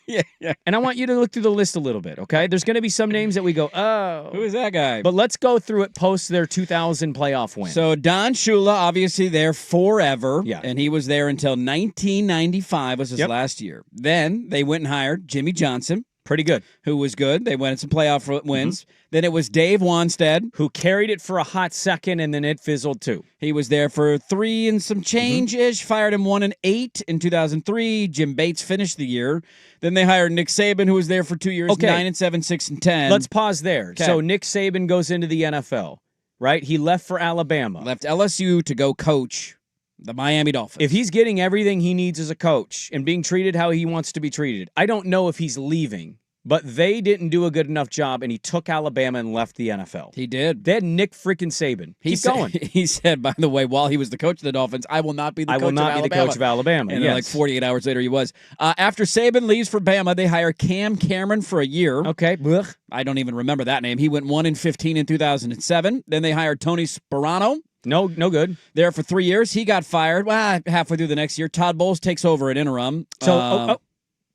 Yeah. And I want you to look through the list a little bit, okay? There's going to be some names that we go, oh. Who is that guy? But let's go through it post their 2000 playoff win. So Don Shula, obviously there forever. Yeah. And he was there until 1995 was his last year. Then they went and hired Jimmy Johnson. Pretty good. Who was good. They went some playoff wins. Mm-hmm. Then it was Dave Wanstead. Who carried it for a hot second, and then it fizzled too. He was there for 3 and some change-ish. Mm-hmm. Fired him 1-8 in 2003. Jim Bates finished the year. Then they hired Nick Saban, who was there for 2 years, 9-7, 6-10. Let's pause there. Okay. So Nick Saban goes into the NFL, right? He left for Alabama. Left LSU to go coach the Miami Dolphins. If he's getting everything he needs as a coach and being treated how he wants to be treated, I don't know if he's leaving. But they didn't do a good enough job, and he took Alabama and left the NFL. He did. They had Nick freaking Saban. Keep going. He said, by the way, while he was the coach of the Dolphins, I will not be the coach of Alabama. I will not be the coach of Alabama. And then like 48 hours later, he was. After Saban leaves for Bama, they hire Cam Cameron for a year. Okay. Blech. I don't even remember that name. He went 1-15 in 2007. Then they hired Tony Sparano. No good. There for 3 years. He got fired. Well, halfway through the next year. Todd Bowles takes over at interim. So,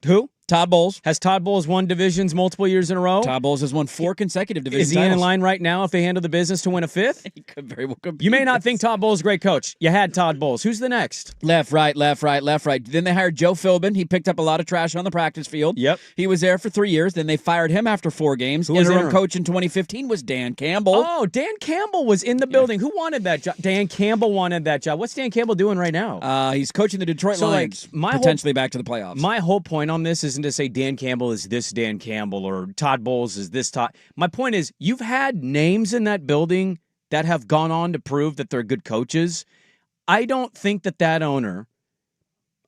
who? Todd Bowles. Has Todd Bowles won divisions multiple years in a row? Todd Bowles has won 4 consecutive division titles. Is he in line right now if they handle the business to win a 5th? He could very well compete. You may not think Todd Bowles is a great coach. You had Todd Bowles. Who's the next? Left, right. Then they hired Joe Philbin. He picked up a lot of trash on the practice field. Yep. He was there for 3 years. Then they fired him after 4 games. Who was interim coach in 2015 was Dan Campbell. Oh, Dan Campbell was in the building. Who wanted that job? Dan Campbell wanted that job. What's Dan Campbell doing right now? He's coaching the Detroit Lions, potentially back to the playoffs. My whole point on this isn't to say Dan Campbell is this Dan Campbell or Todd Bowles is this Todd. My point is you've had names in that building that have gone on to prove that they're good coaches. I don't think that owner,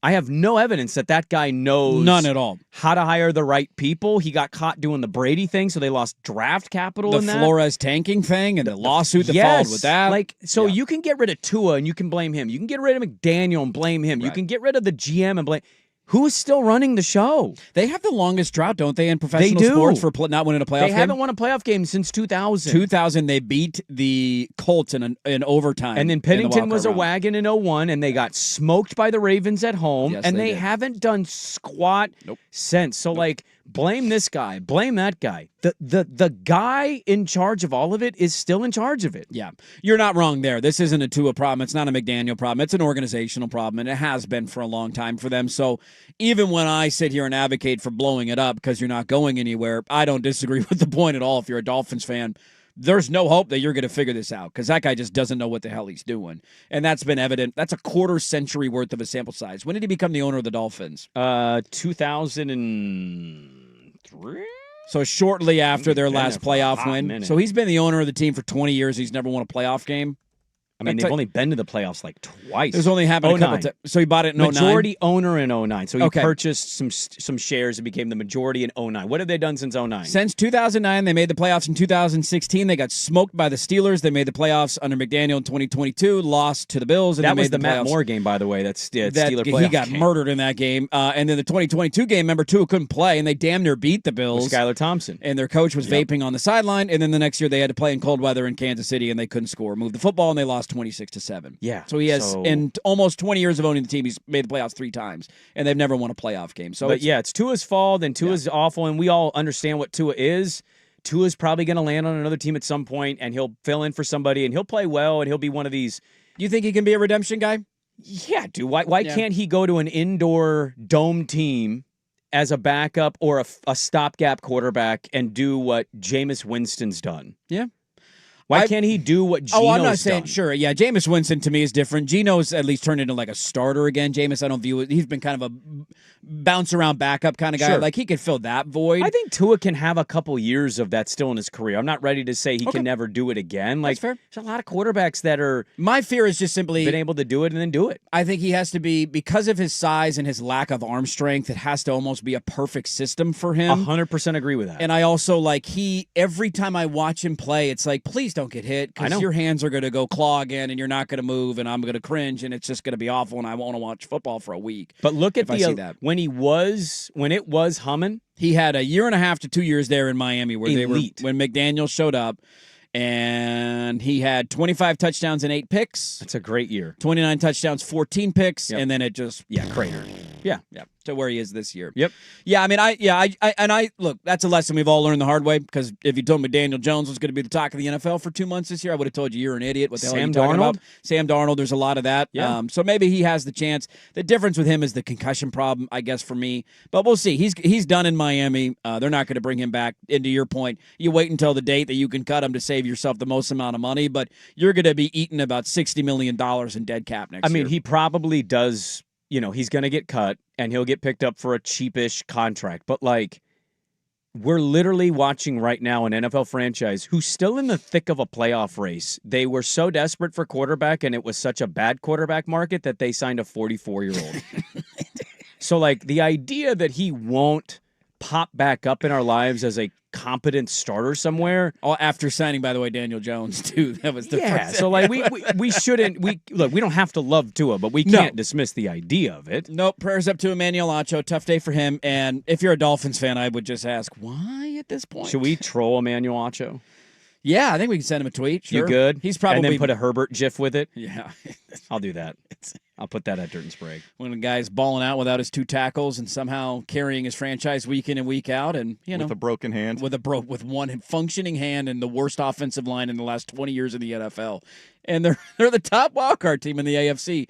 I have no evidence that guy knows none at all how to hire the right people. He got caught doing the Brady thing, so they lost draft capital in that. The Flores tanking thing and the lawsuit that followed with that. You can get rid of Tua and you can blame him. You can get rid of McDaniel and blame him. Right. You can get rid of the GM and blame. Who's still running the show? They have the longest drought, don't they, in professional sports for not winning a playoff game? They haven't won a playoff game since 2000. 2000, they beat the Colts in overtime. And then Pennington was a wagon in 01, and they got smoked by the Ravens at home, and they haven't done squat since. So, blame this guy, blame that guy. The guy in charge of all of it is still in charge of it. Yeah, you're not wrong there. This isn't a Tua problem. It's not a McDaniel problem. It's an organizational problem, and it has been for a long time for them. So even when I sit here and advocate for blowing it up because you're not going anywhere, I don't disagree with the point at all if you're a Dolphins fan. there's no hope that you're going to figure this out because that guy just doesn't know what the hell he's doing. And that's been evident. That's a quarter century worth of a sample size. When did he become the owner of the Dolphins? 2003? So shortly after their last playoff win. minute. So he's been the owner of the team for 20 years. He's never won a playoff game. I mean, they've only been to the playoffs like twice. There's only happened a couple times. So he bought it in 09? Majority owner in 09. So he purchased some shares and became the majority in 09. What have they done since 09? Since 2009, they made the playoffs in 2016. They got smoked by the Steelers. They made the playoffs under McDaniel in 2022, lost to the Bills. And that they was made the Matt playoffs. Moore game, by the way. That's Steeler playoff He got game. murdered in that game. And then the 2022 game, remember, Tua couldn't play, and they damn near beat the Bills. With Skylar Thompson. And their coach was vaping on the sideline. And then the next year, they had to play in cold weather in Kansas City, and they couldn't score. Moved the football, and they lost 26-7. Yeah. So he has, in almost 20 years of owning the team, he's made the playoffs 3 times, and they've never won a playoff game. So, it's Tua's fault, and Tua's awful, and we all understand what Tua is. Tua's probably going to land on another team at some point, and he'll fill in for somebody, and he'll play well, and he'll be one of these. You think he can be a redemption guy? Yeah, dude. Why can't he go to an indoor dome team as a backup or a stopgap quarterback and do what Jameis Winston's done? Yeah. Why can't he do what Geno's I'm not saying, done? sure. Yeah, Jameis Winston to me is different. Geno's at least turned into like a starter again. Jameis, I don't view it. He's been kind of a bounce around backup kind of guy. Sure. Like he could fill that void. I think Tua can have a couple years of that still in his career. I'm not ready to say he can never do it again. Like, That's fair. There's a lot of quarterbacks that are My fear is just simply been able to do it and then do it. I think he has to be, because of his size and his lack of arm strength, it has to almost be a perfect system for him. 100% agree with that. And I also every time I watch him play, it's like, please don't get hit because your hands are going to go claw again and you're not going to move and I'm going to cringe and it's just going to be awful and I won't want to watch football for a week. But look at I see that. when it was humming. He had a year and a half to 2 years there in Miami where Elite. when McDaniel showed up, and he had 25 touchdowns and 8 picks. That's a great year. 29 touchdowns, 14 picks, and then it just cratered. Yeah. To where he is this year. Yep. Yeah, I mean, I look, that's a lesson we've all learned the hard way, because if you told me Daniel Jones was going to be the talk of the NFL for 2 months this year, I would have told you you're an idiot. What the hell are you talking about? Sam Darnold, there's a lot of that. Yeah. So maybe he has the chance. The difference with him is the concussion problem, I guess, for me. But we'll see. He's done in Miami. They're not going to bring him back. Into your point, you wait until the date that you can cut him to save yourself the most amount of money, but you're going to be eating about $60 million in dead cap next year. I mean, he probably does, he's going to get cut and he'll get picked up for a cheapish contract. But, we're literally watching right now an NFL franchise who's still in the thick of a playoff race. They were so desperate for quarterback, and it was such a bad quarterback market that they signed a 44-year-old. So, the idea that he won't pop back up in our lives as a competent starter somewhere. After signing, by the way, Daniel Jones, too. That was the first. So, we shouldn't, we don't have to love Tua, but we can't dismiss the idea of it. Nope. Prayers up to Emmanuel Acho. Tough day for him. And if you're a Dolphins fan, I would just ask, why at this point? Should we troll Emmanuel Acho? Yeah, I think we can send him a tweet. Sure. You good? He's probably and then put a Herbert gif with it. Yeah, I'll do that. I'll put that at Dirt and Sprague. When a guy's balling out without his 2 tackles and somehow carrying his franchise week in and week out, and with a broken hand, with one functioning hand and the worst offensive line in the last 20 years in the NFL, and they're the top wildcard team in the AFC.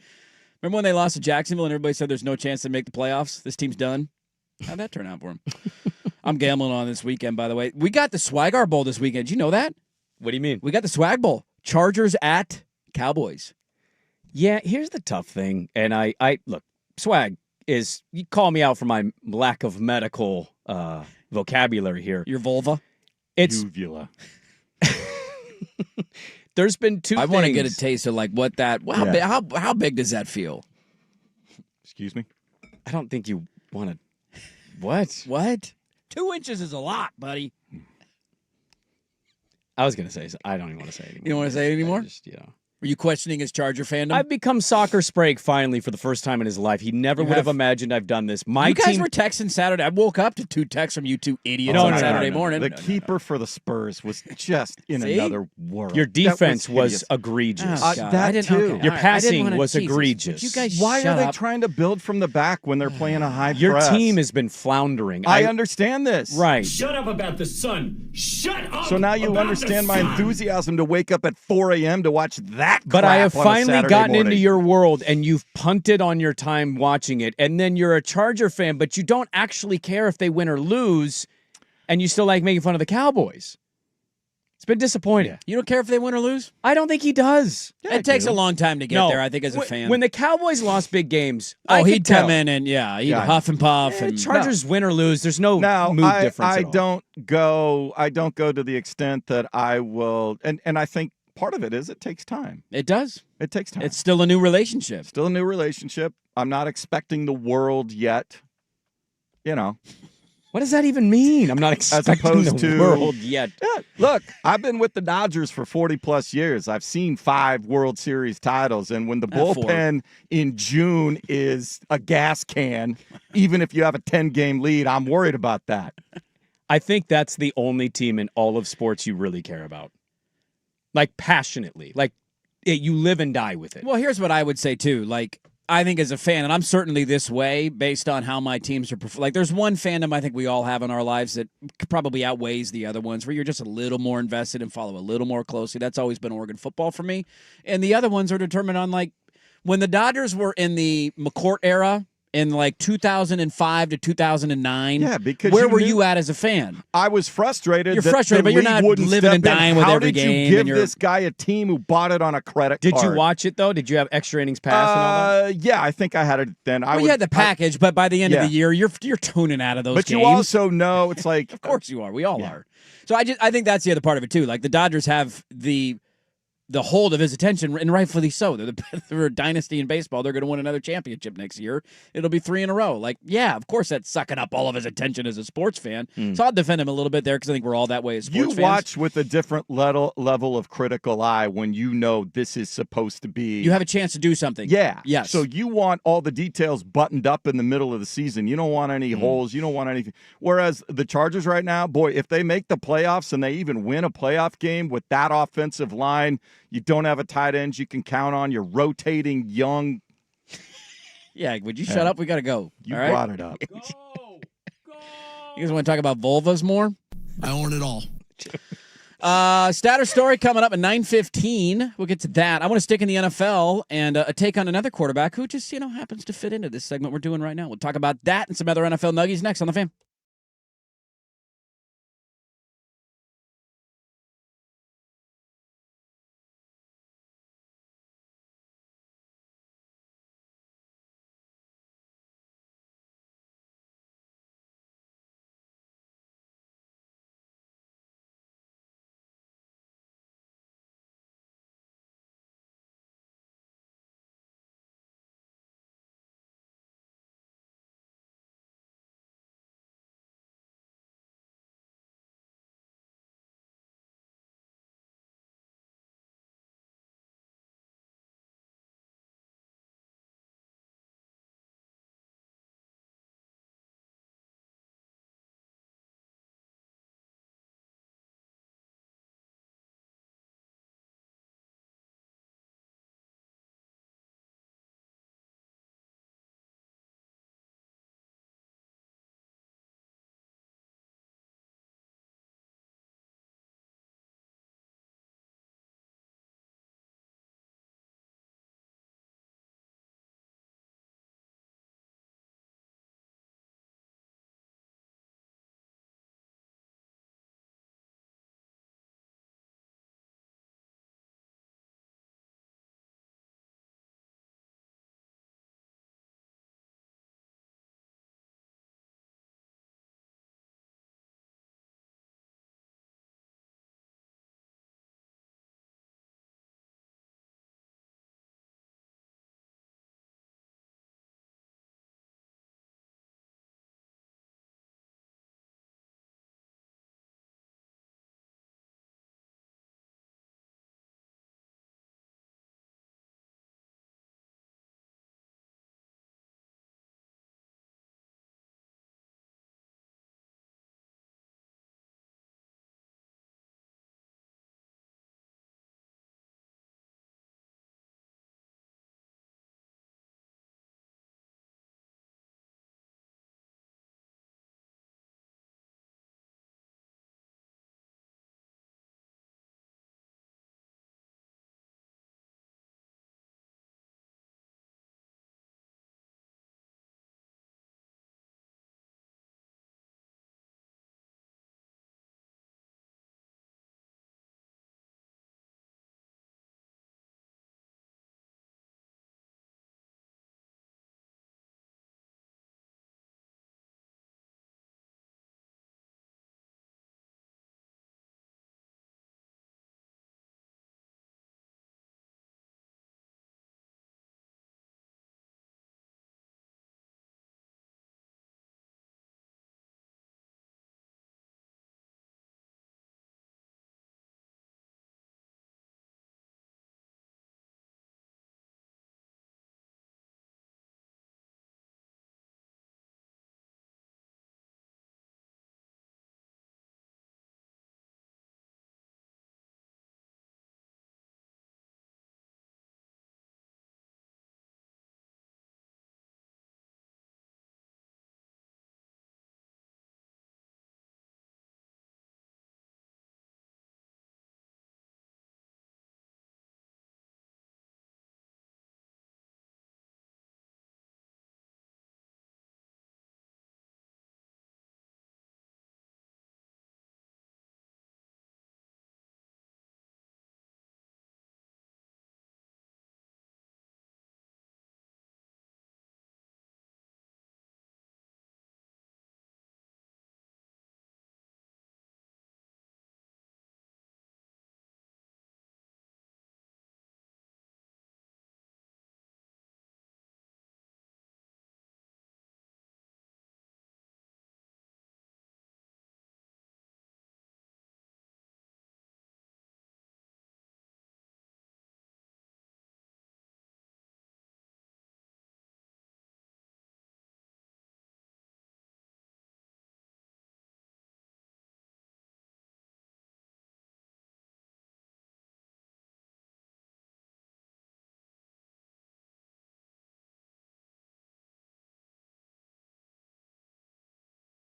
Remember when they lost to Jacksonville and everybody said there's no chance to make the playoffs? This team's done. How'd that turn out for him? I'm gambling on this weekend, by the way. We got the Swagger Bowl this weekend. Did you know that? What do you mean? We got the Swag Bowl. Chargers at Cowboys. Yeah, here's the tough thing. And I look, Swag is, you call me out for my lack of medical vocabulary here. Your vulva? It's uvula. There's been 2 things. I want to get a taste of what that. How big does that feel? Excuse me? I don't think you want to. What? What? 2 inches is a lot, buddy. I was going to say, I don't even want to say it anymore. You don't want to say it anymore? Just, Were you questioning his Charger fandom? I've become Soccer Sprague finally for the first time in his life. He never would have imagined I've done this. You guys were texting Saturday. I woke up to 2 texts from you 2 idiots on Saturday morning. The keeper for the Spurs was just in another world. Your defense was egregious. That too. Your passing was egregious. You guys Why are they up? trying to build from the back when they're playing a high Your press? team has been floundering. I understand this. Right. Shut up about the sun. Shut up. So now you about understand the my sun. enthusiasm to wake up at 4 a.m. to watch that. But I have crap on a finally Saturday gotten morning. into your world, and you've punted on your time watching it, and then you're a Charger fan, but you don't actually care if they win or lose, and you still like making fun of the Cowboys. It's been disappointing. You don't care if they win or lose? I don't think he does. Yeah, It takes I a do. long time to get there, I think, as a fan. When the Cowboys lost big games, he'd come in and, he'd huff and puff. And Chargers win or lose, there's no Now, mood difference I at all. don't go to the extent that I will, and I think part of it is it takes time. It does. It takes time. It's still a new relationship. Still a new relationship. I'm not expecting the world yet. What does that even mean? I'm not expecting opposed the to- world yet. Yeah, look, I've been with the Dodgers for 40 plus years. I've seen 5 World Series titles, and when the bullpen in June is a gas can, even if you have a 10-game lead, I'm worried about that. I think that's the only team in all of sports you really care about. Like, passionately. Like, you live and die with it. Well, here's what I would say, too. Like, I think as a fan, and I'm certainly this way based on how my teams are like, there's one fandom I think we all have in our lives that probably outweighs the other ones, where you're just a little more invested and follow a little more closely. That's always been Oregon football for me. And the other ones are determined on, like, when the Dodgers were in the McCourt era, in like 2005 to 2009. Yeah, because where you were knew- you at as a fan? I was frustrated. You're that frustrated, the but you're league not wouldn't living step and dying in. with How every did game, you and give you're- this guy a team who bought it on a credit Did card? you watch it, though? Did you have extra innings pass and all that? Yeah, I think I had it then. Well, you had the package, but by the end of Yeah. the year, you're tuning out of those But games. you also know it's like, Of course you are. We all are. So I think that's the other part of it too. Like the Dodgers have the hold of his attention, and rightfully so. They're a dynasty in baseball. They're going to win another championship next year. It'll be 3 in a row. Like, yeah, of course that's sucking up all of his attention as a sports fan. So I'll defend him a little bit there because I think we're all that way as sports you fans. watch with a different level of critical eye when you know this is supposed to be. You have a chance to do something. Yeah. Yes. So you want all the details buttoned up in the middle of the season. You don't want any holes. You don't want anything. Whereas the Chargers right now, boy, if they make the playoffs and they even win a playoff game with that offensive line, you don't have a tight end you can count on. You're rotating young. Yeah, would you shut up? We got to go. You all right? brought it up. You guys want to talk about vulvas more? I own it all. Status story coming up at 9:15. We'll get to that. I want to stick in the NFL and a take on another quarterback who just, happens to fit into this segment we're doing right now. We'll talk about that and some other NFL nuggies next on The Fan.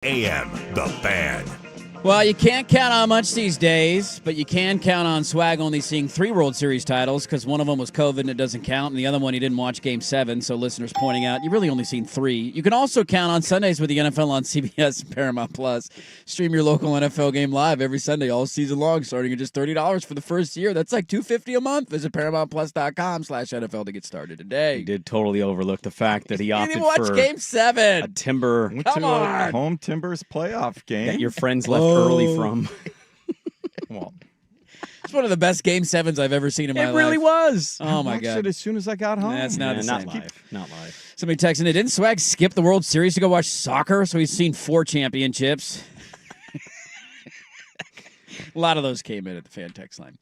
AM, The Fan. Well, you can't count on much these days, but you can count on Swag only seeing 3 World Series titles because one of them was COVID and it doesn't count, and the other one he didn't watch Game 7, so listeners pointing out, you've really only seen 3. You can also count on Sundays with the NFL on CBS and Paramount Plus. Stream your local NFL game live every Sunday all season long, starting at just $30 for the first year. That's like $250 a month. Visit ParamountPlus.com/NFL to get started today. He did totally overlook the fact that he You opted didn't watch for Game 7. a Timber Went Come to on. a home Timbers playoff game. that your friends left early from. Well, It's one of the best Game 7s I've ever seen in my life. It really was. Oh, my watched God. it as soon as I got home. That's not Yeah, the not same. live. Not live. Somebody texting it. Didn't Swag skip the World Series to go watch soccer? So he's seen 4 championships. A lot of those came in at the fan text line.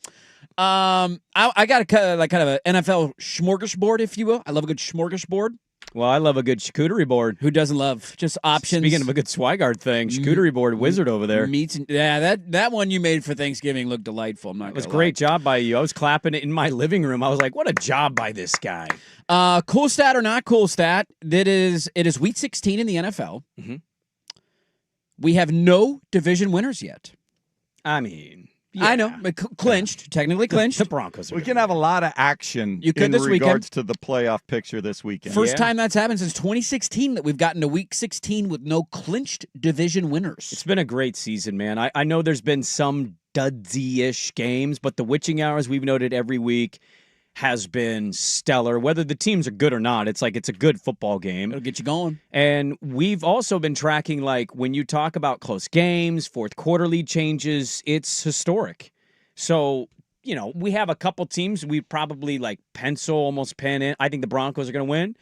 I got a kind of an NFL smorgasbord, if you will. I love a good smorgasbord. Well, I love a good charcuterie board. Who doesn't love just options? Speaking of a good Swigard thing, charcuterie board wizard over there. Meats and, yeah, that one you made for Thanksgiving looked delightful. I'm not It was a gonna great job by you. I was clapping it in my living room. I was like, what a job by this guy. lie. Cool stat or not cool stat? It is Week 16 in the NFL. Mhm. We have no division winners yet. I mean, I know, but clinched, technically clinched. the Broncos are We gonna can win. have a lot of action You could in this weekend. regards to the playoff picture this weekend. First time that's happened since 2016 that we've gotten to Week 16 with no clinched division winners. It's been a great season, man. I know there's been some dudsy-ish games, but the witching hours we've noted every week has been stellar. Whether the teams are good or not, it's a good football game. It'll get you going. And we've also been tracking, like, when you talk about close games, fourth quarter lead changes, it's historic. So, we have a couple teams we probably, pencil, almost pen in. I think the Broncos are going to win.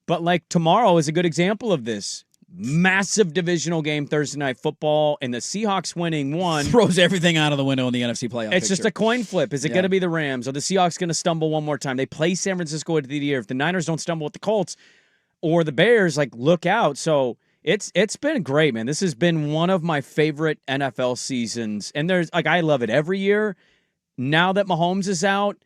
But, tomorrow is a good example of this. Massive divisional game Thursday Night Football, and the Seahawks winning one. Throws everything out of the window in the NFC playoff It's just picture. a coin flip. Is it Yeah. going to be the Rams? Or the Seahawks going to stumble one more time? They play San Francisco at the year. If the Niners don't stumble with the Colts or the Bears, look out. So it's been great, man. This has been one of my favorite NFL seasons. And there's I love it every year. Now that Mahomes is out,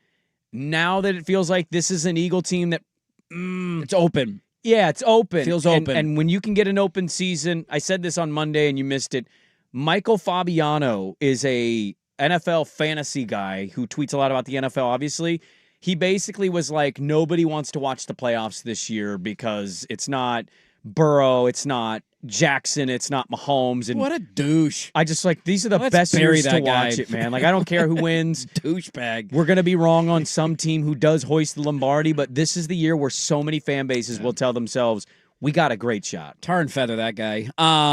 now that it feels like this is an Eagle team that It's open. yeah, it's open. Feels And- open. And when you can get an open season, I said this on Monday and you missed it. Michael Fabiano is a NFL fantasy guy who tweets a lot about the NFL, obviously. He basically was like, nobody wants to watch the playoffs this year because it's not Burrow, it's not Jackson, it's not Mahomes. And What a douche. I just these are the Let's best bury years to that guy. watch it, man. I don't care who wins. Douchebag. We're going to be wrong on some team who does hoist the Lombardi, but this is the year where so many fan bases will tell themselves, we got a great shot. Tar and feather that guy.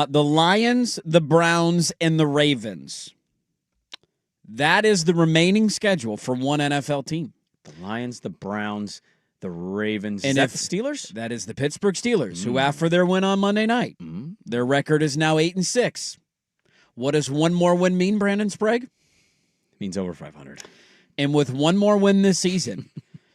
The Lions, the Browns, and the Ravens. That is the remaining schedule for one NFL team. The Lions, the Browns, the Ravens. And Is that if- the Steelers? That is the Pittsburgh Steelers, who after their win on Monday night, their record is now 8-6. What does one more win mean, Brandon Sprague? Means over 500. And with one more win this season,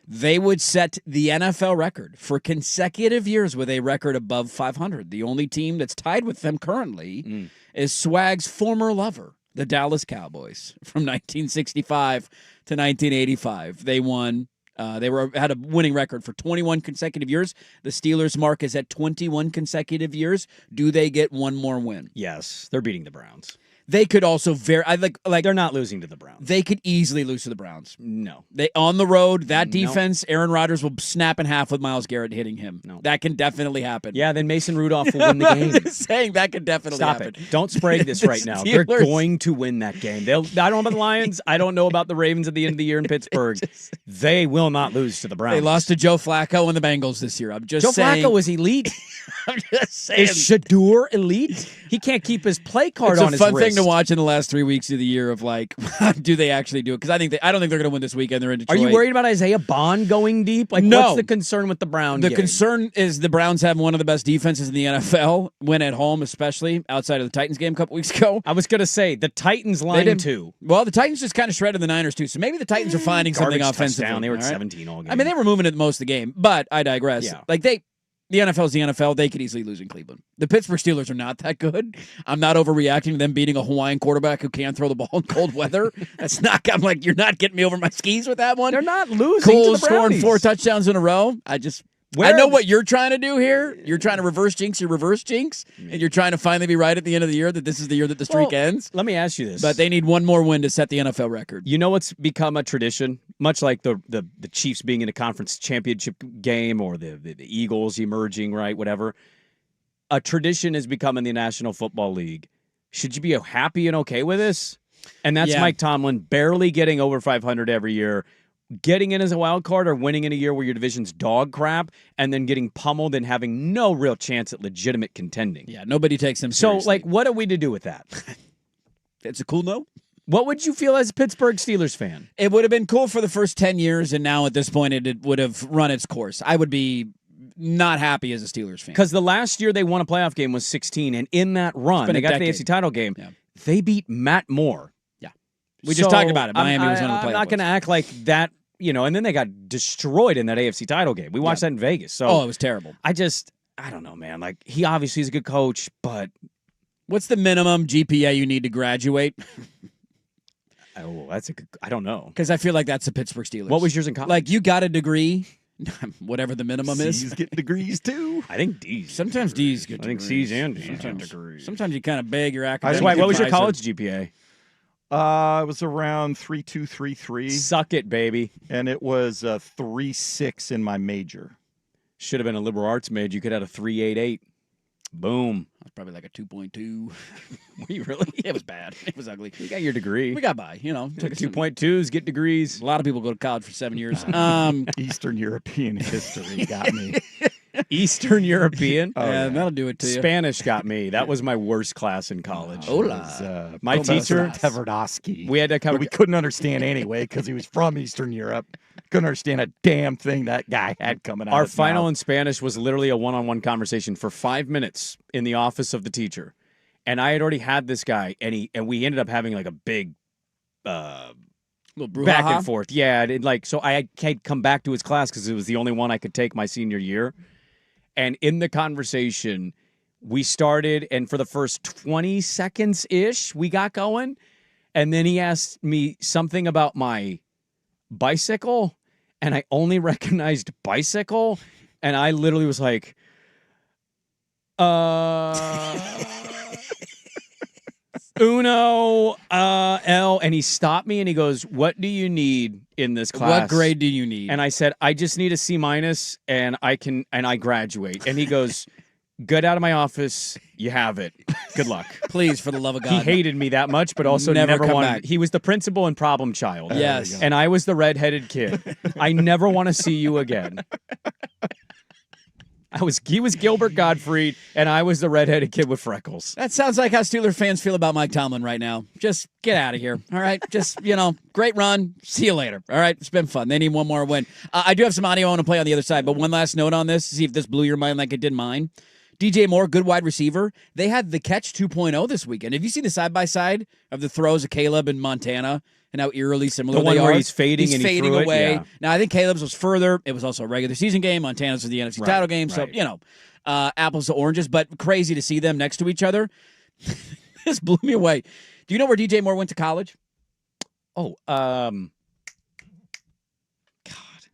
they would set the NFL record for consecutive years with a record above 500. The only team that's tied with them currently is Swag's former lover, the Dallas Cowboys, from 1965 to 1985. They won. They had a winning record for 21 consecutive years. The Steelers' mark is at 21 consecutive years. Do they get one more win? Yes, they're beating the Browns. They could also They're not losing to the Browns. they could easily lose to the Browns. No. They on the road, that No. defense, Aaron Rodgers will snap in half with Myles Garrett hitting him. No. That can definitely happen. Yeah, then Mason Rudolph will win the I'm game. just saying that could definitely Stop happen. it. Don't spray this The right now. They're Steelers- going to win that game. I don't know about the Lions. I don't know about the Ravens at the end of the year in Pittsburgh. They will not lose to the Browns. They lost to Joe Flacco and the Bengals this year. I'm just Joe saying. Flacco is elite. I'm just saying. Is Shador elite? He can't keep his play card It's on a his fun wrist. thing to watch in the last 3 weeks of the year of do they actually do it? Because I don't think they're going to win this weekend. They're in Are Detroit. you worried about Isaiah Bond going deep? No. What's the concern with the Brown The game? concern is the Browns have one of the best defenses in the NFL, win at home, especially outside of the Titans game a couple weeks ago. I was going to say, the Titans line didn't- too. Well, the Titans just kind of shredded the Niners too, so maybe the Titans are finding something Garbage offensively. touchdown. They were at all right? 17 all game. I mean, they were moving it most of the game, but I digress. Yeah. The NFL is the NFL. They could easily lose in Cleveland. The Pittsburgh Steelers are not that good. I'm not overreacting to them beating a Hawaiian quarterback who can't throw the ball in cold weather. That's not. I'm like, you're not getting me over my skis with that one. They're not losing to Cole the scoring Brownies. 4 touchdowns in a row. I know what you're trying to do here. You're trying to reverse jinx your reverse jinx, and you're trying to finally be right at the end of the year that this is the year that the streak ends. Let me ask you this. But they need one more win to set the NFL record. You know what's become a tradition? Much like the Chiefs being in a conference championship game or the Eagles emerging, right, whatever. A tradition has become in the National Football League. Should you be happy and okay with this? And that's Mike Tomlin barely getting over 500 every year, getting in as a wild card or winning in a year where your division's dog crap and then getting pummeled and having no real chance at legitimate contending. Yeah, nobody takes him seriously. So, like, what are we to do with that? It's a cool note. What would you feel as a Pittsburgh Steelers fan? It would have been cool for the first 10 years, and now at this point it would have run its course. I would be not happy as a Steelers fan. Because the last year they won a playoff game was 16, and in that run, they got to the AFC title game. Yeah. They beat Matt Moore. Yeah. We just talked about it. Miami was one of the playoff I'm not going to act like that, and then they got destroyed in that AFC title game. We watched that in Vegas. So it was terrible. I don't know, man. Like, he obviously is a good coach, but what's the minimum GPA you need to graduate? Oh, that's a good. I don't know. Because I feel like that's the Pittsburgh Steelers. What was yours in college? Like, you got a degree, whatever the minimum is. C's get degrees too. I think D's. Sometimes D's get degrees. I think C's and D's. Sometimes you kind of beg your academic. What was your college GPA? It was around 3.2, 3.3. Suck it, baby. And it was 3.6 in my major. Should have been a liberal arts major. You could have had a 3.88. Boom. I was probably like a 2.2. Were you really? It was bad. It was ugly. You got your degree. We got by, Took 2.2s, get degrees. A lot of people go to college for 7 years. Eastern European history got me. Eastern European? Yeah, that'll do it to you. Spanish got me. That was my worst class in college. Hola. My teacher, Tverdovsky. We had to cover. We couldn't understand anyway because he was from Eastern Europe. Couldn't understand a damn thing that guy had coming out. Our of his final mouth. in Spanish was literally a one-on-one conversation for 5 minutes in the office of the teacher, and I had already had this guy, and we ended up having like a big back and forth. Yeah, so I had come back to his class because it was the only one I could take my senior year, and in the conversation we started, and for the first 20 seconds ish we got going, and then he asked me something about my bicycle. And I only recognized bicycle, and I literally was like, Uno, L, and he stopped me and he goes, "What do you need in this class? What grade do you need?" And I said, "I just need a C-, and I graduate." And he goes, "Get out of my office. You have it. Good luck." Please, for the love of God. He hated me that much, but also Never never come wanted. back. He was the principal and problem child. Yes. And I was the redheaded kid. I never want to see you again. He was Gilbert Gottfried, and I was the redheaded kid with freckles. That sounds like how Steeler fans feel about Mike Tomlin right now. Just get out of here. All right. Just, great run. See you later. All right. It's been fun. They need one more win. I do have some audio I want to play on the other side, but one last note on this, see if this blew your mind like it did mine. DJ Moore, good wide receiver. They had the catch 2.0 this weekend. Have you seen the side-by-side of the throws of Caleb in Montana and how eerily similar the one they where are? he's fading and fading he threw away. It? Yeah. Now, I think Caleb's was further. It was also a regular season game. Montana's was the NFC title game. Right. So, apples to oranges, but crazy to see them next to each other. This blew me away. Do you know where DJ Moore went to college? Oh, God,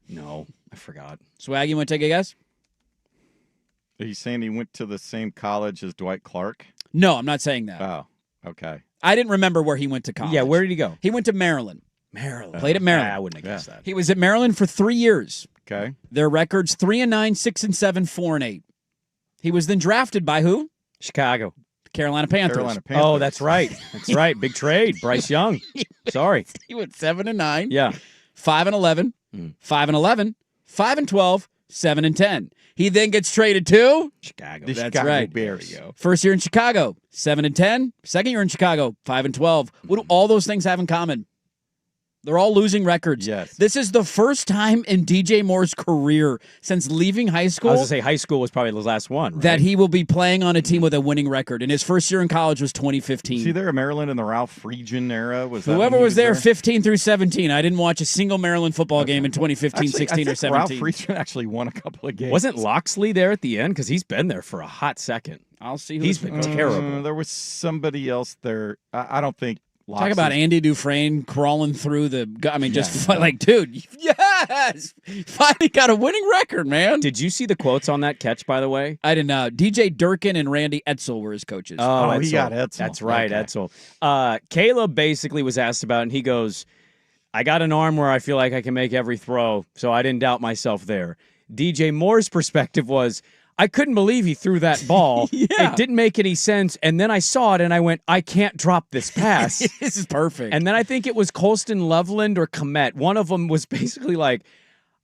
no, I forgot. Swag, you want to take a guess? Are you saying he went to the same college as Dwight Clark? No, I'm not saying that. Oh, okay. I didn't remember where he went to college. Yeah, where did he go? He went to Maryland. Maryland. Played at Maryland. I wouldn't have guessed that. He was at Maryland for 3 years. Okay. Their records 3-9, 6-7, 4-8. He was then drafted by who? Chicago. Carolina Panthers. Oh, that's right. That's right. Big trade. Bryce Young. Sorry. He went 7-9. Yeah. 5-11. 5-11. 5-12. 7-10. He then gets traded to Chicago. That's Chicago right. Bears. There you go. First year in Chicago, 7-10. Second year in Chicago, 5-12. What do all those things have in common? They're all losing records. Yes. This is the first time in DJ Moore's career since leaving high school I was going to say high school was probably the last one. Right? that he will be playing on a team with a winning record. And his first year in college was 2015. See there at Maryland in the Ralph Friedgen era? Was that Whoever when he was there there 15 through 17. I didn't watch a single Maryland football game in 2015, Actually, 16, I or think 17. Ralph Friedgen actually won a couple of games. Wasn't Loxley there at the end? Because he's been there for a hot second. I'll see. He's been terrible. There was somebody else there. I don't think. Talk about Andy Dufresne crawling through the. I mean, just like, dude, yeah, Yes! Finally got a winning record, man. Did you see the quotes on that catch, by the way? I didn't know. DJ Durkin and Randy Edsel were his coaches. Oh, he got Edsel. That's right, Okay. Edsel. Caleb basically was asked about it, and he goes, I got an arm where I feel like I can make every throw, so I didn't doubt myself there. DJ Moore's perspective was, I couldn't believe he threw that ball. Yeah. It didn't make any sense. And then I saw it and I went, I can't drop this pass. This is perfect. And then I think it was Colston Loveland or Komet. One of them was basically like,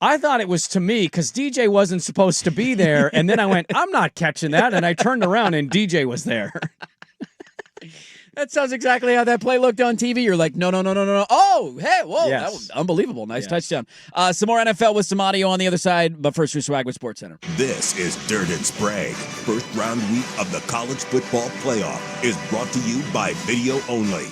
I thought it was to me because DJ wasn't supposed to be there. And then I went, I'm not catching that. And I turned around and DJ was there. That sounds exactly how that play looked on TV. You're like, no. Oh, hey, whoa, Yes. that was unbelievable. Nice touchdown. Some more NFL with some audio on the other side, but first, Sprague with Sports Center. This is Dirt and Sprague. First round week of the college football playoff is brought to you by Video Only.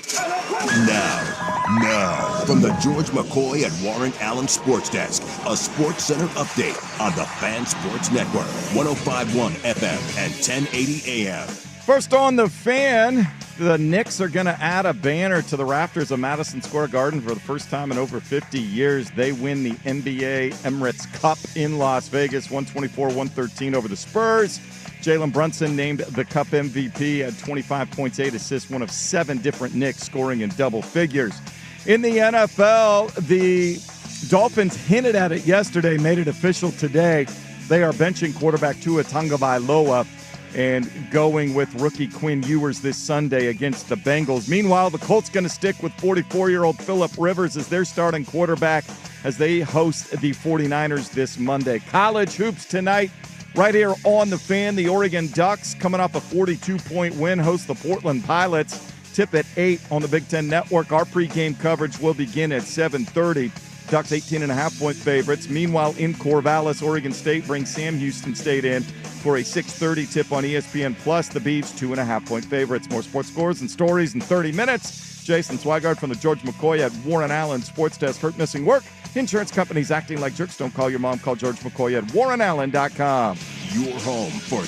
Now, from the George McCoy and Warren Allen Sports Desk, a Sports Center update on the Fan Sports Network, 105.1 FM and 1080 AM. First on the Fan, the Knicks are going to add a banner to the rafters of Madison Square Garden for the first time in over 50 years. They win the NBA Emirates Cup in Las Vegas, 124-113 over the Spurs. Jalen Brunson named the Cup MVP, had 25 points, 8 assists, one of 7 different Knicks scoring in double figures. In the NFL, the Dolphins hinted at it yesterday, made it official today. They are benching quarterback Tua Tagovailoa and going with rookie Quinn Ewers this Sunday against the Bengals. Meanwhile, the Colts going to stick with 44-year-old Phillip Rivers as their starting quarterback as they host the 49ers this Monday. College hoops tonight right here on the Fan. The Oregon Ducks coming off a 42-point win host the Portland Pilots. Tip at 8 on the Big Ten Network. Our pregame coverage will begin at 7:30. Ducks 18.5-point favorites. Meanwhile, in Corvallis, Oregon State brings Sam Houston State in for a 6:30 tip on ESPN+. The Beavs 2.5-point favorites. More sports scores and stories in 30 minutes. Jason Swigard from the George McCoy at Warren Allen Sports Desk. Hurt missing work. Insurance companies acting like jerks. Don't call your mom. Call George McCoy at warrenallen.com. Your home for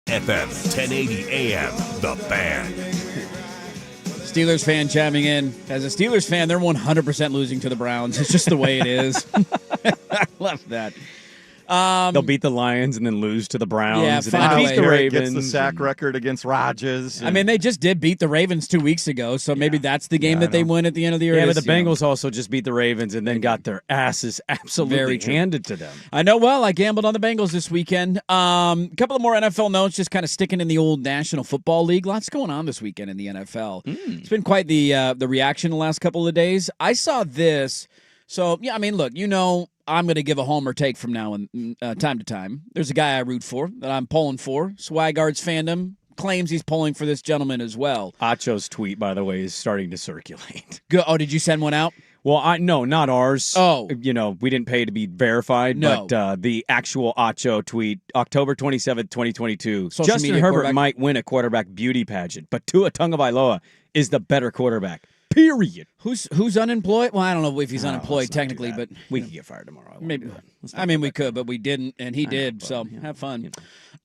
FM, 1080 AM, The Fan. Steelers fan chiming in. As a Steelers fan, they're 100% losing to the Browns. It's just the way it is. I love that. They'll beat the Lions and then lose to the Browns. Yeah, and find then a beat way. the Garrett Ravens. gets the sack record against Rodgers. I mean, they just did beat the Ravens 2 weeks ago, so maybe that's the game that they win at the end of the year. Yeah, but the Bengals also just beat the Ravens and then got their asses absolutely handed to them. I know. Well, I gambled on the Bengals this weekend. A couple of more NFL notes, just kind of sticking in the old National Football League. Lots going on this weekend in the NFL. It's been quite the reaction the last couple of days. I saw this. So, yeah, I mean, look, I'm going to give a homer take from now and time to time. There's a guy I root for that I'm pulling for. Swigard's fandom claims he's pulling for this gentleman as well. Acho's tweet, by the way, is starting to circulate. Oh, did you send one out? Well, no, not ours. Oh. We didn't pay to be verified, No. but the actual Acho tweet, October 27th, 2022. Social Justin media Herbert quarterback. might win a quarterback beauty pageant, but Tua Tagovailoa is the better quarterback. Period. Who's unemployed? Well, I don't know if he's unemployed let's not do technically, that. but We could get fired tomorrow. maybe. Let's not I mean, do we that. could, but we didn't, and he did. but, So yeah, have fun.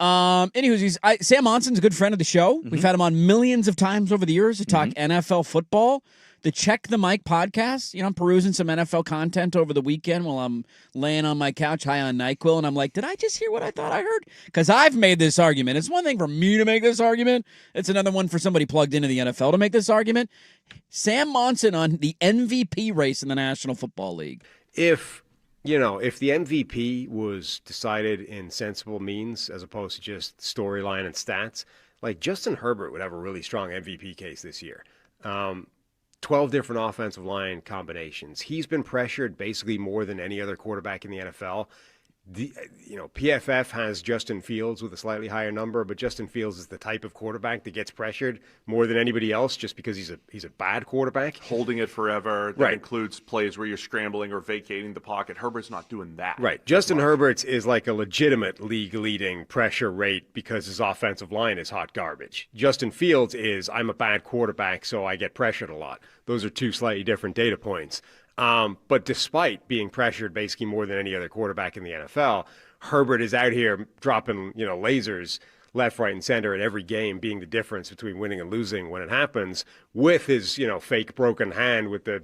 Anywho's, Sam Monson's a good friend of the show. We've had him on millions of times over the years to talk NFL football. The Check the Mic podcast. I'm perusing some NFL content over the weekend while I'm laying on my couch high on NyQuil, and I'm like, did I just hear what I thought I heard? Because I've made this argument. It's one thing for me to make this argument. It's another one for somebody plugged into the NFL to make this argument. Sam Monson on the MVP race in the National Football League. If the MVP was decided in sensible means as opposed to just storyline and stats, like Justin Herbert would have a really strong MVP case this year. 12 different offensive line combinations. He's been pressured basically more than any other quarterback in the NFL. PFF has Justin Fields with a slightly higher number, but Justin Fields is the type of quarterback that gets pressured more than anybody else just because he's a bad quarterback. Holding it forever. That Right. includes plays where you're scrambling or vacating the pocket. Herbert's not doing that. Right. Justin Herbert's is like a legitimate league-leading pressure rate because his offensive line is hot garbage. Justin Fields is, I'm a bad quarterback, so I get pressured a lot. Those are two slightly different data points. But despite being pressured basically more than any other quarterback in the NFL, Herbert is out here dropping, lasers left, right, and center at every game, being the difference between winning and losing when it happens, with his, fake broken hand with the,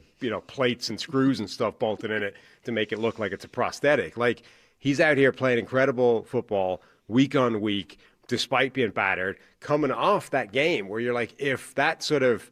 plates and screws and stuff bolted in it to make it look like it's a prosthetic. Like, he's out here playing incredible football week on week, despite being battered, coming off that game where you're like, if that sort of,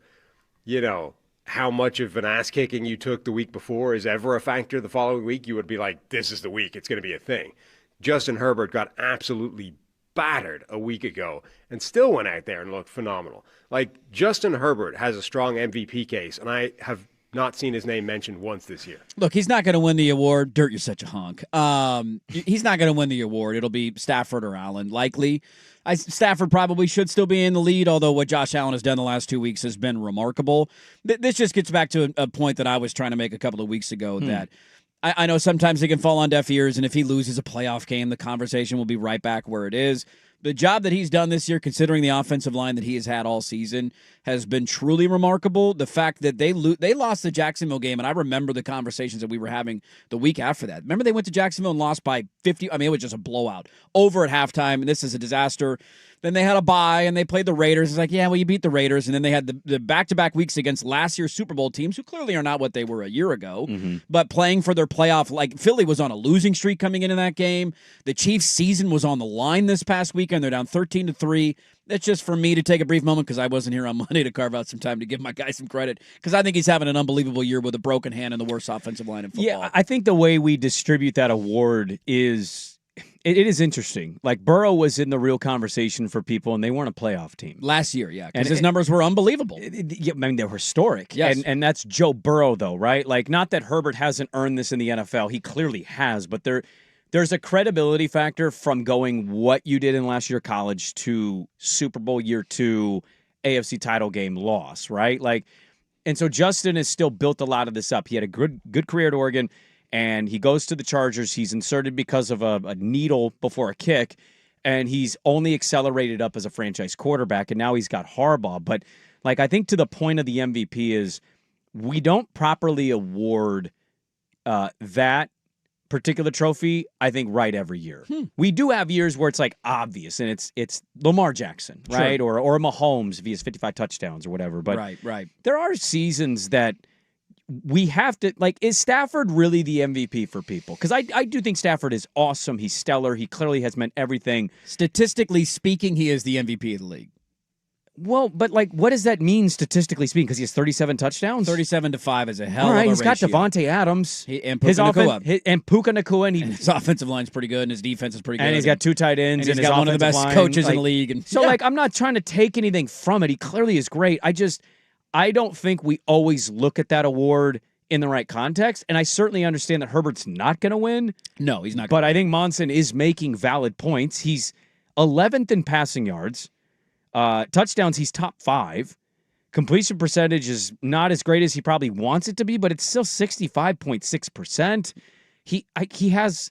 how much of an ass kicking you took the week before is ever a factor the following week, you would be like, this is the week. It's going to be a thing. Justin Herbert got absolutely battered a week ago and still went out there and looked phenomenal. Like, Justin Herbert has a strong MVP case, and I have not seen his name mentioned once this year. Look, he's not going to win the award. Dirt, you're such a honk. He's not going to win the award. It'll be Stafford or Allen, likely. Stafford probably should still be in the lead, although what Josh Allen has done the last 2 weeks has been remarkable. This just gets back to a point that I was trying to make a couple of weeks ago, that I know sometimes it can fall on deaf ears, and if he loses a playoff game, the conversation will be right back where it is. The job that he's done this year, considering the offensive line that he has had all season, has been truly remarkable. The fact that they lost the Jacksonville game, and I remember the conversations that we were having the week after that. Remember they went to Jacksonville and lost by 50? I mean, it was just a blowout. Over at halftime, and this is a disaster. Then they had a bye, and they played the Raiders. It's like, yeah, well, you beat the Raiders. And then they had the back-to-back weeks against last year's Super Bowl teams, who clearly are not what they were a year ago, but playing for their playoff. Like, Philly was on a losing streak coming into that game. The Chiefs' season was on the line this past weekend. They're down 13-3. That's just for me to take a brief moment because I wasn't here on Monday to carve out some time to give my guy some credit because I think he's having an unbelievable year with a broken hand and the worst offensive line in football. Yeah, I think the way we distribute that award is it is interesting. Like, Burrow was in the real conversation for people, and they weren't a playoff team. Last year, yeah, because And his numbers were unbelievable. Yeah, I mean, they're historic. Yes. And that's Joe Burrow, though, right? Like, not that Herbert hasn't earned this in the NFL. He clearly has, but there's a credibility factor from going what you did in last year college to Super Bowl year 2 AFC title game loss, right? Like, and so Justin has still built a lot of this up. He had a good career at Oregon, and he goes to the Chargers. He's inserted because of a needle before a kick, and he's only accelerated up as a franchise quarterback, and now he's got Harbaugh. But, like, I think to the point of the MVP is we don't properly award that particular trophy, I think, right every year. We do have years where it's like obvious, and it's Lamar Jackson, right? Or Mahomes if he has 55 touchdowns or whatever. But right. there are seasons that we have to, like, is Stafford really the MVP for people? Because I do think Stafford is awesome. He's stellar. He clearly has meant everything. Statistically speaking, he is the MVP of the league. Well, but like, what does that mean statistically speaking? Because he has 37 touchdowns? 37-5 is a hell All right, of a he's got ratio. Devontae Adams. And Puka Nacua. And Puka Nacua. And his offensive line's pretty good, and his defense is pretty good. And he's got 2 tight ends. And he's got one of the best coaches in the league. And so, like, I'm not trying to take anything from it. He clearly is great. I don't think we always look at that award in the right context. And I certainly understand that Herbert's not going to win. No, he's not. But I think Monson is making valid points. He's 11th in passing yards. Touchdowns, he's top 5. Completion percentage is not as great as he probably wants it to be, but it's still 65.6%. He has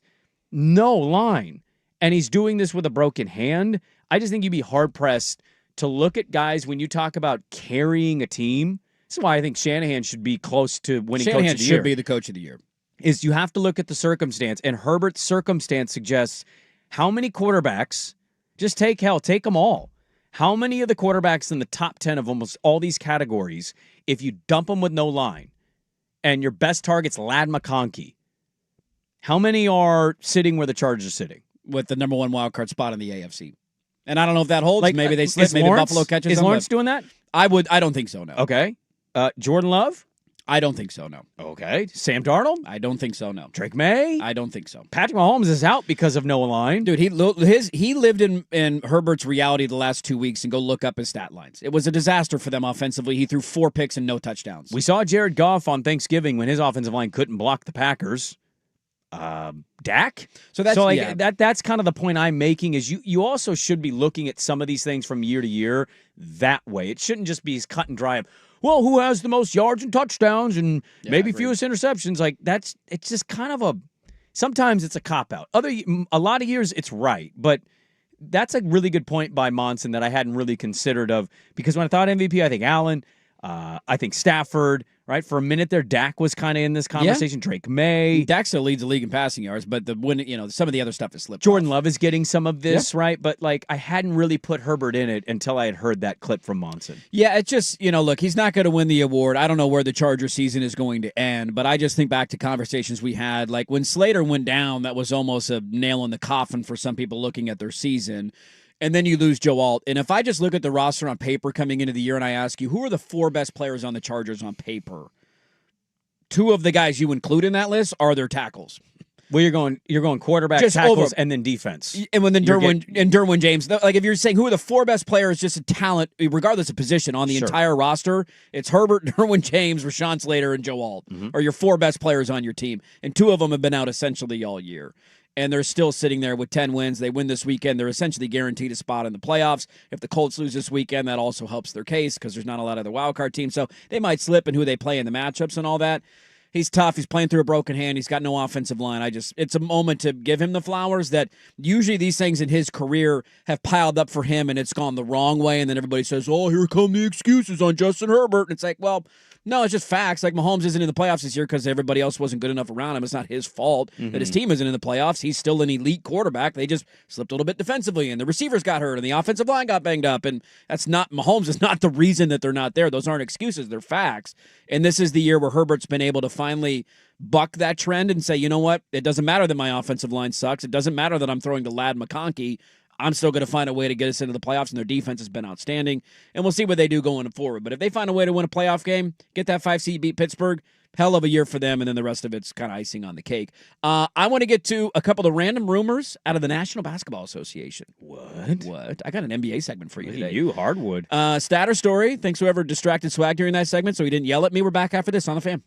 no line, and he's doing this with a broken hand. I just think you'd be hard-pressed to look at guys when you talk about carrying a team. This is why I think Shanahan should be close to winning Coach of the Year. Shanahan should be the Coach of the Year. Is you have to look at the circumstance, and Herbert's circumstance suggests how many quarterbacks, just take them all. How many of the quarterbacks in the top 10 of almost all these categories, if you dump them with no line, and your best target's Ladd McConkey, how many are sitting where the Chargers are sitting? With the number 1 wild card spot in the AFC. And I don't know if that holds. Like, maybe they slip. Maybe Buffalo catches Is them. Lawrence doing that? I don't think so, no. Okay. Jordan Love? I don't think so, no. Okay. Sam Darnold? I don't think so, no. Drake May? I don't think so. Patrick Mahomes is out because of no line. Dude, he lived in Herbert's reality the last 2 weeks, and go look up his stat lines. It was a disaster for them offensively. He threw 4 picks and no touchdowns. We saw Jared Goff on Thanksgiving when his offensive line couldn't block the Packers. Dak? That's kind of the point I'm making is you also should be looking at some of these things from year to year that way. It shouldn't just be as cut and dry of, well, who has the most yards and touchdowns and maybe fewest interceptions? Like it's just kind of sometimes it's a cop-out. A lot of years it's right, but that's a really good point by Monson that I hadn't really considered because when I thought MVP, I think Allen, I think Stafford, right? For a minute there, Dak was kind of in this conversation. Yeah. Drake May. Dak still leads the league in passing yards, but some of the other stuff has slipped. Jordan off. Love is getting some of this, right? But like I hadn't really put Herbert in it until I had heard that clip from Monson. Yeah, it's just, look, he's not going to win the award. I don't know where the Charger season is going to end, but I just think back to conversations we had. Like when Slater went down, that was almost a nail in the coffin for some people looking at their season. And then you lose Joe Alt. And if I just look at the roster on paper coming into the year and I ask you, who are the 4 best players on the Chargers on paper? 2 of the guys you include in that list are their tackles. Well, you're going quarterback, just tackles, and then defense. And when Derwin James, like if you're saying who are the 4 best players, just a talent, regardless of position on the entire roster, it's Herbert, Derwin James, Rashawn Slater, and Joe Alt are your 4 best players on your team. And 2 of them have been out essentially all year. And they're still sitting there with 10 wins. They win this weekend. They're essentially guaranteed a spot in the playoffs. If the Colts lose this weekend, that also helps their case because there's not a lot of the wild card teams. So they might slip in who they play in the matchups and all that. He's tough. He's playing through a broken hand. He's got no offensive line. It's a moment to give him the flowers that usually these things in his career have piled up for him and it's gone the wrong way. And then everybody says, oh, here come the excuses on Justin Herbert. And it's like, well, no, it's just facts. Like Mahomes isn't in the playoffs this year because everybody else wasn't good enough around him. It's not his fault that his team isn't in the playoffs. He's still an elite quarterback. They just slipped a little bit defensively, and the receivers got hurt, and the offensive line got banged up. And Mahomes is not the reason that they're not there. Those aren't excuses. They're facts. And this is the year where Herbert's been able to finally buck that trend and say, you know what? It doesn't matter that my offensive line sucks. It doesn't matter that I'm throwing to Ladd McConkey. I'm still going to find a way to get us into the playoffs, and their defense has been outstanding. And we'll see what they do going forward. But if they find a way to win a playoff game, get that 5 seed, beat Pittsburgh, hell of a year for them, and then the rest of it's kind of icing on the cake. I want to get to a couple of random rumors out of the National Basketball Association. What? I got an NBA segment for you today. You, Hardwood. Stat or story? Thanks whoever distracted Swag during that segment so he didn't yell at me. We're back after this on The Fan.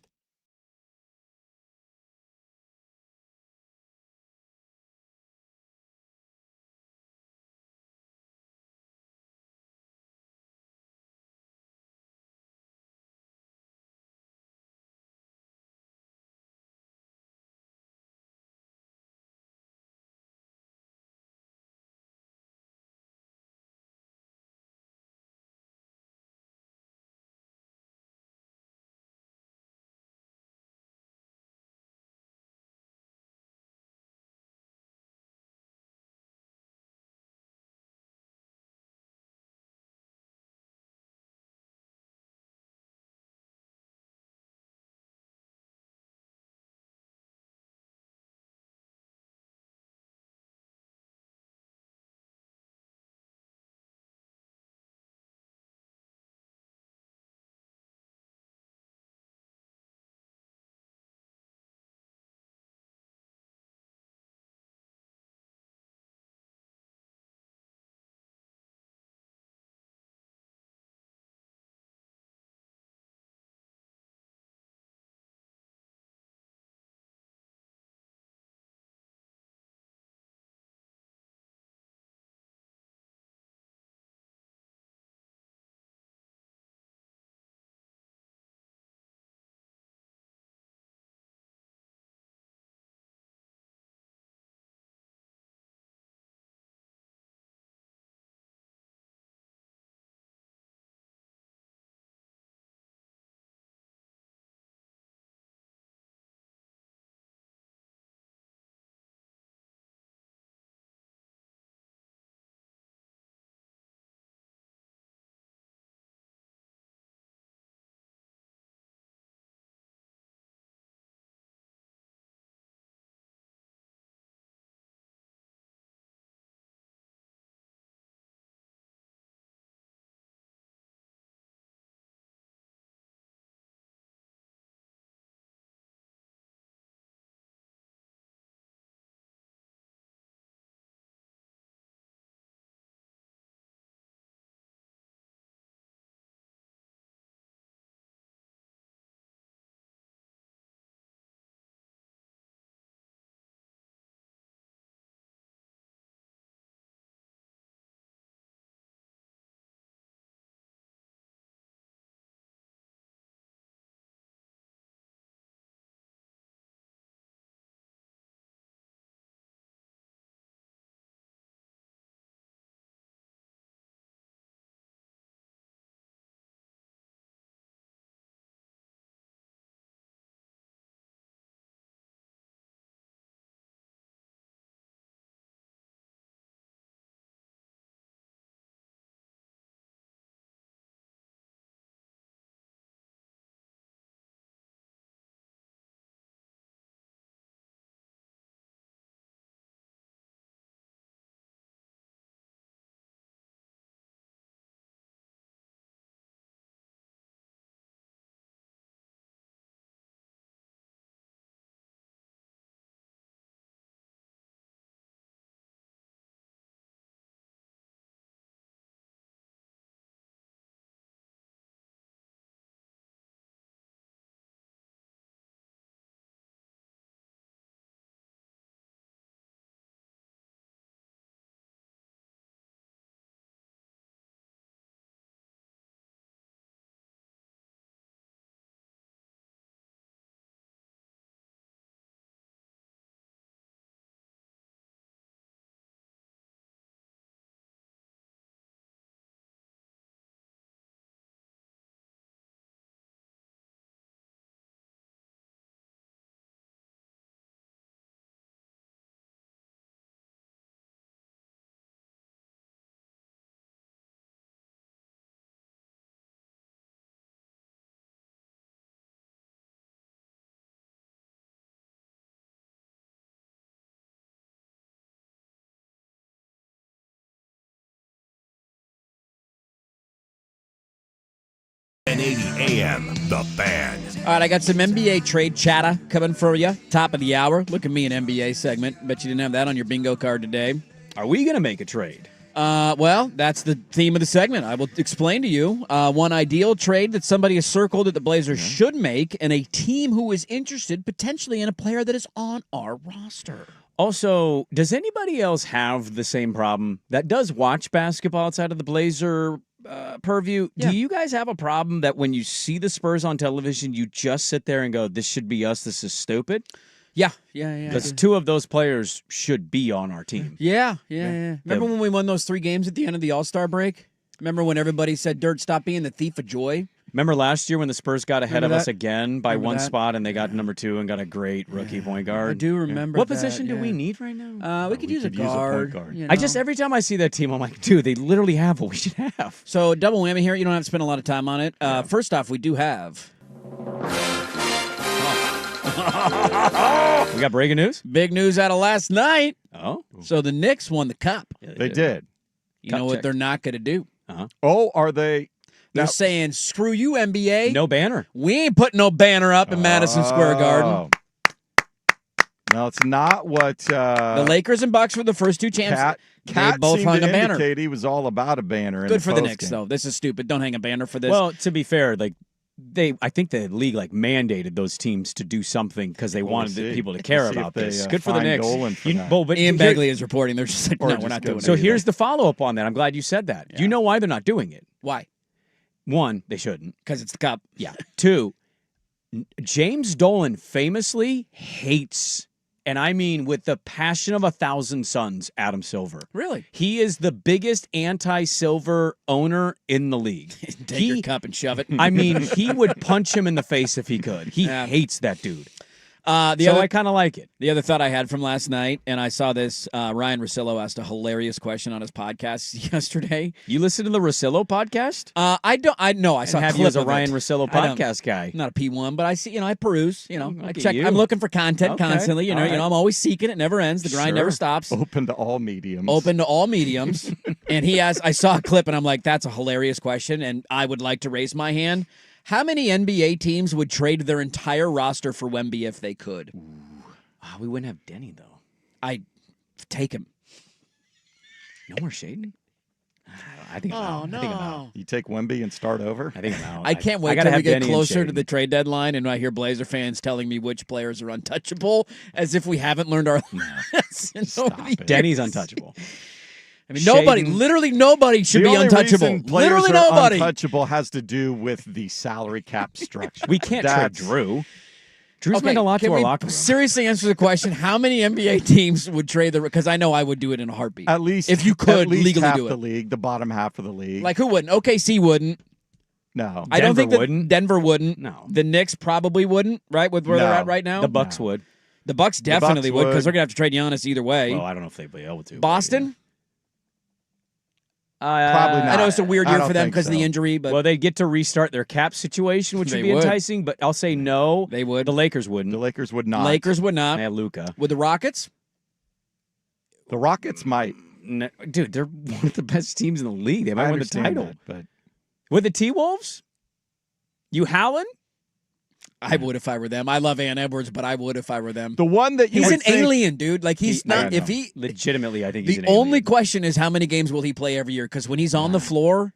1080 AM, The Fan. All right, I got some NBA trade chatter coming for you. Top of the hour. Look at me, an NBA segment. Bet you didn't have that on your bingo card today. Are we going to make a trade? Well, that's the theme of the segment. I will explain to you one ideal trade that somebody has circled that the Blazers should make, and a team who is interested potentially in a player that is on our roster. Also, does anybody else have the same problem that does watch basketball outside of the Blazer purview? Yeah. Do you guys have a problem that when you see the Spurs on television, you just sit there and go, this should be us, this is stupid? Yeah. Because two of those players should be on our team. Yeah. Remember when we won those 3 games at the end of the All-Star break? Remember when everybody said, Dirt, stop being the thief of joy? Remember last year when the Spurs got ahead Remember of us that? again by Remember one that? spot and they got number 2 and got a great rookie point guard? I do remember What that, position do yeah. we need right now? We could use a guard. point guard. you I know. just, every time I see that team, I'm like, dude, they literally have what we should have. So double whammy here. You don't have to spend a lot of time on it. First off, we do have We got breaking news? big news out of last night. Oh. So the Knicks won the cup. They did. You Cup know what check. they're not going to do? Oh, are they? They're Now- saying, screw you, NBA. No banner. We ain't putting no banner up in Madison Square Garden. Oh. No, it's not what The Lakers and Bucks were the first 2 champs. Cat they both seemed hung to a banner. indicate he was all about a banner. in Good for the postgame. Knicks, though. This is stupid. Don't hang a banner for this. Well, to be fair, like I think the league mandated those teams to do something because they wanted see. people to care See if about they, this. Good for the fine Knicks. Dolan for that. But Ian here- Begley is reporting. They're just like, Or no, just we're not go doing to So it. here's the follow-up on that. I'm glad you said that. Do you know why they're not doing it? Why? 1, they shouldn't. Because it's the cup. Yeah. 2, James Dolan famously hates, and I mean with the passion of 1,000 suns, Adam Silver. Really? He is the biggest anti-Silver owner in the league. Take your cup and shove it. I mean, he would punch him in the face if he could. He Yeah. hates that dude. The So other, I kind of like it. The other thought I had from last night, and I saw this, Ryan Russillo asked a hilarious question on his podcast yesterday. You listen to the Russillo podcast? I saw And have a you clip as a of it. Ryan Russillo I don't- podcast guy. I'm not a P1, but I see, I peruse, I Look at check. you. I'm looking for content Okay. constantly, you All right. know, I'm always seeking. It never ends. The grind never Sure. stops. Open to all mediums. Open to all mediums. And I saw a clip and I'm like, that's a hilarious question. And I would like to raise my hand. How many NBA teams would trade their entire roster for Wemby if they could? We wouldn't have Denny, though. I'd take him. No more Shaden? I think I'm out. I think I'm out. You take Wemby and start over? I think I'm out. I can't wait gotta till we have get Denny and closer to Shaden. the trade deadline and I hear Blazer fans telling me which players are untouchable, as if we haven't learned our lessons over the years. Denny's untouchable. I mean, nobody, Shaden- literally nobody should The be only untouchable. reason players Literally are nobody. untouchable has to do with the salary cap structure. We can't trade Drew. Drew's Okay, meant a lot to can our we locker room. seriously answer the question? How many NBA teams would trade the? Because I know I would do it in a heartbeat. At least if you could at least legally half do the it. league, the bottom half of the league. Like who wouldn't? OKC wouldn't. No. I don't think Denver wouldn't. Denver wouldn't. No. The Knicks probably wouldn't. Right with where they're No. at right now. The Bucks would. The Bucks definitely would because would. they're gonna have to trade Giannis either way. Well, I don't know if they'd be able to. Boston. Probably not. I know it's a weird I year don't for them think because of the so. injury, but Well, they'd get to restart their cap situation, which They would be would. enticing, but I'll say no. they would. The Lakers wouldn't. The Lakers would not. Lakers would not. They have Luka. With the Rockets, The Rockets might. No, dude, they're one of the best teams in the league. They might I win the understand title. that, but With the T-Wolves? You howling? I would if I were them. I love Ant Edwards, but I would if I were them. the one that you He's would an think- alien, dude. Like he's I not. know. If he, Legitimately, I think he's the an only alien. question is how many games will he play every year? Because when he's on the floor,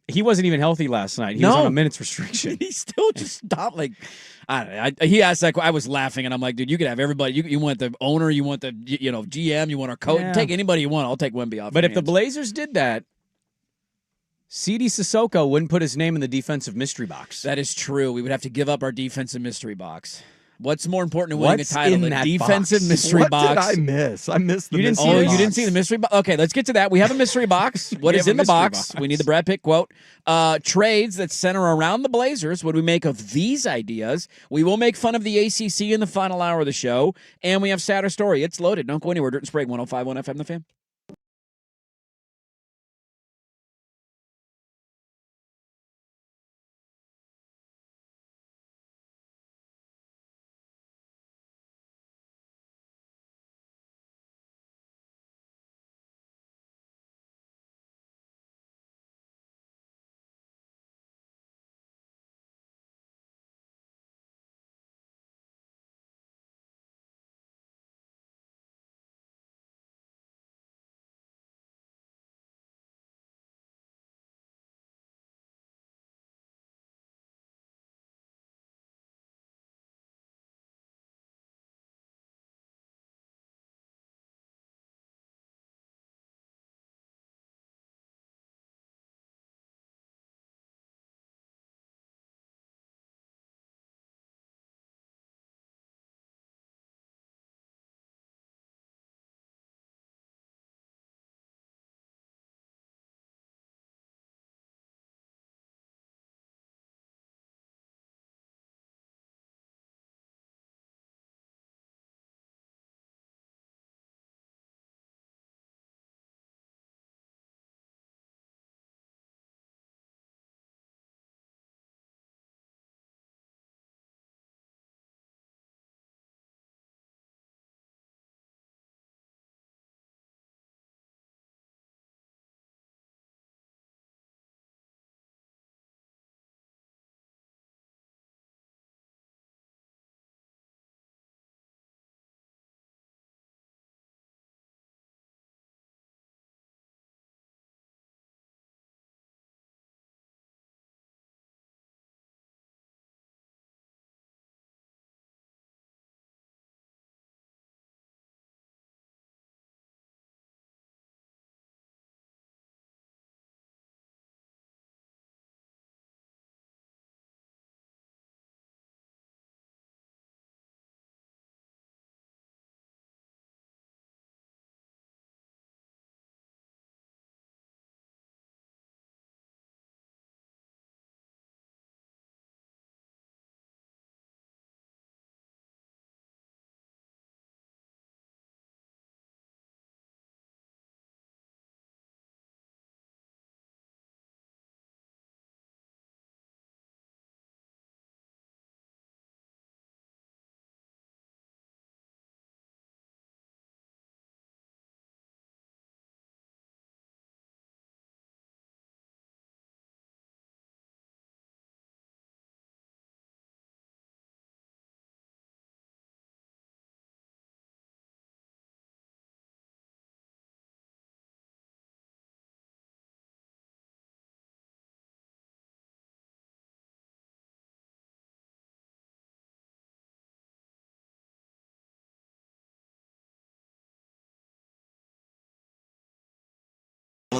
He wasn't even healthy last night. He was No. on a minutes restriction. he's still just not like. I don't know. He asked that. I was laughing, and I'm like, dude, you could have everybody. You want the owner, you want the GM, you want our coach. Yeah. Take anybody you want. I'll take Wemby off. But your if the hands. Blazers did that, CD Sissoko wouldn't put his name in the defensive mystery box. That is true. We would have to give up our defensive mystery box. What's more important than winning What's a title? in A that defensive box? mystery what box. did I miss? I missed the You didn't see mystery Oh, this? you didn't box. see the mystery box? Okay, let's get to that. We have a mystery box. What We is have a in the mystery box? box. We need the Brad Pitt quote. Trades that center around the Blazers. What do we make of these ideas? We will make fun of the ACC in the final hour of the show. And we have Saturday Story. It's loaded. Don't go anywhere. Dirt and Sprague, 105.1 FM, The Fan.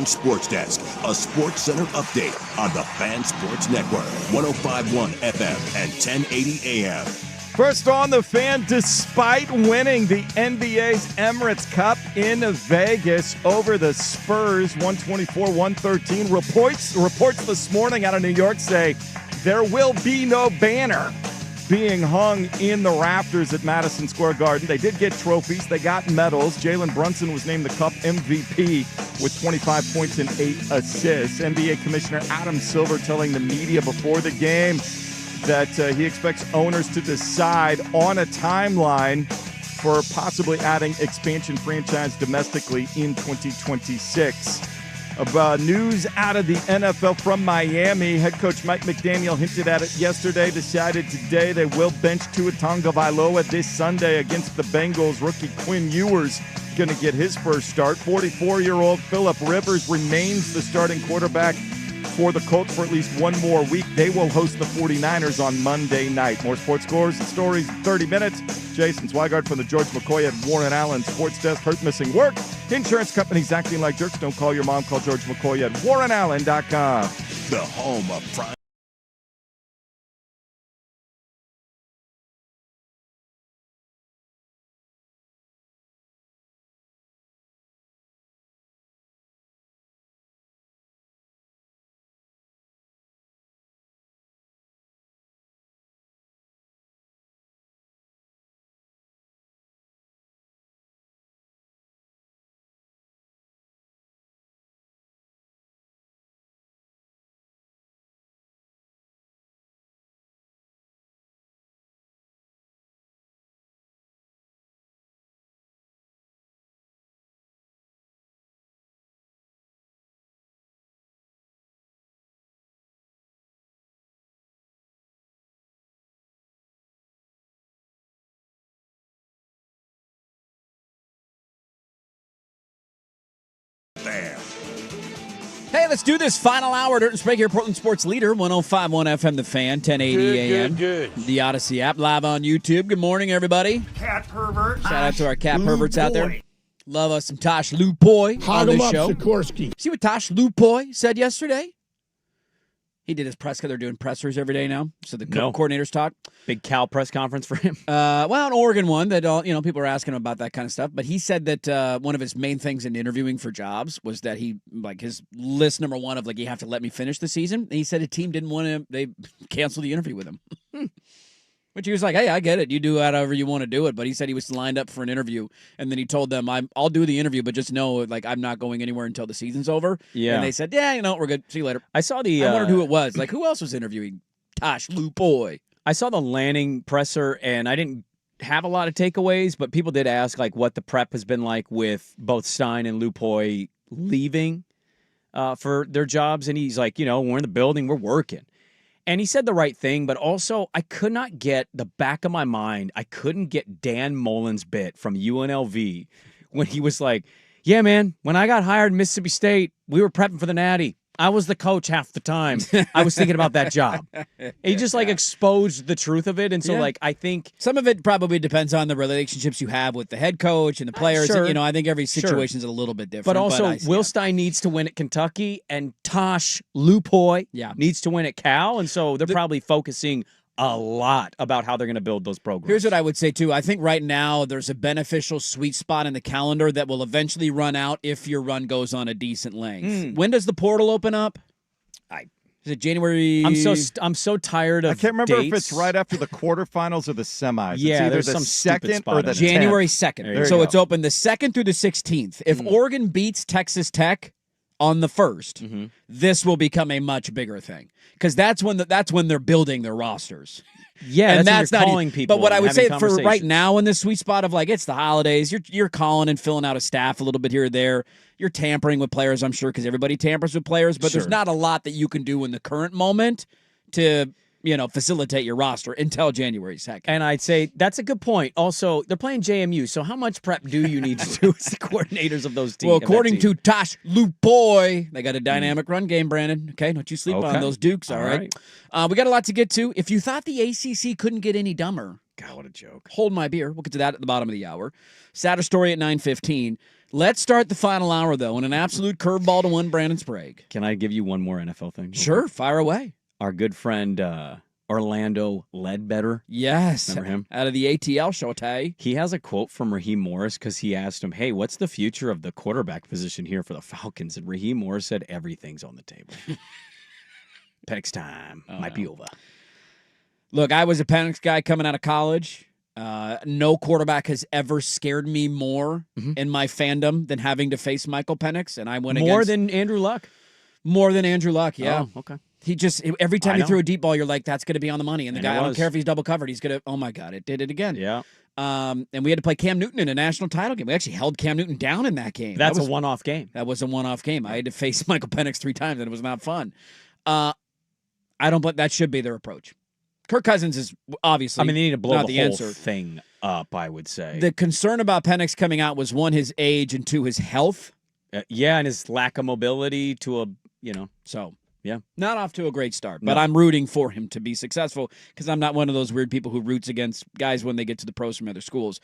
Allen Sports Desk, a Sports Center update on the Fan Sports Network, 105.1 FM and 1080 AM. First on the Fan, despite winning the NBA's Emirates Cup in Vegas over the Spurs, 124-113, reports this morning out of New York say there will be no banner being hung in the rafters at Madison Square Garden. They did get trophies. They got medals. Jalen Brunson was named the Cup MVP with 25 points and 8 assists. NBA Commissioner Adam Silver telling the media before the game that he expects owners to decide on a timeline for possibly adding expansion franchise domestically in 2026. News out of the NFL from Miami. Head coach Mike McDaniel hinted at it yesterday, decided today they will bench Tua Tagovailoa this Sunday against the Bengals. Rookie Quinn Ewers going to get his first start. 44-year-old Phillip Rivers remains the starting quarterback for the Colts for at least one more week. They will host the 49ers on Monday night. More sports scores and stories in 30 minutes. Jason Swigard from the George McCoy at Warren Allen Sports Desk. Hurt, missing work. Insurance companies acting like jerks. Don't call your mom. Call George McCoy at warrenallen.com. The home of prime. Bam. Hey, let's do this final hour. Dirt and Sprague here, Portland Sports Leader, 105.1 FM, The Fan, 1080 AM. Good. The Odyssey app, live on YouTube. Good morning, everybody. Cat pervert. Shout out to our cat perverts out there. Love us some Tosh Lupoy on this show. Sikorsky. See what Tosh Lupoy said yesterday? He did his press, because they're doing pressers every day now. So the coordinators talk. Big Cal press conference for him. Well, an Oregon one that people are asking him about that kind of stuff. But he said that one of his main things in interviewing for jobs was that his list number one of you have to let me finish the season. And he said a team didn't want him. They canceled the interview with him. Which he was like, hey, I get it. You do however you want to do it. But he said he was lined up for an interview, and then he told them, I'll do the interview, but just know, I'm not going anywhere until the season's over. Yeah. And they said, yeah, we're good. See you later. I wondered who it was. Who else was interviewing Tosh Lupoy? I saw the Lanning presser, and I didn't have a lot of takeaways, but people did ask, what the prep has been like with both Stein and Lupoy leaving for their jobs. And he's like, we're in the building, we're working. And he said the right thing, but also I could not get the back of my mind. I couldn't get Dan Mullen's bit from UNLV when he was like, yeah, man, when I got hired in Mississippi State, we were prepping for the Natty. I was the coach half the time. I was thinking about that job. He just exposed the truth of it. And so I think some of it probably depends on the relationships you have with the head coach and the players. Sure. And, I think every situation is a little bit different. But also, Will Stein needs to win at Kentucky, and Tosh Lupoy needs to win at Cal. And so they're probably focusing a lot about how they're going to build those programs. Here's what I would say, too. I think right now there's a beneficial sweet spot in the calendar that will eventually run out if your run goes on a decent length. When does the portal open up? Is it January? I'm so tired of I can't remember dates. if it's right after the quarterfinals or the semis. Yeah, it's either there's the some second stupid spot or in the there. January 10th. 2nd. So it's open the 2nd through the 16th. If Oregon beats Texas Tech on the 1st, this will become a much bigger thing, because that's when they're building their rosters. Yeah, and that's not calling people. But what I would say for conversations. right now in this sweet spot of it's the holidays, you're calling and filling out a staff a little bit here or there. You're tampering with players, I'm sure, because everybody tampers with players. But there's not a lot that you can do in the current moment to facilitate your roster until January 2nd. And I'd say that's a good point. Also, they're playing JMU, so how much prep do you need to do as the coordinators of those teams? Well, according to Tosh Lupoy, they got a dynamic run game, Brandon. Okay, don't you sleep on those Dukes, all right? We got a lot to get to. If you thought the ACC couldn't get any dumber, God, what a joke. Hold my beer. We'll get to that at the bottom of the hour. Sadder story at 9:15. Let's start the final hour, though, in an absolute curveball to one Brandon Sprague. Can I give you one more NFL thing? Sure, fire away. Our good friend Orlando Ledbetter. Yes. Remember him? Out of the ATL show, Tay. He has a quote from Raheem Morris because he asked him, hey, what's the future of the quarterback position here for the Falcons? And Raheem Morris said, everything's on the table. Penix time might be over. Look, I was a Penix guy coming out of college. No quarterback has ever scared me more in my fandom than having to face Michael Penix, and I went more than Andrew Luck. More than Andrew Luck, yeah. Oh, okay. He just every time he threw a deep ball, you're like, that's going to be on the money, and the guy, I don't care if he's double covered, he's going to. Oh my God, it did it again. Yeah. And we had to play Cam Newton in a national title game. We actually held Cam Newton down in that game. That's a one-off game. That was a one-off game. I had to face Michael Penix 3 times, and it was not fun. I don't. But that should be their approach. Kirk Cousins is obviously. I mean, they need to blow not the whole thing up, I would say. The concern about Penix coming out was, 1, his age, and 2, his health. Yeah, and his lack of mobility to a, So, yeah. Not off to a great start, but I'm rooting for him to be successful because I'm not one of those weird people who roots against guys when they get to the pros from other schools.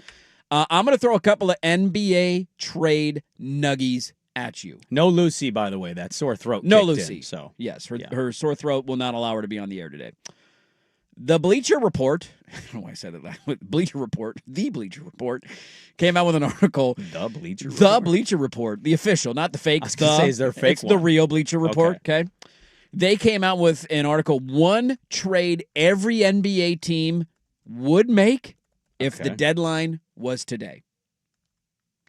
I'm going to throw a couple of NBA trade nuggies at you. No Lucy, by the way. That sore throat No kicked Lucy. in, so. Yes, her sore throat will not allow her to be on the air today. The Bleacher Report, I don't know why I said it that way. The Bleacher Report came out with an article. The Bleacher Report? The Bleacher Report, the official, not the fake. I was going to say, is there a fake It's one? the real Bleacher Report, okay? They came out with an article, 1 trade every NBA team would make if the deadline was today.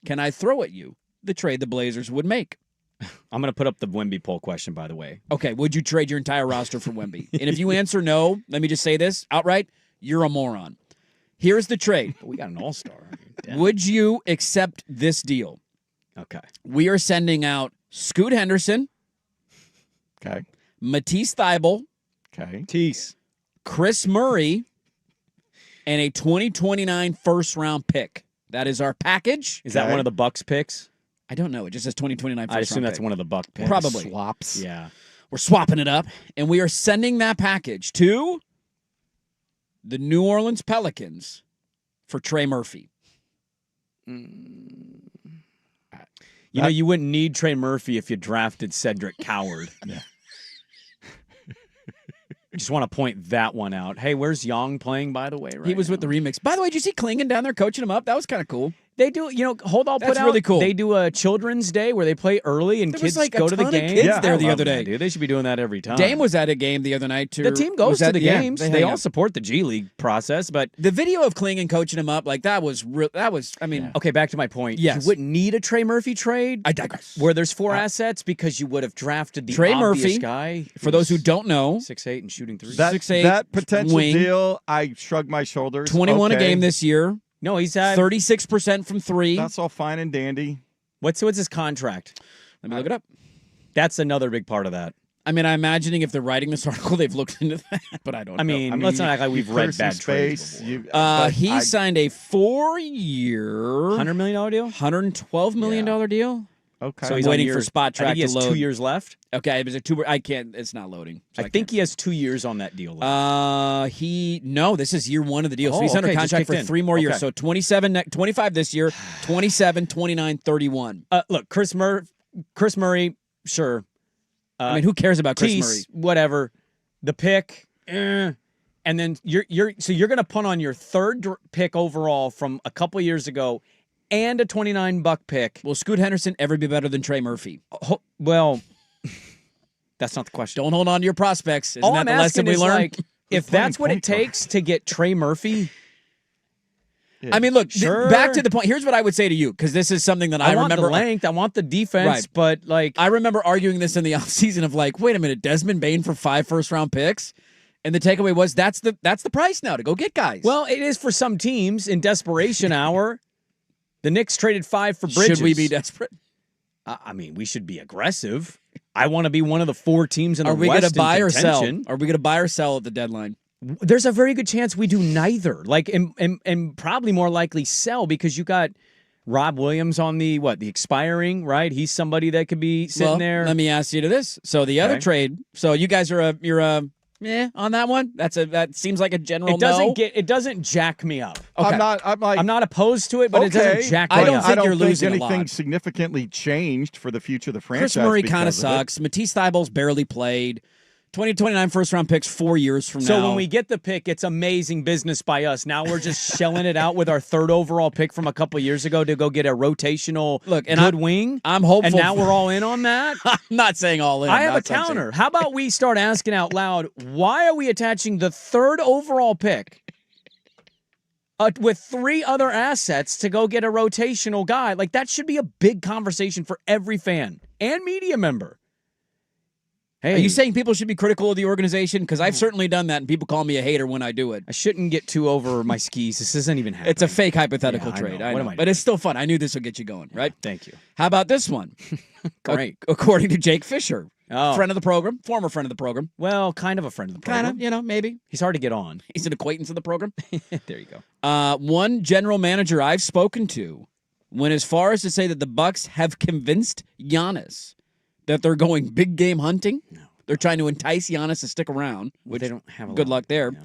Can I throw at you the trade the Blazers would make? I'm going to put up the Wemby poll question, by the way. Okay, would you trade your entire roster for Wemby? And if you answer no, let me just say this outright, you're a moron. Here's the trade. We got an all-star. Would you accept this deal? Okay. We are sending out Scoot Henderson. Okay. Matisse Thybulle. Okay. Tease. Chris Murray. And a 2029 first-round pick. That is our package. Is that one of the Bucks picks? I don't know. It just says 2029 first-round I assume that's pick. one of the Buck picks. Probably. Swaps. Yeah. We're swapping it up. And we are sending that package to the New Orleans Pelicans for Trey Murphy. You know, you wouldn't need Trey Murphy if you drafted Cedric Coward. Yeah. I just want to point that one out. Hey, where's Young playing, by the way? Right He was now? with the remix. By the way, did you see Klingon down there coaching him up? That was kind of cool. They do, Hold All That's put out. really cool. They do a Children's Day where they play early and There kids was like go a to the ton of game. kids there I the love other that, day. dude. They should be doing that every time. Dame was at a game the other night, too. The team goes to the games. They hang all out. support the G League process, but The video of Klingon coaching him up, like, that was real. That was, I mean, okay, back to my point. Yes. You wouldn't need a Trey Murphy trade. I digress. Where there's 4 assets because you would have drafted the Trey obvious Murphy, guy. for those who don't know, 6'8" and shooting 3. That 6'8", potential wing. deal, I shrug my shoulders. 21 okay. a game this year, No, he's at 36% from 3. That's all fine and dandy. what's his contract? Let me look it up. That's another big part of that. I mean, I'm imagining if they're writing this article, they've looked into that, but I don't know. I mean, let's not act like we've read bad trades before. He signed a 4-year, $100 million deal? $112 million deal. Okay. So he's waiting on for Spot I Track think he has to load. 2 years left. Okay, it was a 2. I can't. It's not loading. So I think he has 2 years on that deal left. No, this is year 1 of the deal. So Oh, he's under okay, just contract for kicked in. 3 more years. Okay. So 25 this year, 27, 29, 31. Look, Chris Murray, sure. I mean, who cares about Chris Tease, Murray? whatever. The pick, and then you're going to punt on your 3rd pick overall from a couple years ago, and a 29 buck pick. Will Scoot Henderson ever be better than Trey Murphy? Well, that's not the question. Don't hold on to your prospects. Isn't All that I'm the lesson asking we is learned? like, if that's what it takes to get Trey Murphy. I mean, look, Sure. back to the point. Here's what I would say to you, because this is something that I want remember. the length, I want the defense, Right. but like I remember arguing this in the offseason of like, wait a minute, Desmond Bain for 5 first-round picks? And the takeaway was that's the price now to go get guys. well, it is for some teams in desperation hour. The Knicks traded 5 for Bridges. should we be desperate? I mean, we should be aggressive. I want to be one of the 4 teams in the Are we West going to buy in or sell? contention. Are we going to buy or sell at the deadline? There's a very good chance we do neither. Like, and probably more likely sell because you got Rob Williams on the expiring, right? He's somebody that could be sitting Well, there. Let me ask you to this. So the other Okay. trade. So you guys are you're a on that one. That seems like a general It doesn't jack me up. Okay. I'm not opposed to it, but it doesn't jack me up. I don't think you're losing a anything lot. significantly changed for the future of the franchise. Chris Murray kind of because of it. sucks. Matisse Thybulle's barely played. 2029 first-round picks 4 years from now. So when we get the pick, it's amazing business by us. Now we're just shelling it out with our third overall pick from a couple years ago to go get a rotational good wing. I'm hopeful. And now we're all in on that? I'm not saying all in. I have a counter. How about we start asking out loud, why are we attaching the third overall pick with 3 other assets to go get a rotational guy? Like, that should be a big conversation for every fan and media member. Hey, are you saying people should be critical of the organization? Because I've certainly done that, and people call me a hater when I do it. I shouldn't get too over my skis. This isn't even happening. It's a fake hypothetical trade. I know. What am I but it's still fun. I knew this would get you going, right? Thank you. How about this one? Great. According to Jake Fisher, Oh. friend of the program, former friend of the program. Well, kind of a friend of the program. Kind of, maybe. He's hard to get on. He's an acquaintance of the program. There you go. One general manager I've spoken to went as far as to say that the Bucks have convinced Giannis that they're going big game hunting. No. They're trying to entice Giannis to stick around, which they don't have a good lot. luck there. Yeah.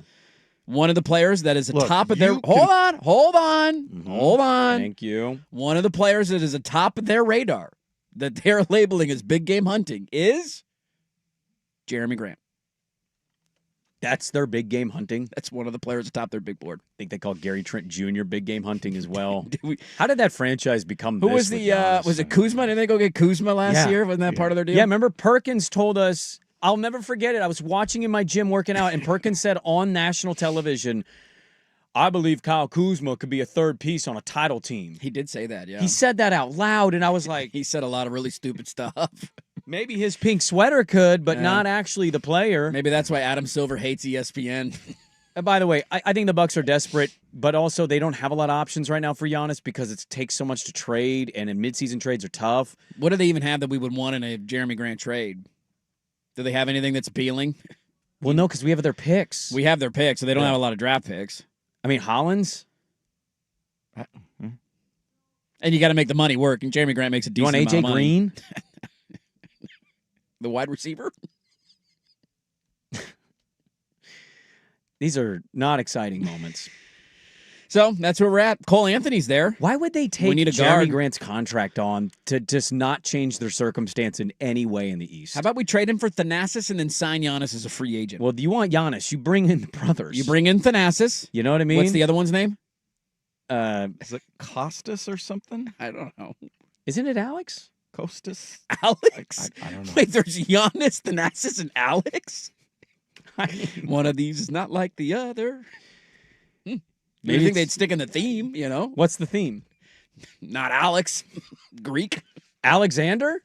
One of the players that is atop of their you hold on. Thank you. One of the players that is atop of their radar that they're labeling as big game hunting is Jeremy Grant. That's their big game hunting. That's one of the players atop their big board. I think they call Gary Trent Jr. big game hunting as well. How did that franchise become Who this was with the Giannis? was it Kuzma? Didn't they go get Kuzma last year? Wasn't that part of their deal? Yeah, remember Perkins told us, I'll never forget it. I was watching in my gym working out, and Perkins said on national television, I believe Kyle Kuzma could be a third piece on a title team. He did say that, yeah. He said that out loud, and I was like, he said a lot of really stupid stuff. maybe his pink sweater could, but not actually the player. Maybe that's why Adam Silver hates ESPN. And by the way, I think the Bucks are desperate, but also they don't have a lot of options right now for Giannis because it takes so much to trade, and in midseason trades are tough. What do they even have that we would want in a Jeremy Grant trade? Do they have anything that's appealing? Well, no, because we have their picks. We have their picks, so they don't have a lot of draft picks. I mean, Hollins? And you got to make the money work, and Jeremy Grant makes a decent amount of money. You want AJ Green? The wide receiver? These are not exciting moments. So that's where we're at. Cole Anthony's there. Why would they take need a Jeremy guard. Grant's contract on to just not change their circumstance in any way in the East? How about we trade him for Thanasis and then sign Giannis as a free agent? Well, do you want Giannis? You bring in the brothers. You bring in Thanasis. You know what I mean? What's the other one's name? Is it Costas or something? I don't know. Isn't it Alex? Costas? Alex? I don't know. Wait, there's Giannis, Thanasis, and Alex? One of these is not like the other. Maybe think they'd stick in the theme, you know? What's the theme? Not Alex. Greek. Alexander?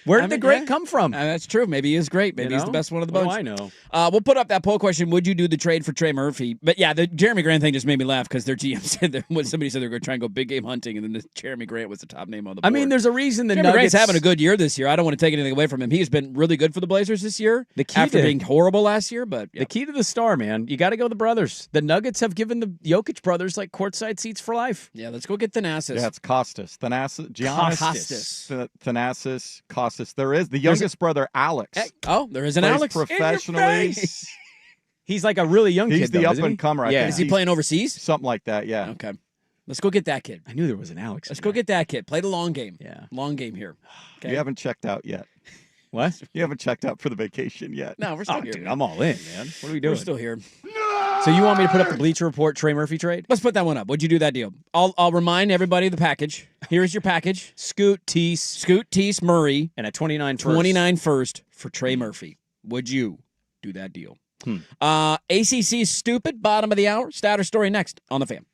Where did the great come from? That's true. Maybe he is great. Maybe he's the best one of the bunch. What do I know? We'll put up that poll question. Would you do the trade for Trey Murphy? But yeah, the Jeremy Grant thing just made me laugh because their GM said that when somebody said they were going to try and go big game hunting, and then this Jeremy Grant was the top name on the board. I mean, there's a reason the Jeremy Nuggets... Grant's having a good year this year. I don't want to take anything away from him. He's been really good for the Blazers this year. The key after to- being horrible last year, but The key to the star, man, you got to go the brothers. The Nuggets have given the Jokic brothers like courtside seats for life. yeah, let's go get Thanasis. Yeah, it's Costas. Thanasis. Giannis. Costas. Thanasis. Costas. There is the youngest brother, Alex. Oh, there is an plays Alex. professionally. He's like a really young kid, He's the though, up isn't and he? comer. I Yeah. think Is he he's playing overseas? something like that? Yeah. Okay. Let's go get that kid. I knew there was an Alex. Let's go get that kid. Play the long game. Yeah. Long game here. Okay. You haven't checked out yet. What? You haven't checked out for the vacation yet. No, we're still Oh, here. dude, I'm all in, man. What are we doing? We're still here. So you want me to put up the Bleacher Report Trey Murphy trade? Let's put that one up. Would you do that deal? I'll remind everybody of the package. Here's your package. Scoot, Tease, Scoot, Tease, Murray, and a 29 first. 29 first for Trey Murphy. Would you do that deal? ACC stupid, bottom of the hour. Stat or story next on the Fan.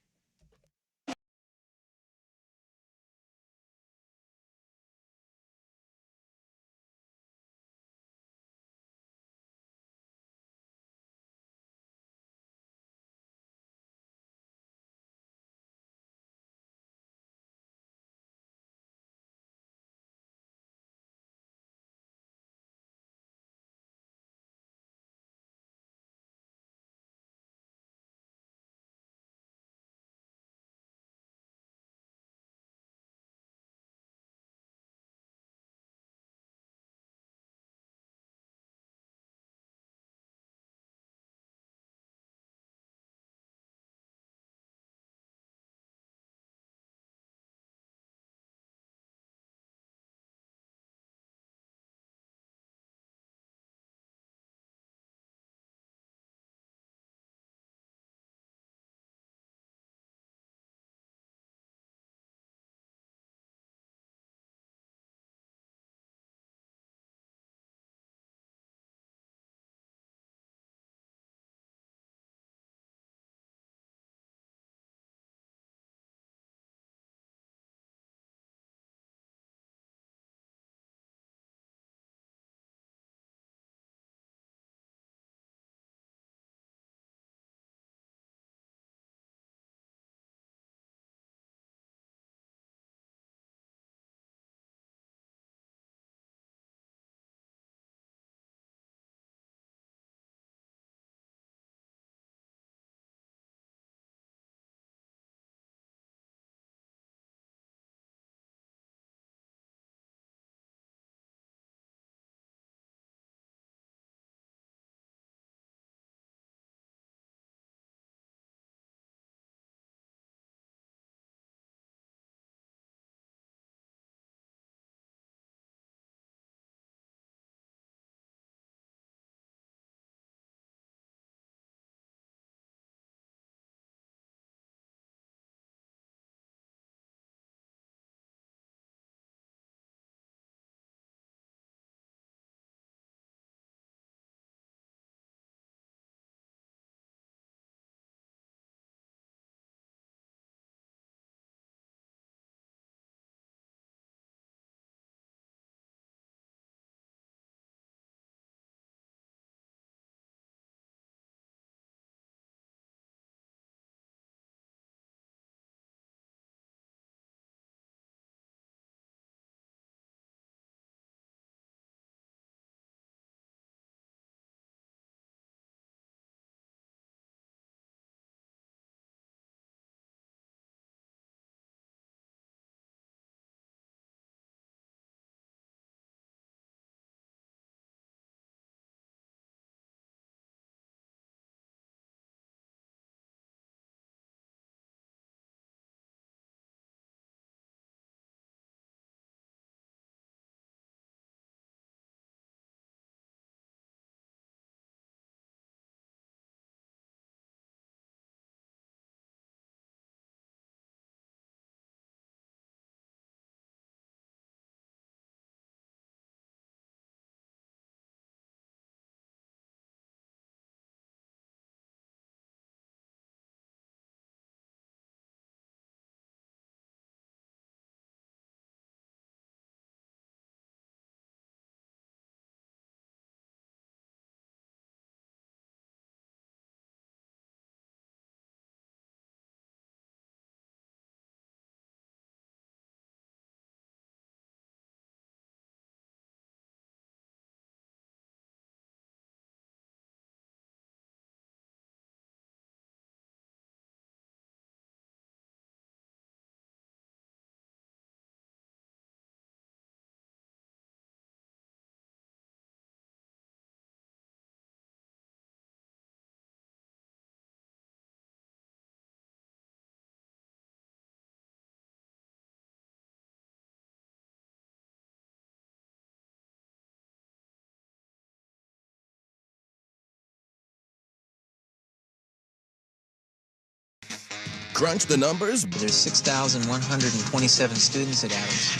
crunch the numbers? There's 6,127 students at Adams,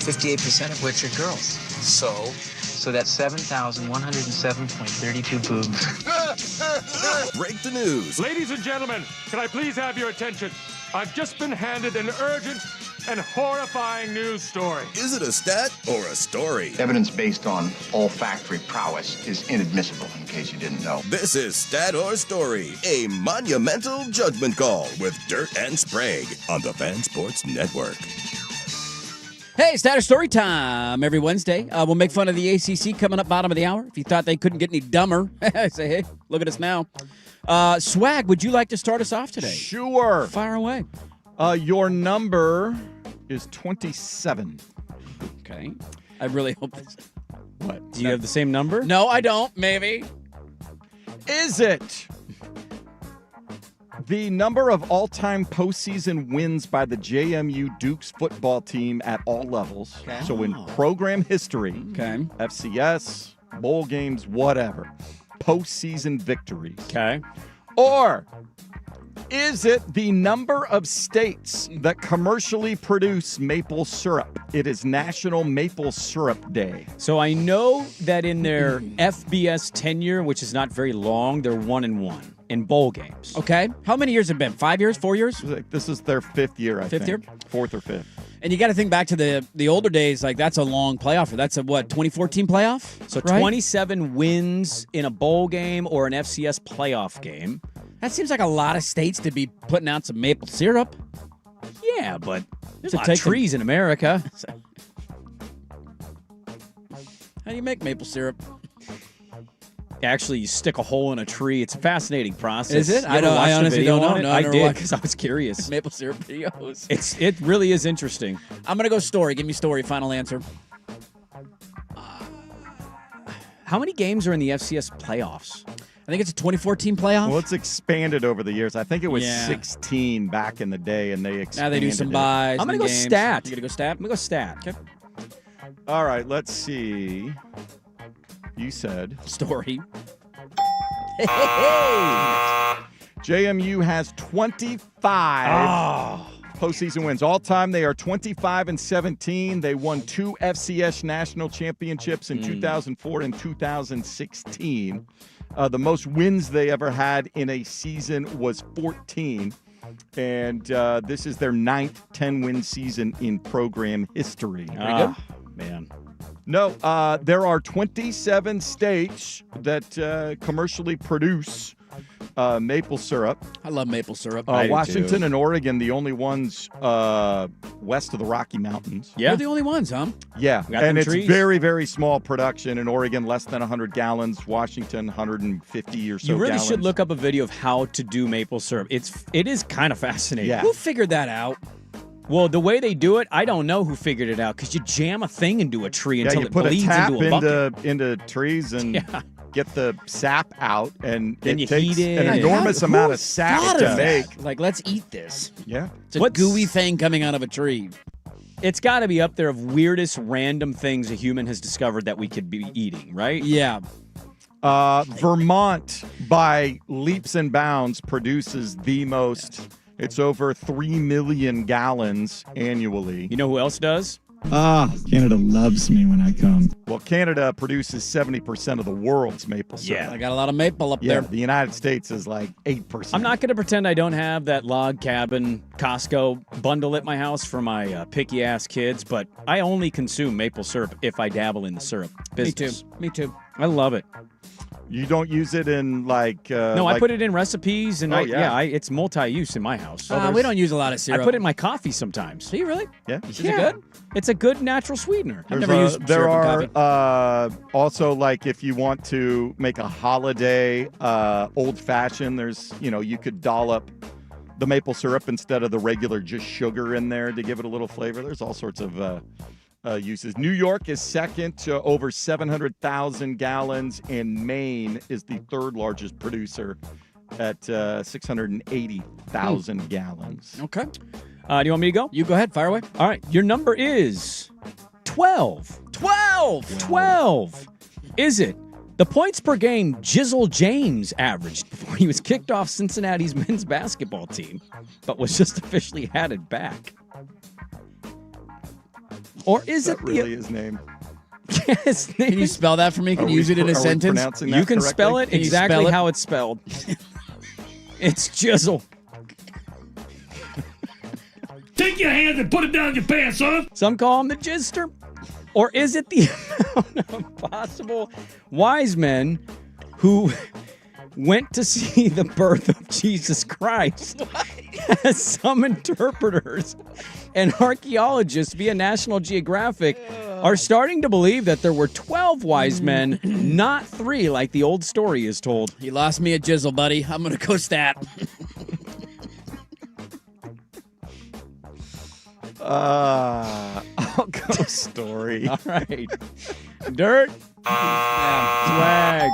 58% of which are girls. So that's 7,107.32 boobs. Break the news. Ladies and gentlemen, can I please have your attention? I've just been handed an urgent and horrifying news story. Is it a stat or a story? Evidence based on olfactory prowess is inadmissible, in case you didn't know. This is Stat or Story, a monumental judgment call with Dirt and Sprague on the Fan Sports Network. Hey, Status Story time every Wednesday. We'll make fun of the ACC coming up bottom of the hour. If you thought they couldn't get any dumber, say, hey, look at us now. Swag, would you like to start us off today? Sure. Fire away. Your number is 27. Okay. I really hope this. What? Do you have the same number? No, I don't. Maybe. Is it the number of all-time postseason wins by the JMU Dukes football team at all levels? Okay. So in program history, Okay. FCS, bowl games, whatever, postseason victories. Okay. Or is it the number of states that commercially produce maple syrup? It is National Maple Syrup Day. So I know that in their FBS tenure, which is not very long, they're 1-1 in bowl games. Okay. How many years have it been? 5 years? 4 years? This is their fifth year, I think. Fifth year? Fourth or fifth. And you got to think back to the older days. Like, that's a long playoff. That's a, 2014 playoff? So right? 27 wins in a bowl game or an FCS playoff game. That seems like a lot of states to be putting out some maple syrup. Yeah, but there's To a lot of take them- trees in America. How do you make maple syrup? Actually, you stick a hole in a tree. It's a fascinating process. Is it? You I ever don't- I watched a honestly video don't know. on it? No, I I never did watched- because I was curious. Maple syrup videos. It really is interesting. I'm going to go story. Give me story. Final answer. How many games are in the FCS playoffs? I think it's a 2014 playoff. Well, it's expanded over the years. I think it was Yeah. 16 back in the day, and they expanded Now they do some it. buys. I'm going and to go games. stat. You going to go stat? I'm going to go stat. Okay. All right, let's see. You said Story. JMU has 25 postseason wins. All time, they are 25-17. They won 2 FCS national championships in 2004 and 2016. The most wins they ever had in a season was 14. And this is their 9th 10-win season in program history. Man. No, there are 27 states that commercially produce maple syrup. I love maple syrup. I do Washington too. and Oregon, the only ones west of the Rocky Mountains. Yeah. They're the only ones, huh? Yeah, Got and them it's trees. very, very small production. In Oregon, less than 100 gallons. Washington, 150 or so You really gallons. should look up a video of how to do maple syrup. It is kind of fascinating. Yeah. Who figured that out? Well, the way they do it, I don't know who figured it out because you jam a thing into a tree Yeah, until you it put a bleeds tap into a bucket. into trees and Yeah. get the sap out, and Then it you takes heat it. an Like, enormous Who amount of sap thought to of make. that? Like, let's eat this. Yeah. It's a What's- gooey thing coming out of a tree. It's got to be up there of weirdest random things a human has discovered that we could be eating, right? Yeah. Vermont, by leaps and bounds, produces the most. It's over 3 million gallons annually. You know who else does? Canada loves me when I come. Well, Canada produces 70% of the world's maple syrup. I got a lot of maple up Yeah, there. the United States is like 8%. I'm not going to pretend I don't have that log cabin Costco bundle at my house for my picky ass kids, but I only consume maple syrup if I dabble in the syrup business. Me too. I love it. You don't use it in like. No, I put it in recipes, and Oh, yeah. it's multi-use in my house. We don't use a lot of syrup. I put it in my coffee sometimes. Do you really? Yeah. Is it good? It's a good natural sweetener. I've never used There syrup in are also, like, if you want to make a holiday old fashioned, there's, you could dollop the maple syrup instead of the regular just sugar in there to give it a little flavor. There's all sorts of uses. New York is second to over 700,000 gallons, and Maine is the third largest producer at 680,000 gallons. Okay. Do you want me to go? You go ahead. Fire away. All right. Your number is 12. 12. 12. Is it The points per game Jizzle James averaged before he was kicked off Cincinnati's men's basketball team, but was just officially added back. Or is it really his name? Yes. Can you spell that for me? Can you use it in a sentence? You can spell it exactly how it's spelled. It's Jizzle. Take your hands and put it down your pants, son. Some call him the Jizster. Or is it the amount of possible wise men who went to see the birth of Jesus Christ? As some interpreters and archaeologists via National Geographic are starting to believe that there were 12 wise men, not 3 like the old story is told. You lost me a jizzle, buddy. I'm going to go stat. I'll go story. All right. Dirt. Swag.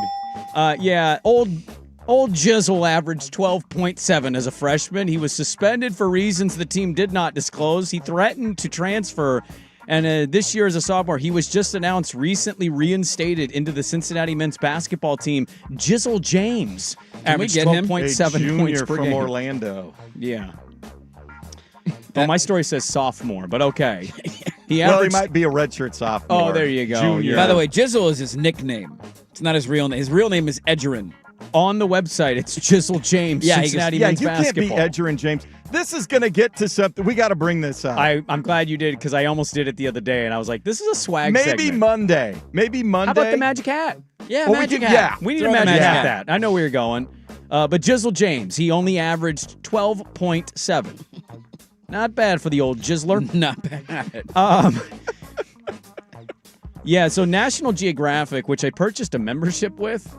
Old Jizzle averaged 12.7 as a freshman. He was suspended for reasons the team did not disclose. He threatened to transfer. And this year as a sophomore, he was just announced recently reinstated into the Cincinnati men's basketball team. Jizzle James averaged 12.7 points per from game. Orlando. Yeah. Oh, my story says sophomore, but okay. He might be a redshirt sophomore. Oh, there you go. Junior. By the way, Jizzle is his nickname. It's not his real name. His real name is Edgerin. On the website, it's Jizzle James, Cincinnati men's basketball. You can't be Edgerin James. This is going to get to something. We got to bring this up. I'm glad you did, because I almost did it the other day, and I was like, this is a swag Maybe segment. Monday. How about the Magic Hat? Yeah, Well, Magic we Hat. We need a Magic Hat that. I know where you're going. But Jizzle James, he only averaged 12.7. Not bad for the old Jizzler. Not bad. Yeah, so National Geographic, which I purchased a membership with,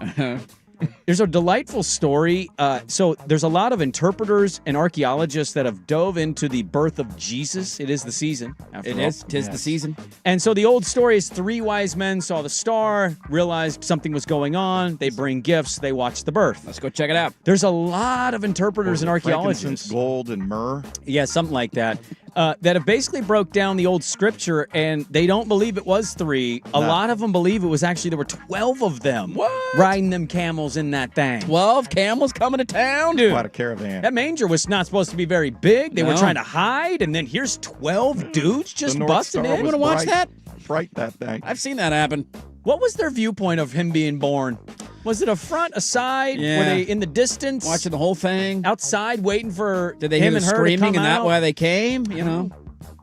there's a delightful story. So there's a lot of interpreters and archaeologists that have dove into the birth of Jesus. It is the season, after all. It is. 'Tis the season. And so the old story is 3 wise men saw the star, realized something was going on. They bring gifts. They watch the birth. Let's go check it out. There's a lot of interpreters and archaeologists. Frankincense, gold, and myrrh. Yeah, something like that. That have basically broke down the old scripture, and they don't believe it was 3. A lot of them believe it was actually there were 12 of them. What? Riding them camels in that thing. 12 camels coming to town? Dude, Quite a caravan. that manger was not supposed to be very big. They were No. trying to hide, and then here's 12 dudes just The North busting Star in. was You want to watch that? Bright, that thing. I've seen that happen. What was their viewpoint of him being born? Was it a front, a side? Yeah. Were they in the distance? Watching the whole thing. Outside waiting for Did they him hear and the her screaming to come and that out? why they came? You know?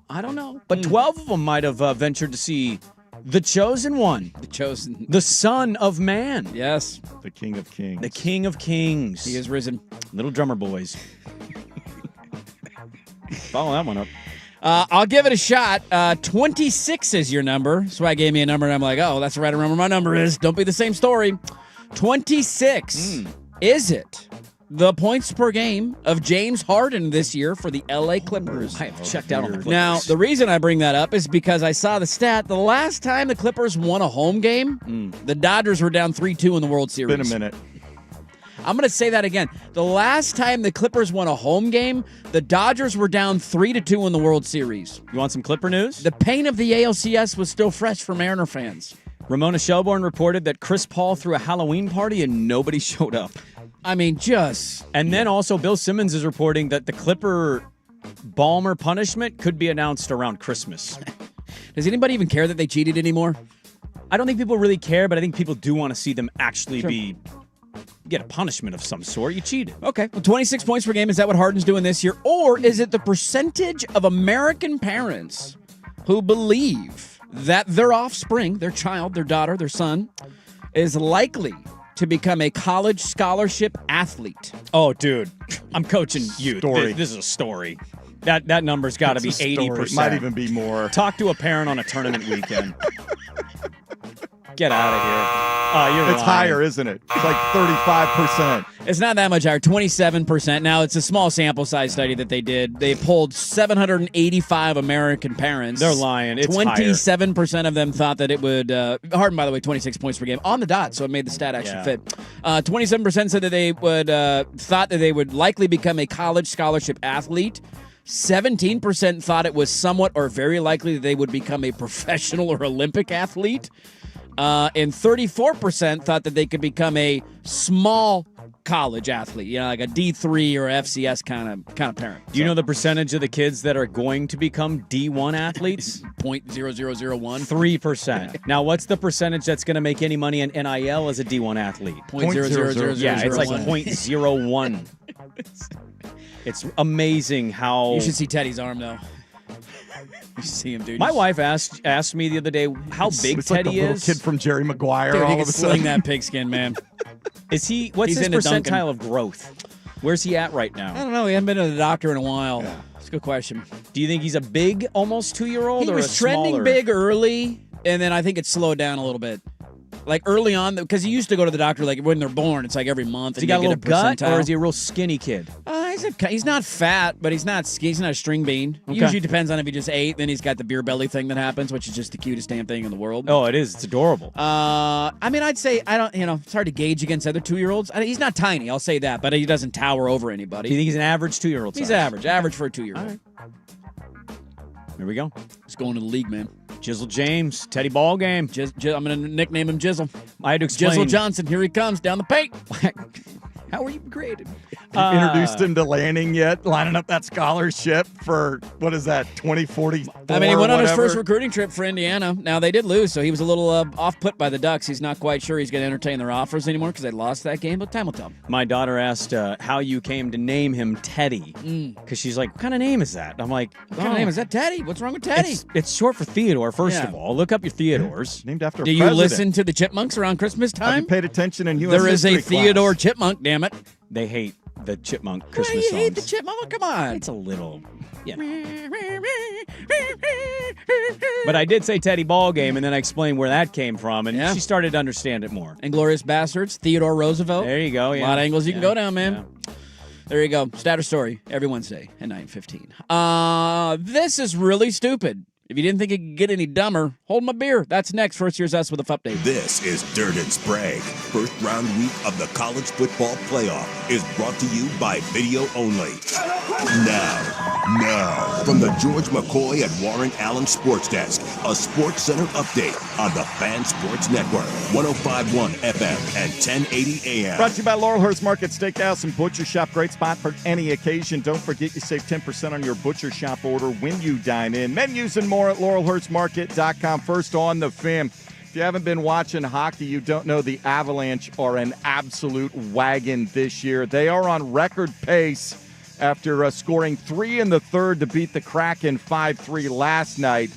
I don't know. But 12 of them might have ventured to see the chosen one, The chosen. the Son of Man, Yes. The King of Kings. the King of Kings. He is risen. Little drummer boys. Follow that one up. I'll give it a shot. 26 is your number. Swag gave me a number, and I'm like, oh, that's right. I remember my number is. Don't be the same story. 26. Is it the points per game of James Harden this year for the LA Clippers? I have checked out on the Clippers. Now, the reason I bring that up is because I saw the stat. The last time the Clippers won a home game, the Dodgers were down 3-2 in the World Series. Been a minute. I'm going to say that again. The last time the Clippers won a home game, the Dodgers were down 3-2 in the World Series. You want some Clipper news? The pain of the ALCS was still fresh for Mariner fans. Ramona Shelburne reported that Chris Paul threw a Halloween party and nobody showed up. I mean, just... And then also Bill Simmons is reporting that the Clipper Ballmer punishment could be announced around Christmas. Does anybody even care that they cheated anymore? I don't think people really care, but I think people do want to see them actually get a punishment of some sort. You cheated. Okay. Well, 26 points per game. Is that what Harden's doing this year? Or is it the percentage of American parents who believe that their offspring, their child, their daughter, their son, is likely to become a college scholarship athlete? Oh, dude. I'm coaching youth. Story. This is a story. That number's got to be It's a story. 80%. Might even be more. Talk to a parent on a tournament weekend. Get out of here. Oh, you're It's lying. higher, isn't it? It's like 35%. It's not that much higher, 27%. Now, it's a small sample size study that they did. They polled 785 American parents. They're lying. It's 27% of them thought that it would, Harden, by the way, 26 points per game, on the dot, so it made the stat actually fit. 27% said that they would, thought that they would likely become a college scholarship athlete. 17% thought it was somewhat or very likely that they would become a professional or Olympic athlete. and 34% thought that they could become a small college athlete, like a D3 or FCS kind of parent. Do you know the percentage of the kids that are going to become D1 athletes? 0.0001. 3%. Now, what's the percentage that's going to make any money in NIL as a D1 athlete? 0.0001. Yeah, it's like 0.01. It's amazing how... You should see Teddy's arm, though. You see him, dude. My wife asked me the other day how big it's Teddy like the little is. kid from Jerry Maguire. Dude, all he of can a sling sudden. that pigskin, man. What's He's his into percentile dunking. of growth? Where's he at right I now? don't know. He hasn't been to the doctor in a while. That's a good question. Do you think he's a big, almost 2-year-old, He or was a trending smaller? big early, and then I think it slowed down a little bit. Like early on, because he used to go to the doctor like when they're born. It's like every month. Has he got a and you little get gut, or percentile. is he a real skinny kid? He's not fat, but he's not a string bean. Okay. Usually depends on if he just ate. Then he's got the beer belly thing that happens, which is just the cutest damn thing in the world. Oh, it is. It's adorable. I'd say I don't. It's hard to gauge against other 2-year-olds. He's not tiny, I'll say that, but he doesn't tower over anybody. Do you think he's an average 2-year-old? He's size? average for a 2-year-old. All right. Here we go. He's going to the league, man. Jizzle James, Teddy Ball Game. I'm going to nickname him Jizzle. I had to explain. Jizzle Johnson, here he comes down the paint. How were you graded? Introduced him to Lanning yet? Lining up that scholarship for, what is that, 2040? I mean, he went on his first recruiting trip for Indiana. Now, they did lose, so he was a little off-put by the Ducks. He's not quite sure he's going to entertain their offers anymore because they lost that game, but time will tell. My daughter asked how you came to name him Teddy. Because she's like, what kind of name is that? I'm like, What kind of name is that? Teddy? What's wrong with Teddy? It's short for Theodore, first Yeah. of all. Look up your Theodores. Named after a Do you president. listen to the Chipmunks around Christmas Have you time? paid attention in U.S. There is a history class? Theodore Chipmunk, damn it. They hate the Chipmunk Why Christmas you songs. hate the Chipmunk? Come on. It's a little, But I did say Teddy Ball Game, and then I explained where that came from, and Yeah. she started to understand it more. Inglorious Bastards, Theodore Roosevelt. There you go. A Yeah. lot of angles you can Yeah. go down, man. Yeah. There you go. Stat or story every Wednesday at 9:15. This is really stupid. If you didn't think it could get any dumber, hold my beer. That's next. First Year's Us with a update. This is Dirt and Sprague. First round week of the college football playoff is brought to you by Video Only. Now, from the George McCoy and Warren Allen Sports Desk, a Sports Center update on the Fan Sports Network, 105.1 FM and 1080 AM. Brought to you by Laurelhurst Market Steakhouse and Butcher Shop. Great spot for any occasion. Don't forget you save 10% on your Butcher Shop order when you dine in. Menus and more at laurelhurstmarket.com. First on the Fan. If you haven't been watching hockey, you don't know the Avalanche are an absolute wagon this year. They are on record pace after scoring 3 in the third to beat the Kraken 5-3 last night.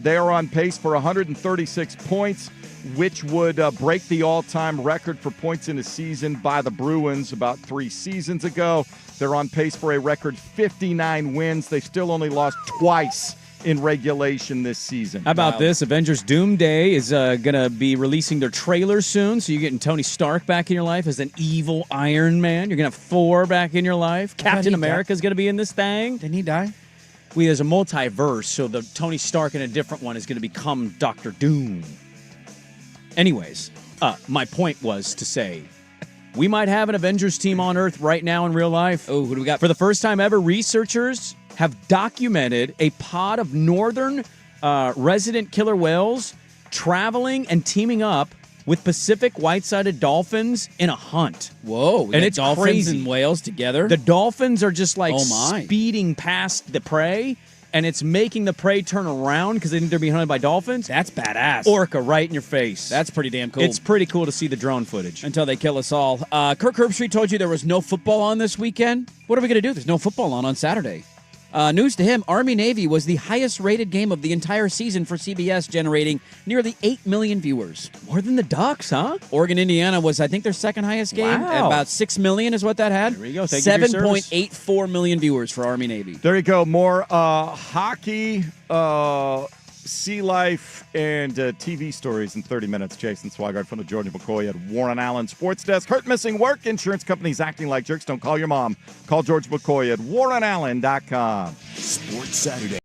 They are on pace for 136 points, which would break the all-time record for points in a season by the Bruins about 3 seasons ago. They're on pace for a record 59 wins. They still only lost twice in regulation this season. How about this? Avengers Doomsday is going to be releasing their trailer soon, so you're getting Tony Stark back in your life as an evil Iron Man. You're going to have Thor back in your life. Captain America is going to be in this thing. Didn't he die? There's a multiverse, so the Tony Stark in a different one is going to become Doctor Doom. Anyways, my point was to say, we might have an Avengers team on Earth right now in real life. Oh, who do we got? For the first time ever, researchers have documented a pod of northern resident killer whales traveling and teaming up with Pacific white-sided dolphins in a hunt. Whoa. And it's dolphins crazy. and whales together? The dolphins are just like Oh, my. speeding past the prey, and it's making the prey turn around because they think they're being hunted by dolphins. That's badass. Orca right in your face. That's pretty damn cool. It's pretty cool to see the drone footage. Until they kill us all. Kirk Herbstreit told you there was no football on this weekend. What are we going to do? There's no football on Saturday. News to him, Army-Navy was the highest-rated game of the entire season for CBS, generating nearly 8 million viewers. More than the Ducks, huh? Oregon-Indiana was, I think, their second highest game. Wow. About 6 million is what that had. There we go. Thank you for your service. 7.84 million viewers for Army-Navy. There you go. More hockey, sea life, and TV stories in 30 minutes. Jason Swigard from the George McCoy at Warren Allen Sports Desk. Hurt, missing work. Insurance companies acting like jerks. Don't call your mom. Call George McCoy at warrenallen.com. Sports Saturday.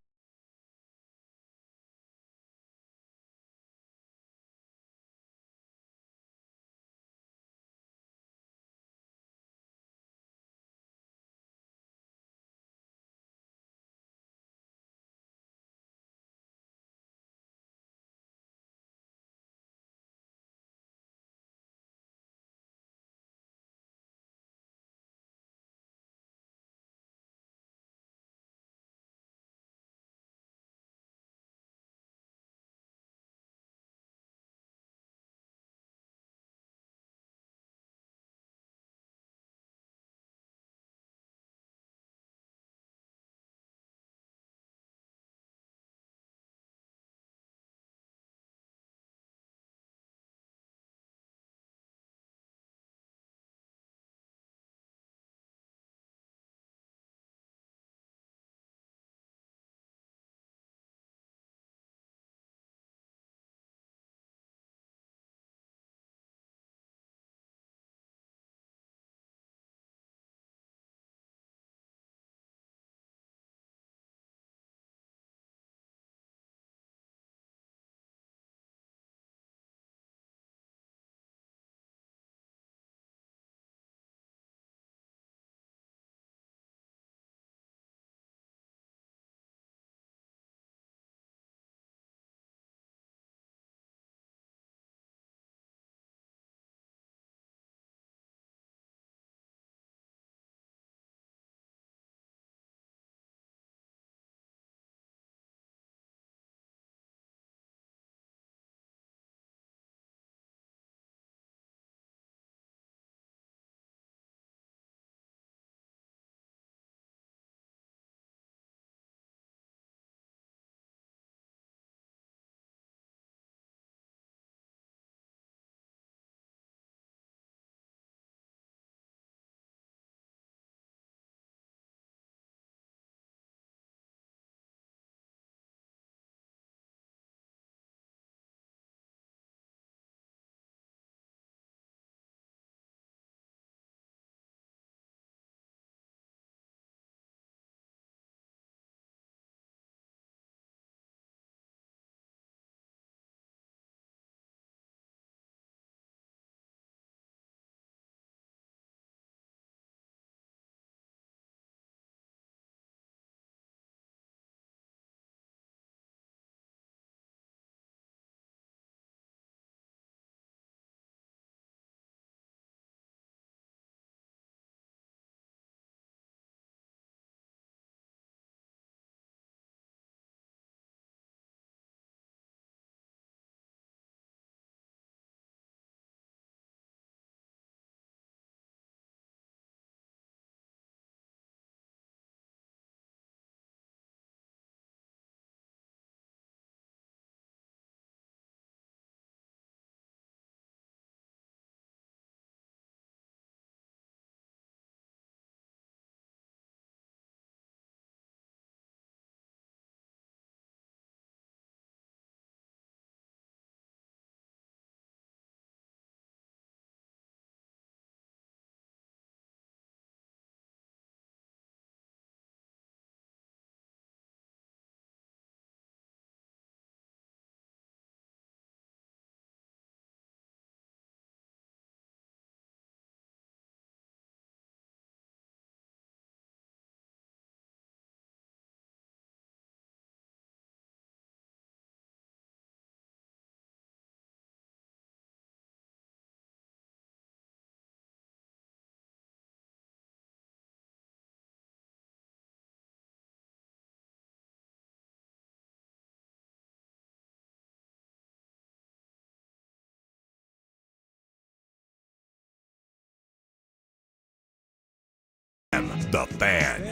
The Fan.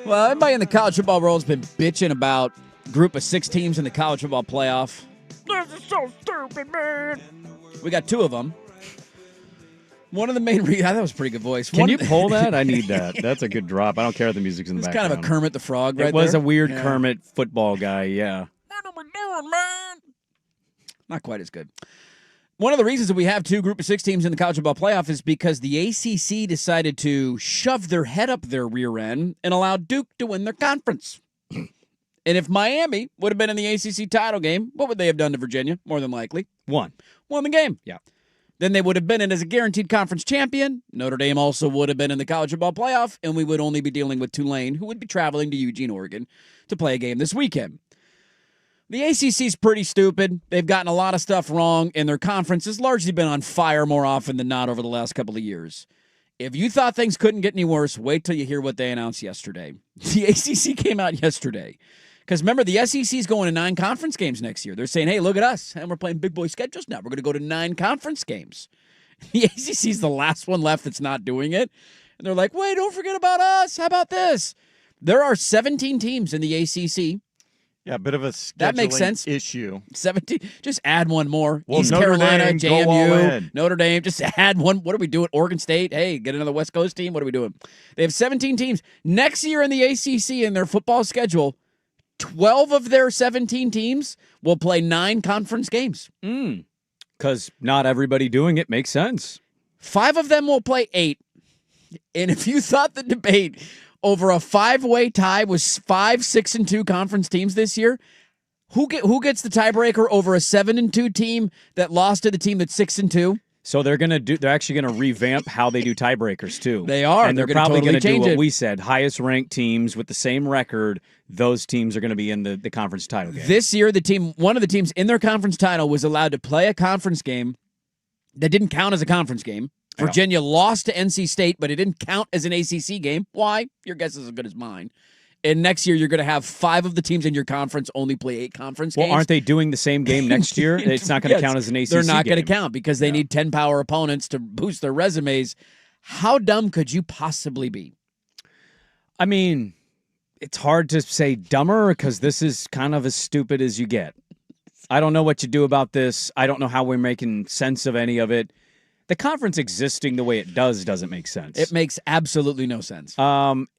Well, everybody in the college football world has been bitching about group of 6 teams in the college football playoff. This is so stupid, man. We got 2 of them. One of the main reasons, that was a pretty good voice. Can you pull that? I need that. That's a good drop. I don't care if the music's in the background. It's kind of a Kermit the Frog right there. It was there. a weird Kermit football guy, yeah. What are we doing, man? Not quite as good. One of the reasons that we have 2 group of 6 teams in the college football playoff is because the ACC decided to shove their head up their rear end and allow Duke to win their conference. And if Miami would have been in the ACC title game, what would they have done to Virginia? More than likely. Won the game. Yeah. Then they would have been in as a guaranteed conference champion. Notre Dame also would have been in the college football playoff, and we would only be dealing with Tulane, who would be traveling to Eugene, Oregon, to play a game this weekend. The ACC's pretty stupid. They've gotten a lot of stuff wrong, and their conference has largely been on fire more often than not over the last couple of years. If you thought things couldn't get any worse, wait till you hear what they announced yesterday. The ACC came out yesterday. Because remember, the SEC's going to 9 conference games next year. They're saying, hey, look at us. And we're playing big boy schedules now. We're going to go to 9 conference games. The ACC's the last one left that's not doing it. And they're like, wait, don't forget about us. How about this? There are 17 teams in the ACC. Yeah, a bit of a scheduling that makes sense. issue. 17. Just add one more. Well, East Notre Carolina, Dame, go all JMU, in. Notre Dame. Just add one. What are we doing? Oregon State. Hey, get another West Coast team. What are we doing? They have 17 teams. Next year in the ACC in their football schedule, 12 of their 17 teams will play 9 conference games. Because not everybody doing it makes sense. 5 of them will play 8. And if you thought the debate over a 5-way tie was 5 6-2 conference teams this year, who gets the tiebreaker over a 7-2 team that lost to the team that's 6-2? So they're actually gonna revamp how they do tiebreakers too. They are, and they're gonna probably totally gonna do change what it. we said: highest ranked teams with the same record. Those teams are gonna be in the conference title game. This year, one of the teams in their conference title was allowed to play a conference game that didn't count as a conference game. Virginia lost to NC State, but it didn't count as an ACC game. Why? Your guess is as good as mine. And next year, you're going to have 5 of the teams in your conference only play 8 conference games. Well, aren't they doing the same game next year? It's not going to count as an ACC They're not game. going to count because they need 10-power opponents to boost their resumes. How dumb could you possibly be? I mean, it's hard to say dumber because this is kind of as stupid as you get. I don't know what you do about this. I don't know how we're making sense of any of it. The conference existing the way it doesn't make sense. It makes absolutely no sense.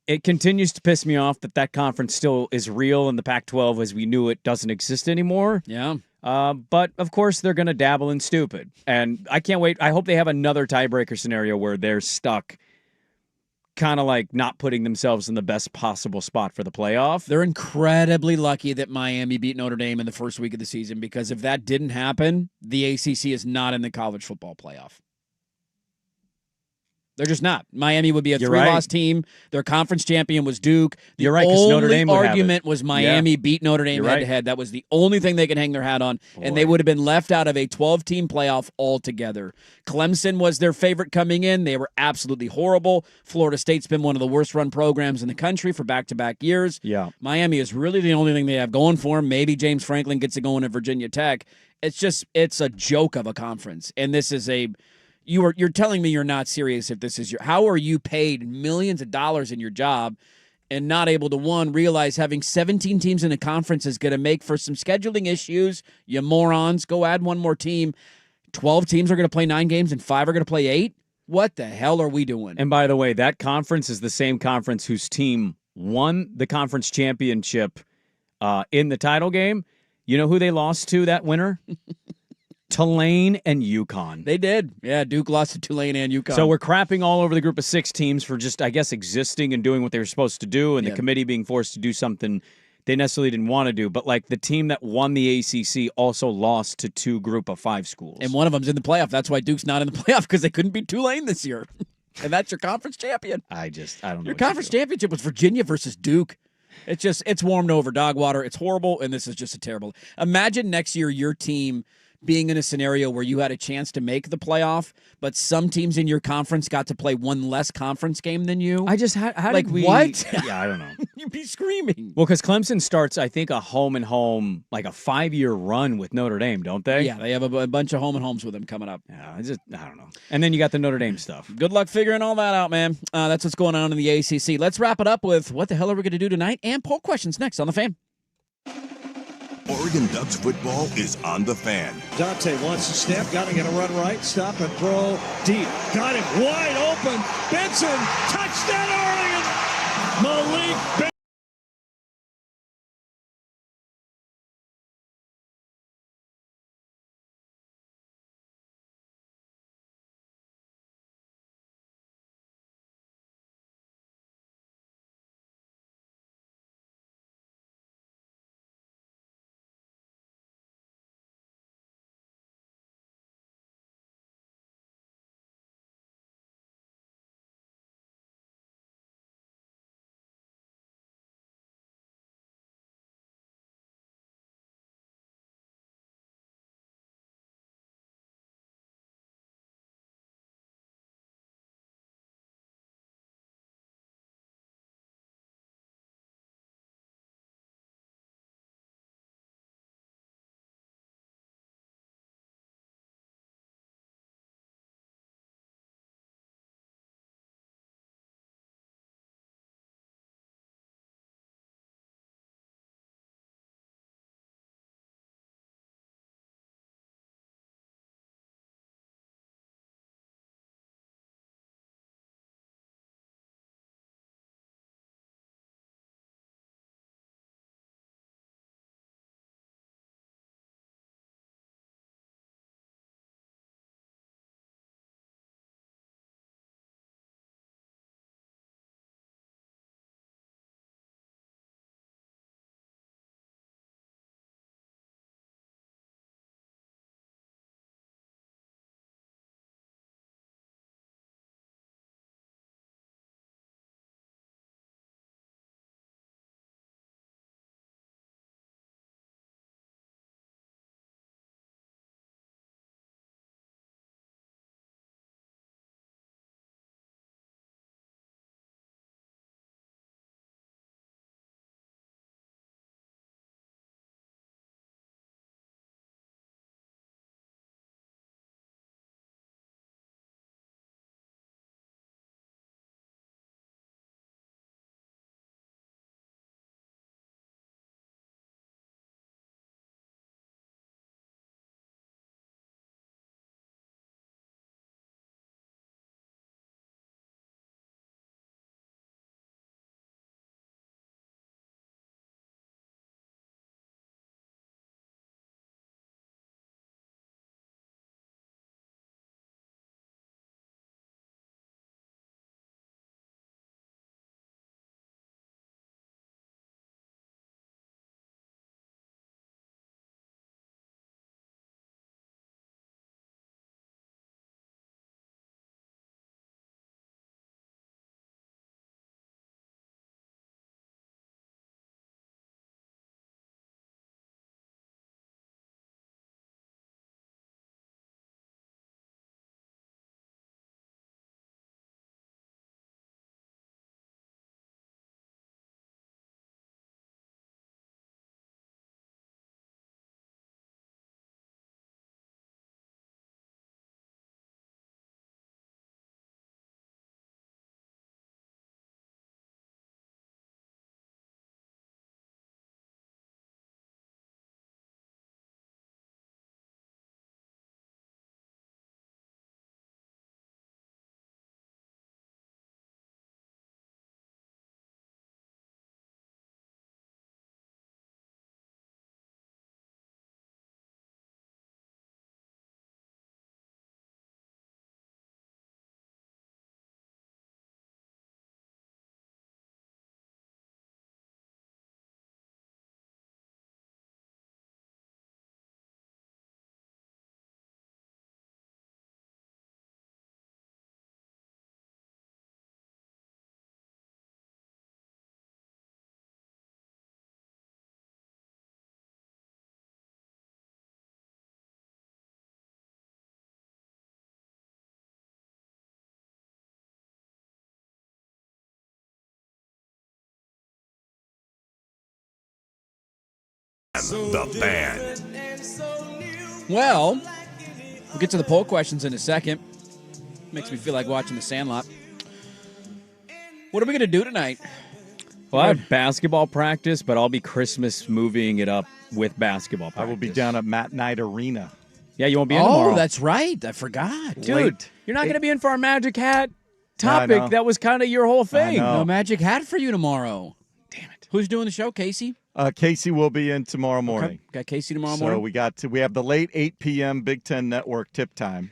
It continues to piss me off that conference still is real and the Pac-12 as we knew it doesn't exist anymore. Yeah. But, of course, they're going to dabble in stupid. And I can't wait. I hope they have another tiebreaker scenario where they're stuck kind of like not putting themselves in the best possible spot for the playoff. They're incredibly lucky that Miami beat Notre Dame in the first week of the season because if that didn't happen, the ACC is not in the college football playoff. They're just not. Miami would be a 3-loss team. Their conference champion was Duke. The You're right, 'cause Notre Dame would have it. argument was Miami beat Notre Dame You're right. head-to-head. That was the only thing they could hang their hat on, and they would have been left out of a 12-team playoff altogether. Clemson was their favorite coming in. They were absolutely horrible. Florida State's been one of the worst-run programs in the country for back-to-back years. Yeah. Miami is really the only thing they have going for them. Maybe James Franklin gets it going at Virginia Tech. It's a joke of a conference, and this is a... You're telling me you're not serious if this is how are you paid millions of dollars in your job and not able to, one, realize having 17 teams in a conference is going to make for some scheduling issues? You morons, go add one more team. 12 teams are going to play 9 games and 5 are going to play 8? What the hell are we doing? And by the way, that conference is the same conference whose team won the conference championship in the title game. You know who they lost to that winter? Tulane and UConn. They did. Yeah, Duke lost to Tulane and UConn. So we're crapping all over the group of 6 teams for just, I guess, existing and doing what they were supposed to do, and the committee being forced to do something they necessarily didn't want to do. But, like, the team that won the ACC also lost to 2 group of 5 schools. And one of them's in the playoff. That's why Duke's not in the playoff, because they couldn't beat Tulane this year. And that's your conference champion. I don't know. Your conference championship was Virginia versus Duke. It's warmed over dog water. It's horrible, and this is just a terrible. Imagine next year your team being in a scenario where you had a chance to make the playoff, but some teams in your conference got to play one less conference game than you? I just how like did we? what? Yeah, I don't know. You'd be screaming. Well, because Clemson starts, I think, a home and home, like a 5-year run with Notre Dame, don't they? Yeah, they have a bunch of home and homes with them coming up. Yeah, I don't know. And then you got the Notre Dame stuff. Good luck figuring all that out, man. That's what's going on in the ACC. Let's wrap it up with what the hell are we going to do tonight? And poll questions next on The Fan. Oregon Ducks football is on The Fan. Dante wants to snap, got to get a run right, stop and throw deep. Got it wide open. Benson, touchdown Oregon. Malik Benson. The Fan. Well, we'll get to the poll questions in a second. Makes me feel like watching The Sandlot. What are we going to do tonight? Well, I have basketball practice, but I'll be Christmas moving it up with basketball practice. I will be down at Matt Knight Arena. Yeah, you won't be in tomorrow. Oh, that's right. I forgot. Dude, you're not going to be in for our Magic Hat topic. That was kind of your whole thing. No Magic Hat for you tomorrow. Damn it. Who's doing the show, Casey? Casey will be in tomorrow morning. Okay. Got Casey tomorrow morning. So we have the late 8 p.m. Big Ten Network tip time.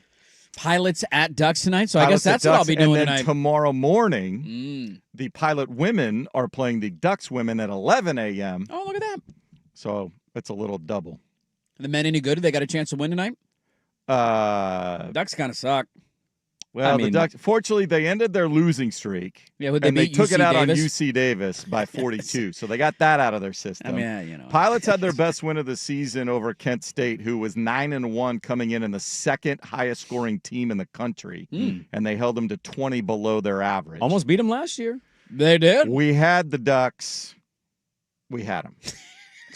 Pilots at Ducks tonight, so I guess that's what I'll be doing and then tonight. Tomorrow morning, the Pilot women are playing the Ducks women at 11 a.m. Oh, look at that. So it's a little double. The men any good? They got a chance to win tonight? Ducks kind of suck. Well, the Ducks, fortunately, they ended their losing streak. Yeah, they and they beat took it UC out on Davis? UC Davis by 42. So they got that out of their system. Pilots had their best win of the season over Kent State, who was 9-1, coming in the second highest scoring team in the country, and they held them to 20 below their average. Almost beat them last year. They did. We had the Ducks. We had them,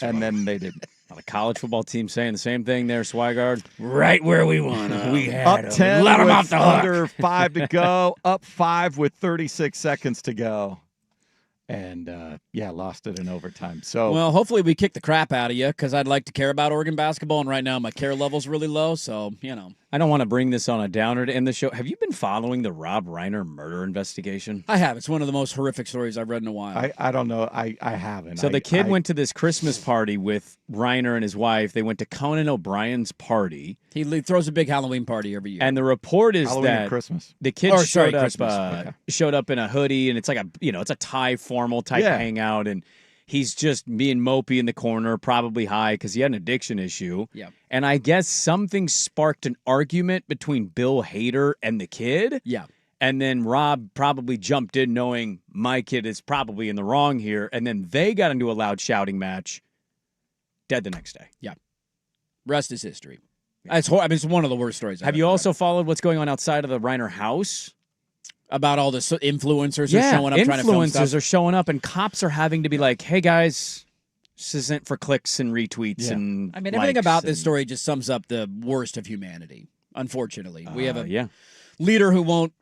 and then they didn't. The college football team saying the same thing there, Swigard. Right where we want to. We had up 10 Let 'em with off the hook. under 5 to go. Up 5 with 36 seconds to go. And, lost it in overtime. So, Well, hopefully we kick the crap out of you because I'd like to care about Oregon basketball, and right now my care level's really low, so, I don't want to bring this on a downer to end the show. Have you been following the Rob Reiner murder investigation? I have. It's one of the most horrific stories I've read in a while. I don't know. I haven't. So the kid went to this Christmas party with Reiner and his wife. They went to Conan O'Brien's party. He throws a big Halloween party every year. And the report is Halloween that and Christmas. the kid showed up in a hoodie, and it's like it's a tie formal type hangout, and he's just being mopey in the corner, probably high because he had an addiction issue. Yeah. And I guess something sparked an argument between Bill Hader and the kid. Yeah. And then Rob probably jumped in knowing my kid is probably in the wrong here. And then they got into a loud shouting match. Dead the next day. Yeah. Rest is history. It's one of the worst stories. Have you also followed what's going on outside of the Reiner house? About all the influencers are showing up trying to film stuff? Influencers are showing up, and cops are having to be like, hey, guys, this isn't for clicks and retweets. And everything about this story just sums up the worst of humanity, unfortunately. We have a leader who won't,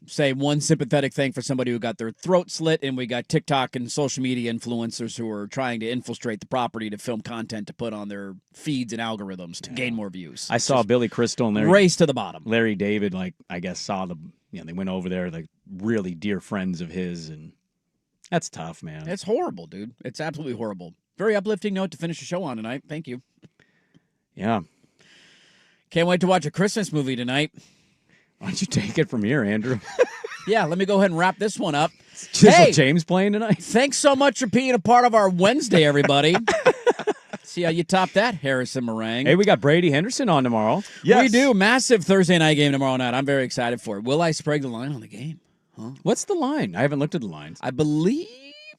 say one sympathetic thing for somebody who got their throat slit, and we got TikTok and social media influencers who are trying to infiltrate the property to film content to put on their feeds and algorithms to gain more views. I saw Billy Crystal and race to the bottom. Larry David, I guess, saw the... they went over there, like really dear friends of his, and that's tough, man. It's horrible, dude. It's absolutely horrible. Very uplifting note to finish the show on tonight. Thank you. Yeah. Can't wait to watch a Christmas movie tonight. Why don't you take it from here, Andrew? Yeah, let me go ahead and wrap this one up. Chisel James playing tonight? Thanks so much for being a part of our Wednesday, everybody. See how you top that, Harrison Meringue. Hey, we got Brady Henderson on tomorrow. Yes. We do. Massive Thursday night game tomorrow night. I'm very excited for it. Will I Sprague the line on the game? Huh? What's the line? I haven't looked at the lines. I believe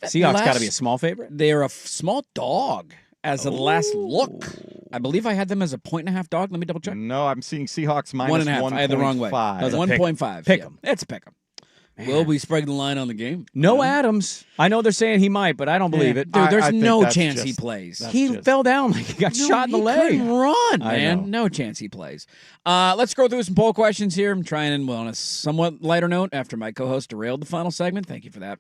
Seahawks got to be a small favorite. They're a small dog as a last look. I believe I had them as a 1.5 dog. Let me double check. No, I'm seeing Seahawks minus 1.5. I had the wrong way. 1.5. Pick them. It's a pick 'em. Will we Sprague the line on the game? No Adams. I know they're saying he might, but I don't believe it. Dude, there's no chance he plays. He fell down like he got shot in the leg. He couldn't run, man. No chance he plays. Let's go through some poll questions here. I'm trying and on a somewhat lighter note after my co-host derailed the final segment. Thank you for that.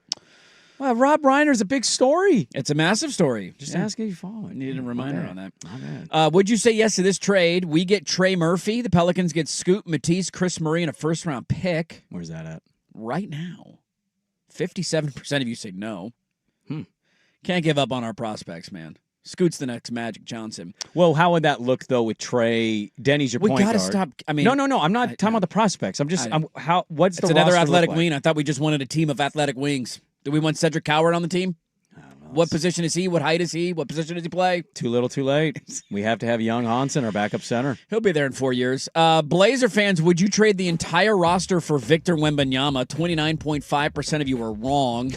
Well, Rob Reiner's a big story. It's a massive story. Just asking if you follow it. Needed a reminder on that. Not bad. Would you say yes to this trade? We get Trey Murphy. The Pelicans get Scoot, Matisse, Chris Murray, and a first-round pick. Where's that at? Right now. 57% of you say no. Can't give up on our prospects, man. Scoot's the next Magic Johnson. Well, how would that look, though, with Trey? Denny's your point guard. We got to stop. I mean, no. I'm not talking about the prospects. What's it's the another roster athletic look like? wing? I thought we just wanted a team of athletic wings. Do we want Cedric Coward on the team? What position is he? What height is he? What position does he play? Too little, too late. We have to have young Hansen, our backup center. He'll be there in 4 years. Blazer fans, would you trade the entire roster for Victor Wembanyama? 29.5% of you are wrong.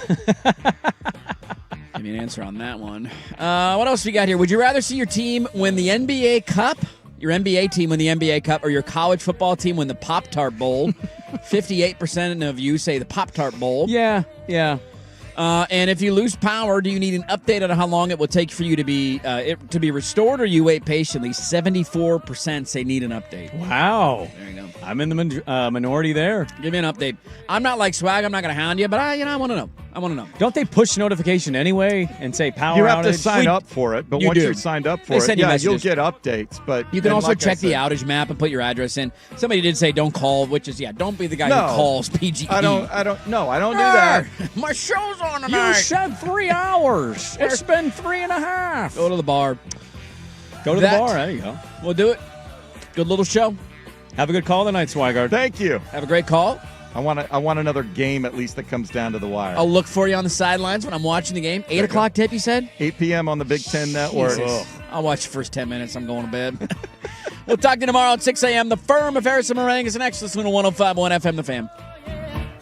Give me an answer on that one. What else we got here? Would you rather see your team win the NBA Cup, your NBA team win the NBA Cup, or your college football team win the Pop-Tart Bowl? 58% of you say the Pop-Tart Bowl. Yeah. And if you lose power, do you need an update on how long it will take for you to be restored, or you wait patiently? 74% say need an update. Wow. There you go. I'm in the minority there. Give me an update. I'm not like Swag. I'm not going to hound you, but I want to know. I want to know. Don't they push notification anyway and say power outage? You have to sign up for it, but once you're signed up for it, you'll get updates. But you can also check the outage map and put your address in. Somebody did say don't call, which is don't be the guy who calls PG&E. I don't do that. My show's on tonight. You said 3 hours. It's been 3.5. Go to the bar. Go to the bar. There you go. We'll do it. Good little show. Have a good call tonight, Swigard. Thank you. Have a great call. I want another game at least that comes down to the wire. I'll look for you on the sidelines when I'm watching the game. 8 o'clock tip, you said? 8 p.m. on the Big Ten Network. I'll watch the first 10 minutes. I'm going to bed. We'll talk to you tomorrow at 6 a.m. The Firm of Harrison Meringue is next. Listen to 105.1 FM The Fan.